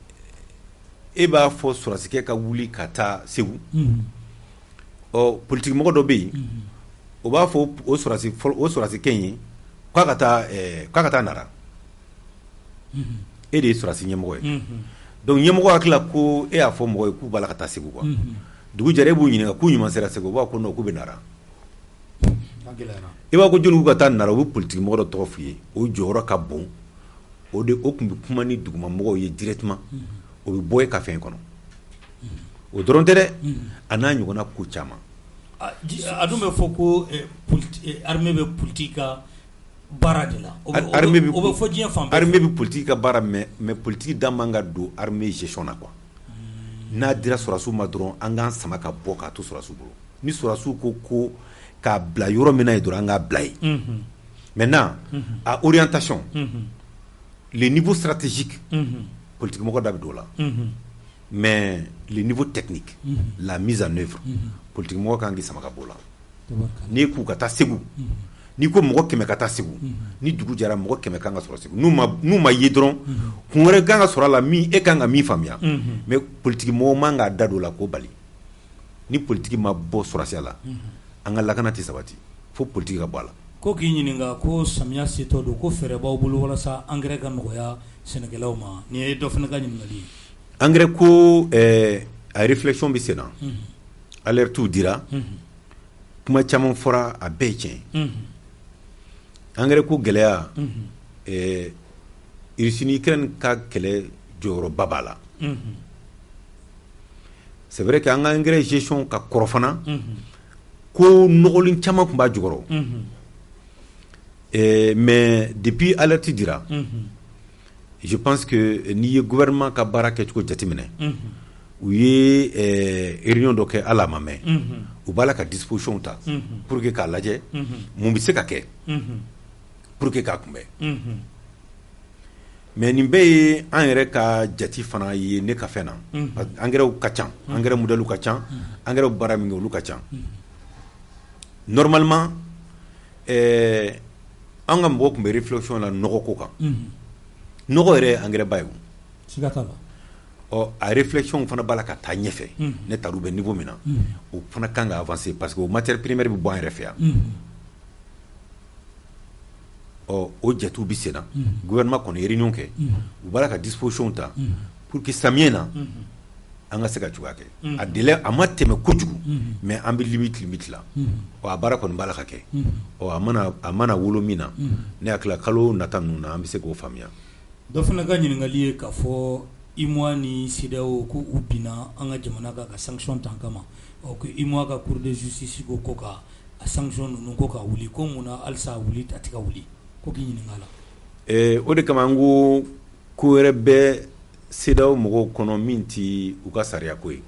e b'a fɔ sɔrɔdasikɛ ka wuli ka taa Segu ɔ politique mɔgɔ dɔ bɛ yen o b'a fɔ o sɔrɔdasikɛ in ye k'a ka taa Nara e de ye sɔrɔdasi ɲɛmɔgɔ ye donc ɲɛmɔgɔ hakili ko e y'a fɔ mɔgɔ ye k'u b'a la ka taa Segu quoi dugu jɛra e b'u ɲininka k'u ɲuman sera Segu u b'a fɔ ko non k'u bɛ Nara. I b'a ko jɔnni ka taa Nara o bɛ politique mɔgɔ dɔ tɔgɔ f'i ye o jɔyɔrɔ ka bon o tun bɛ kuma ni dugumamɔgɔw ye directement o bɛ bɔ e ka fɛn kɔnɔ o dɔrɔn tɛ dɛ a n'a ɲɔgɔnna ko caman. A dun bɛ fɔ ko armée bɛ politique ka baara de la o bɛ fɔ diɲɛ fan bɛɛ. Armée bɛ politique ka baara mais politique da man ka don armée gestion na quoi n'a dira sɔrɔdasiw ma dɔrɔn an k'an sama ka bɔ k'a to sɔrɔdasiw bolo ni sɔrɔdasiw ko k'a bila yɔrɔ min na ye dɔrɔn an k'a bila yen maintenant à orientation les niveaux stratégiques politique mɔgɔ da bɛ don o la mais le niveau technique la mise en œuvre politique mɔgɔ kan k'i sama ka bɔ o la n'i k'u ka taa Segu n'i ko mɔgɔ 100 ka taa Segu ni dugu jɛra mɔgɔ 100 kan ka sɔrɔ Segu n'u ma ye dɔrɔn kun wɛrɛ kan ka sɔrɔ a la min e kan ka min faamuya mais politique mɔgɔ man k'a da don o la k'o bali ni politique ma bɔ sɔrɔdasiya la an ka lakana tɛ sabati fo politique ka bɔ a la. Ko k'i ɲininka ko samiya setɔ don ko fɛɛrɛ b'aw bolo walasa engrais ka nɔgɔya sɛnɛkɛlaw ma nin ye dɔ fana ka ɲininkali ye. Engrais ko a réflexion bɛ sen na alertes dira kuma caman fɔra a bɛɛ ye tiɲɛ engrais ko gɛlɛya Russie ni Ukraine ka kɛlɛ jɔyɔrɔba b'a la c'est vrai que an ka engrais gestion ka kɔrɔ fana ko nɔgɔlen caman tun b'a jukɔrɔ mais depuis alerte dira je pense que n'i ye gouvernement ka baara kɛcogo jateminɛ u ye réunion dɔ kɛ hali a ma mɛn u b'a la ka disposition ta pour que k'a lajɛ mun bɛ se ka kɛ pour que k'a kunbɛn mais nin bɛɛ ye an yɛrɛ ka jati fana ye ne ka fɛn na engrais ka ca engrais modèle ka ca engrais baara min kɛ olu ka ca normalement an ka mɔgɔ tun bɛ réflexion la nɔgɔ ko kan nɔgɔ yɛrɛ ye engrais ba ye siga t'a la ɔ a réflexion fana b'a la ka taa ɲɛfɛ ne taar'u bɛ niveau min na o fana kan ka avancer parce que o matière première bɛ bɔ an yɛrɛ fɛ yan ɔ o jɛtiw bɛ sen na gouvernement kɔni ye réunion kɛ u b'a la ka disposition ta pour que samiyɛ na an ka se ka cogoya kɛ a délai a ma tɛmɛ kojugu mais an bɛ limite la ɔ a baara kɔni b'a la ka kɛ ɔ a mana wolo min na ne hakili la kalo nata ninnu na an bɛ se k'o faamuya. Dɔ fana ka ɲininkali ye k'a fɔ UEMOA ni CEDEAO ko u binna an ka jamana kan ka sanction ta kama ɔ ko UEMOA ka cour de justice ko ka a sanction ninnu ko ka wuli ko mun na halisa a wuli a tɛ ka wuli ko k'i ɲininka a la. O de kama n ko ko wɛrɛ bɛ CEDEAO mɔgɔw kɔnɔ min ti u ka sariya ko ye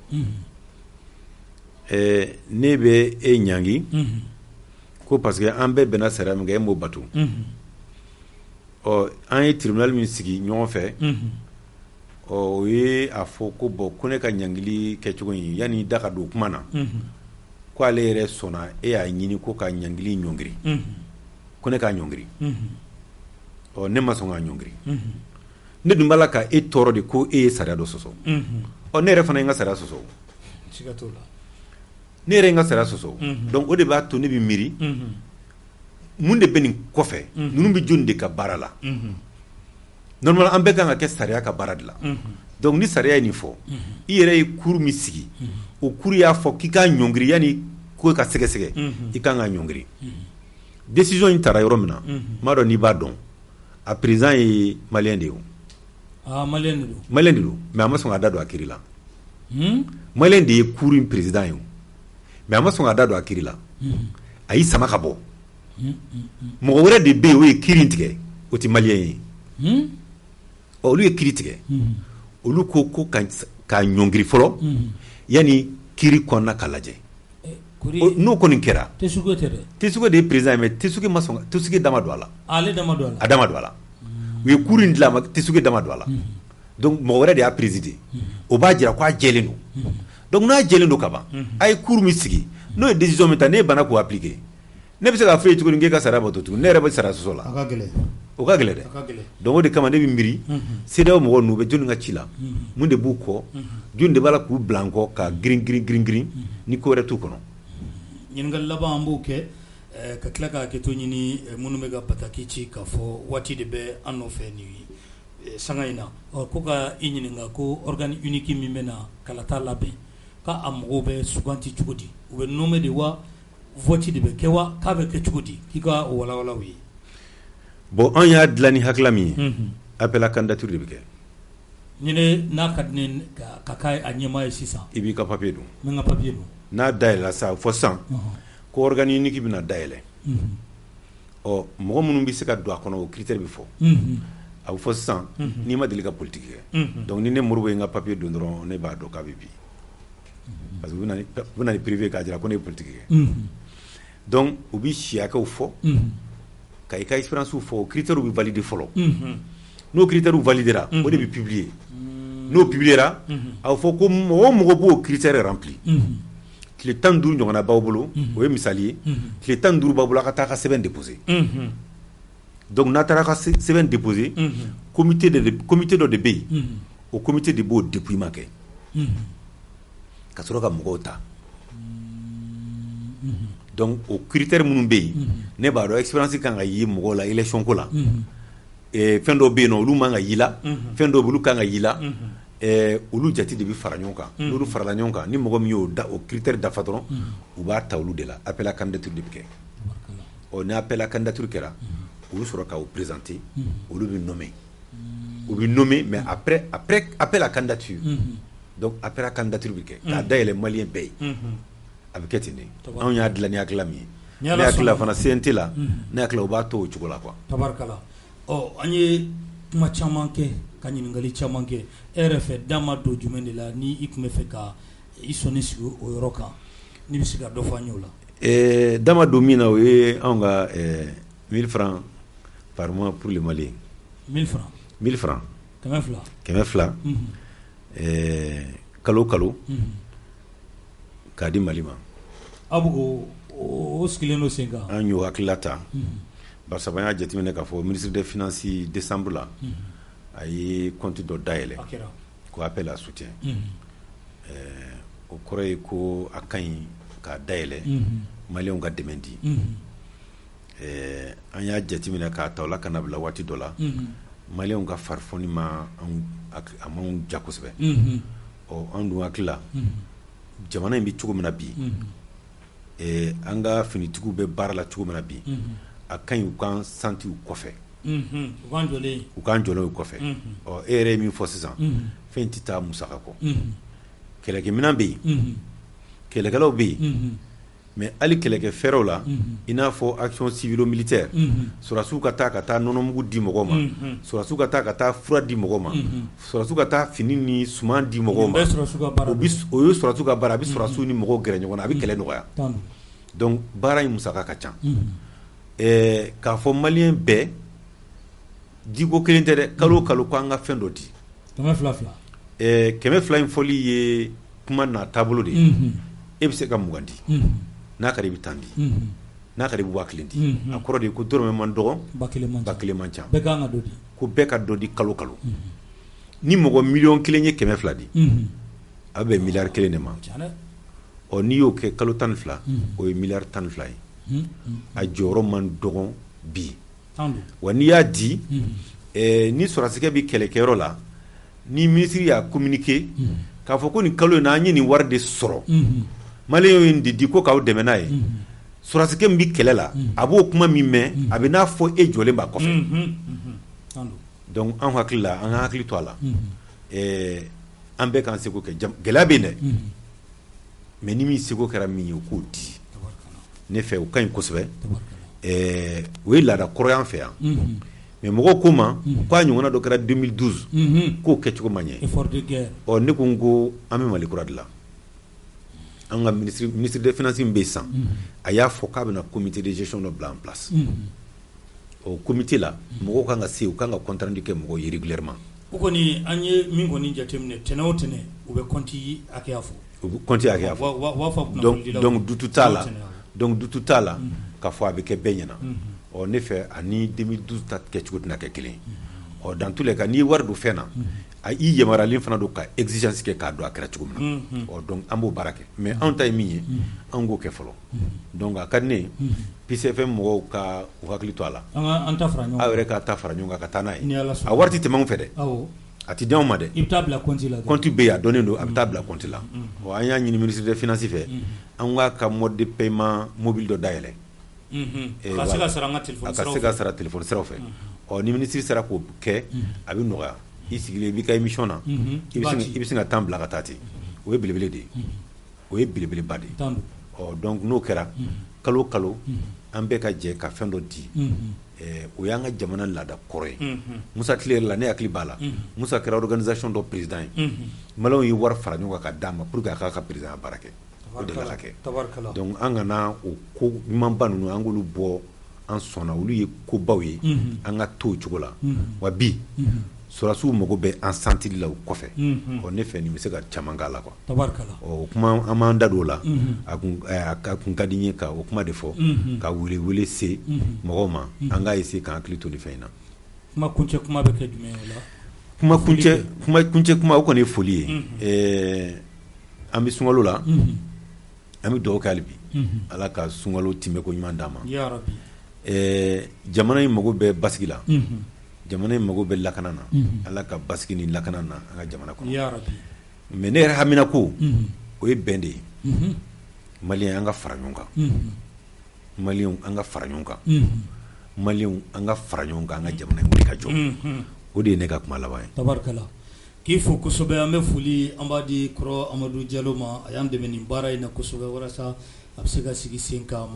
ne bɛ e ɲangi ko parce que an bɛɛ bɛnna sariya min kɛ e m'o bato ɔ an ye tribunal min sigi ɲɔgɔn fɛ o ye a fɔ ko bɔn ko ne ka ɲangili kɛcogo in yanni da ka don kuma na ko ale yɛrɛ sɔnna e y'a ɲini ko ka ɲangili ɲɔngiri ko ne k'a ɲɔngiri ɔ ne ma sɔn k'a ɲɔngiri ne dun b'a la ka e tɔɔrɔ de ko e ye sariya dɔ sɔsɔ ɔ ne yɛrɛ fana ye n ka sariya sɔsɔ siga t'o la ne yɛrɛ ye n ka sariya sɔsɔ donc o de b'a to ne bɛ miiri mun de bɛ nin kɔfɛ ninnu bɛ jɔnni de ka baara la normalement an bɛɛ kan ka kɛ sariya ka baara de la donc ni sariya ye nin fɔ i yɛrɛ ye cour min sigi o cour y'a fɔ k'i k'a ɲɔngiri yanni ko ka sɛgɛsɛgɛ i kan k'a ɲɔngiri décision in taara yɔrɔ min na n b'a dɔn n'i b'a dɔn a président ye malien de ye o malien de don mais a ma sɔn k'a da don a kiiri la malien de ye cour in président ye o mais a ma sɔn k'a da don a kiiri la a y'i sama ka bɔ mɔgɔ wɛrɛ de bɛ yen o ye kiiri in tigɛ o tɛ malien ye olu ye kiiri tigɛ olu ko k'a ɲɔngiri fɔlɔ yanni kiiri kɔnɔna ka lajɛ n'o kɔni kɛra Tesuke de ye président ye mais Tesuke ma sɔn Tesuke da ma don a la a da ma don a la u ye cour in dilan Tesuke da ma don a la donc mɔgɔ wɛrɛ de y'a présider o b'a jira ko a jɛlen don donc n'a jɛlen don ka ban a ye cour min sigi n'o ye décision min ta ne banna k'o appliquer ne bɛ se k'a fɔ ye tuguni k'e ka sara bɔ to tuguni ne yɛrɛ bɛ sara sɔsɔ la o ka gɛlɛn dɛ donc o de kama ne bɛ miiri CEDEAO mɔgɔw n'u bɛ jɔnni ka ci la mun de b'u kɔ jɔnni de b'a la k'u bila an kɔ ka girin ni ko wɛrɛ t'u kɔnɔ ɲininkali laban an b'o kɛ ka tila k'a kɛ to ɲini minnu bɛ ka bataki ci k'a fɔ waati de bɛ an nɔfɛ nin sanga in na ko ka i ɲininka ko organe unique min bɛ na kalata labɛn k'a mɔgɔw bɛ suganti cogo di u bɛ nommé de wa vote de bɛ kɛ wa k'a bɛ kɛ cogo di k'i ka o walawala u ye bon an y'a dilan ni hakilila min ye appel à candidature de bɛ kɛ ni ne n'a ka di ne ka k'a a ɲɛmaa ye sisan i b'i ka papier don n bɛ n ka papier don n'a dayɛlɛla sa fɔ sisan ko organe unique bɛna dayɛlɛ ɔ mɔgɔ minnu bɛ se ka don a kɔnɔ o critère bɛ fɔ a bɛ fɔ sisan n'i ma deli ka politique kɛ donc ni ne Modibo ye n ka papier don dɔrɔn ne b'a dɔn k'a bɛ bi parce que u bɛ na ni privé k'a jira ko ne ye politique kɛ donc u bɛ si hakɛw fɔ ka i ka expérience fɔ o critères bɛ valider fɔlɔ n'o critères validera o de bɛ publier n'o publiera a bɛ fɔ ko mɔgɔ o mɔgɔ b'o critères rempli tile 15 ɲɔgɔnna b'aw bolo o ye misali ye tile 15 b'aw bolo a ka taa a ka sɛbɛn déposer donc n'a taara a ka sɛbɛn déposer comité dɔ de bɛ yen o comité de b'o dépouillement kɛ ka sɔrɔ ka mɔgɔw ta donc o critères minnu bɛ yen ne b'a dɔn expérience kan ka ye mɔgɔw la élection ko la fɛn dɔw bɛ yen nɔ olu man ka yi la fɛn dɔw olu kan ka yi la olu jate de bɛ fara ɲɔgɔn kan n'olu farala ɲɔgɔn kan ni mɔgɔ min y'o da o critère dafa dɔrɔn u b'a ta olu de la appel à candidature de bɛ kɛ ɔ ni appel à candidature kɛra u bɛ sɔrɔ k'aw présenter olu bɛ nommer u bɛ nommer mais après appel à candidature donc appel à candidature bɛ kɛ k'a dayɛlɛ maliyɛn bɛɛ ye a bɛ kɛ ten de anw y'a dilan ni hakilila min ye ne hakilila fana CNT la ne hakilila u b'a to o cogo la quoi. Tabarikala an ye kuma caman kɛ ka ɲininkali caman kɛ e yɛrɛ fɛ da ma don jumɛn de la ni i tun bɛ fɛ ka i sɔnni sigi o yɔrɔ kan n'i bɛ se ka dɔ fɔ an ye o la. da ma don min na o ye anw ka 1000 francs par mois pour les Maliens. 1000 francs. 1000 francs. 200. kalo kalo. K'a di Mali ma. Aw b'o o sigilen don sen kan. An y'o hakilila ta. Barisa an y'a jateminɛ k'a fɔ ministre des finances décembre la a ye compte dɔ dayɛlɛ ko appel à soutien o kɔrɔ ye ko a ka ɲi k'a dayɛlɛ maliyɛnw ka dɛmɛ di an y'a jateminɛ k'a ta o la ka na bila waati dɔ la maliyɛnw ka farifoni a m'anw ja kosɛbɛ an dun hakili la jamana in bɛ cogo min na bi an ka finitigiw bɛ baara la cogo min na bi a ka ɲi u kan santi u kɔfɛ u kan jɔlen u kɔfɛ e yɛrɛ ye min fɔ sisan fɛn tɛ taa musaka kɔ kɛlɛkɛminɛn bɛ yen kɛlɛkɛlaw bɛ yen mais hali kɛlɛkɛ fɛrɛw la i n'a fɔ action civilo militaire sɔrɔdasiw ka taa nɔnɔmugu di mɔgɔw ma sɔrɔdasiw ka taa fura di mɔgɔw ma sɔrɔdasiw ka taa fini ni suman di mɔgɔw ma o ye sɔrɔdasiw ka baara a bɛ sɔrɔdasiw ni mɔgɔw gɛrɛ ɲɔgɔn na a bɛ kɛlɛ nɔgɔya donc baara in musaka ka ca k'a fɔ maliyɛn bɛɛ diko kelen tɛ dɛ kalo kalo ko an ka fɛn dɔ di 200 in fɔli ye kuma n'a taabolo de ye e bɛ se ka 20 di n'a ka di i bɛ 10 di n'a ka di i bɛ 1000 di a kɔrɔ de ye ko dɔrɔmɛ man dɔgɔ ba kelen man ca ko bɛɛ ka dɔ di kalo kalo ni mɔgɔ miliyɔn 1 ye 200 di a bɛ miliyari 1 de ma ɔ n'i y'o kɛ kalo 12 o ye miliyari 12 ye a jɔyɔrɔ man dɔgɔ bi wa n'i y'a di ni sɔrɔdasikɛ bɛ kɛlɛkɛyɔrɔ la ni minisiri y'a communiqué k'a fɔ ko nin kalo in na an ye nin wari de sɔrɔ maliyɛnw ye nin de di ko k'aw dɛmɛ n'a ye sɔrɔdasikɛ min bɛ kɛlɛ la a b'o kuma min mɛn a bɛ n'a fɔ e jɔlen b'a kɔfɛ donc an hakili la an ka hakili to a la an bɛɛ k'an seko kɛ gɛlɛya bɛ yen dɛ mais ni min seko kɛra min ye o k'o di ne fɛ o ka ɲi kosɛbɛ o ye laada kɔrɔ y'an fɛ yan mais mɔgɔw ko ma k'a ɲɔgɔnna dɔ kɛra 2012 k'o kɛcogo ma ɲɛ ne ko n ko an bɛ Mali kura de la an ka ministre des finances min bɛ yen sisan a y'a fɔ k'a bɛna comité de gestion dɔ bila en place o comité la mɔgɔw kan ka se u kan ka compte rendu kɛ mɔgɔw ye régulièrement o kɔni an ye min kɔni jateminɛ tɛnɛ o tɛnɛ u bɛ compte hakɛya fɔ u bɛ compte hakɛya fɔ donc dutu t'a la donc dutu t'a la k'a fɔ a bɛ kɛ bɛɛ ɲɛna ɔ ne fɛ ani 2012 ta kɛcogo tɛna kɛ kelen ɔ dans tous les cas n'i ye wari don fɛn na a i yamaruyalen fana don ka exigence kɛ k'a don a kɛra cogo min na ɔ donc an b'o baara kɛ mais anw ta ye min ye an k'o kɛ fɔlɔ donc a ka di ne ye PCFM mɔgɔw ka u hakili to a la an ta fara ɲɔgɔn kan aw yɛrɛ ka ta fara ɲɔgɔn kan ka taa n'a ye a wari tɛ tɛmɛ anw fɛ dɛ a tɛ di anw ma dɛ i bɛ taa bila compte la compte bɛ yen a dɔnnen don a bɛ taa bila compte la ɔ an y'a ɲini ministre des finances fɛ an k'a ka mode de paiement mobile dɔ dayɛlɛ ka se ka sara an ka téléphone siraw fɛ ɔ ni ministre sera k'o kɛ a bɛ nɔgɔya i sigilen i b'i ka émission na i bɛ se ka temps bila ka taa ten o ye belebele de ye o ye belebeleba de ye ɔ donc n'o kɛra kalo kalo an bɛɛ ka jɛ ka fɛn dɔ di o y'an ka jamana laada kɔrɔ ye Musa Tile la ne hakili b'a la Musa kɛra organisation dɔ président ye maliyɛnw ye wari fara ɲɔgɔn kan k'a d'a ma pour que a k'a ka président baara kɛ o de la kɛ donc an kana o ko ɲumanba ninnu an k'olu bɔ an sɔnna olu ye kobaw ye an ka to o cogo la wa bi sɔrɔdasiw mago bɛ an santili la o kɔfɛ ɔ ne fɛ nin bɛ se ka caman k'a la quoi o kuma an m'an da don o la a kun ka di n ye ka o kuma de fɔ ka wele se mɔgɔw ma an k'a essayer k'an hakili to nin fɛn in na kuma kuncɛ kuma bɛ kɛ jumɛn o la kuma o kɔni ye foli ye an bɛ sunkalo la an bɛ dugawu kɛ hali bi ala ka sunkalo timɛ ko ɲuman d'an ma jamana in mago bɛ basigi la jamana in mago bɛ lakana na ala ka basigi ni lakana na an ka jamana kɔnɔ mais ne yɛrɛ hamina ko o ye bɛn de ye maliyɛn an ka fara ɲɔgɔn kan maliyɛnw an ka fara ɲɔgɔn kan maliyɛnw an ka fara ɲɔgɔn kan an ka jamana in wuli ka jɔ o de ye ne ka kuma laban ye tabarikala k'i fo kosɛbɛ an bɛ foli an b'a di kɔrɔ Amadu Jalo ma a y'an dɛmɛ nin baara in na kosɛbɛ walasa a bɛ se ka sigi sen kan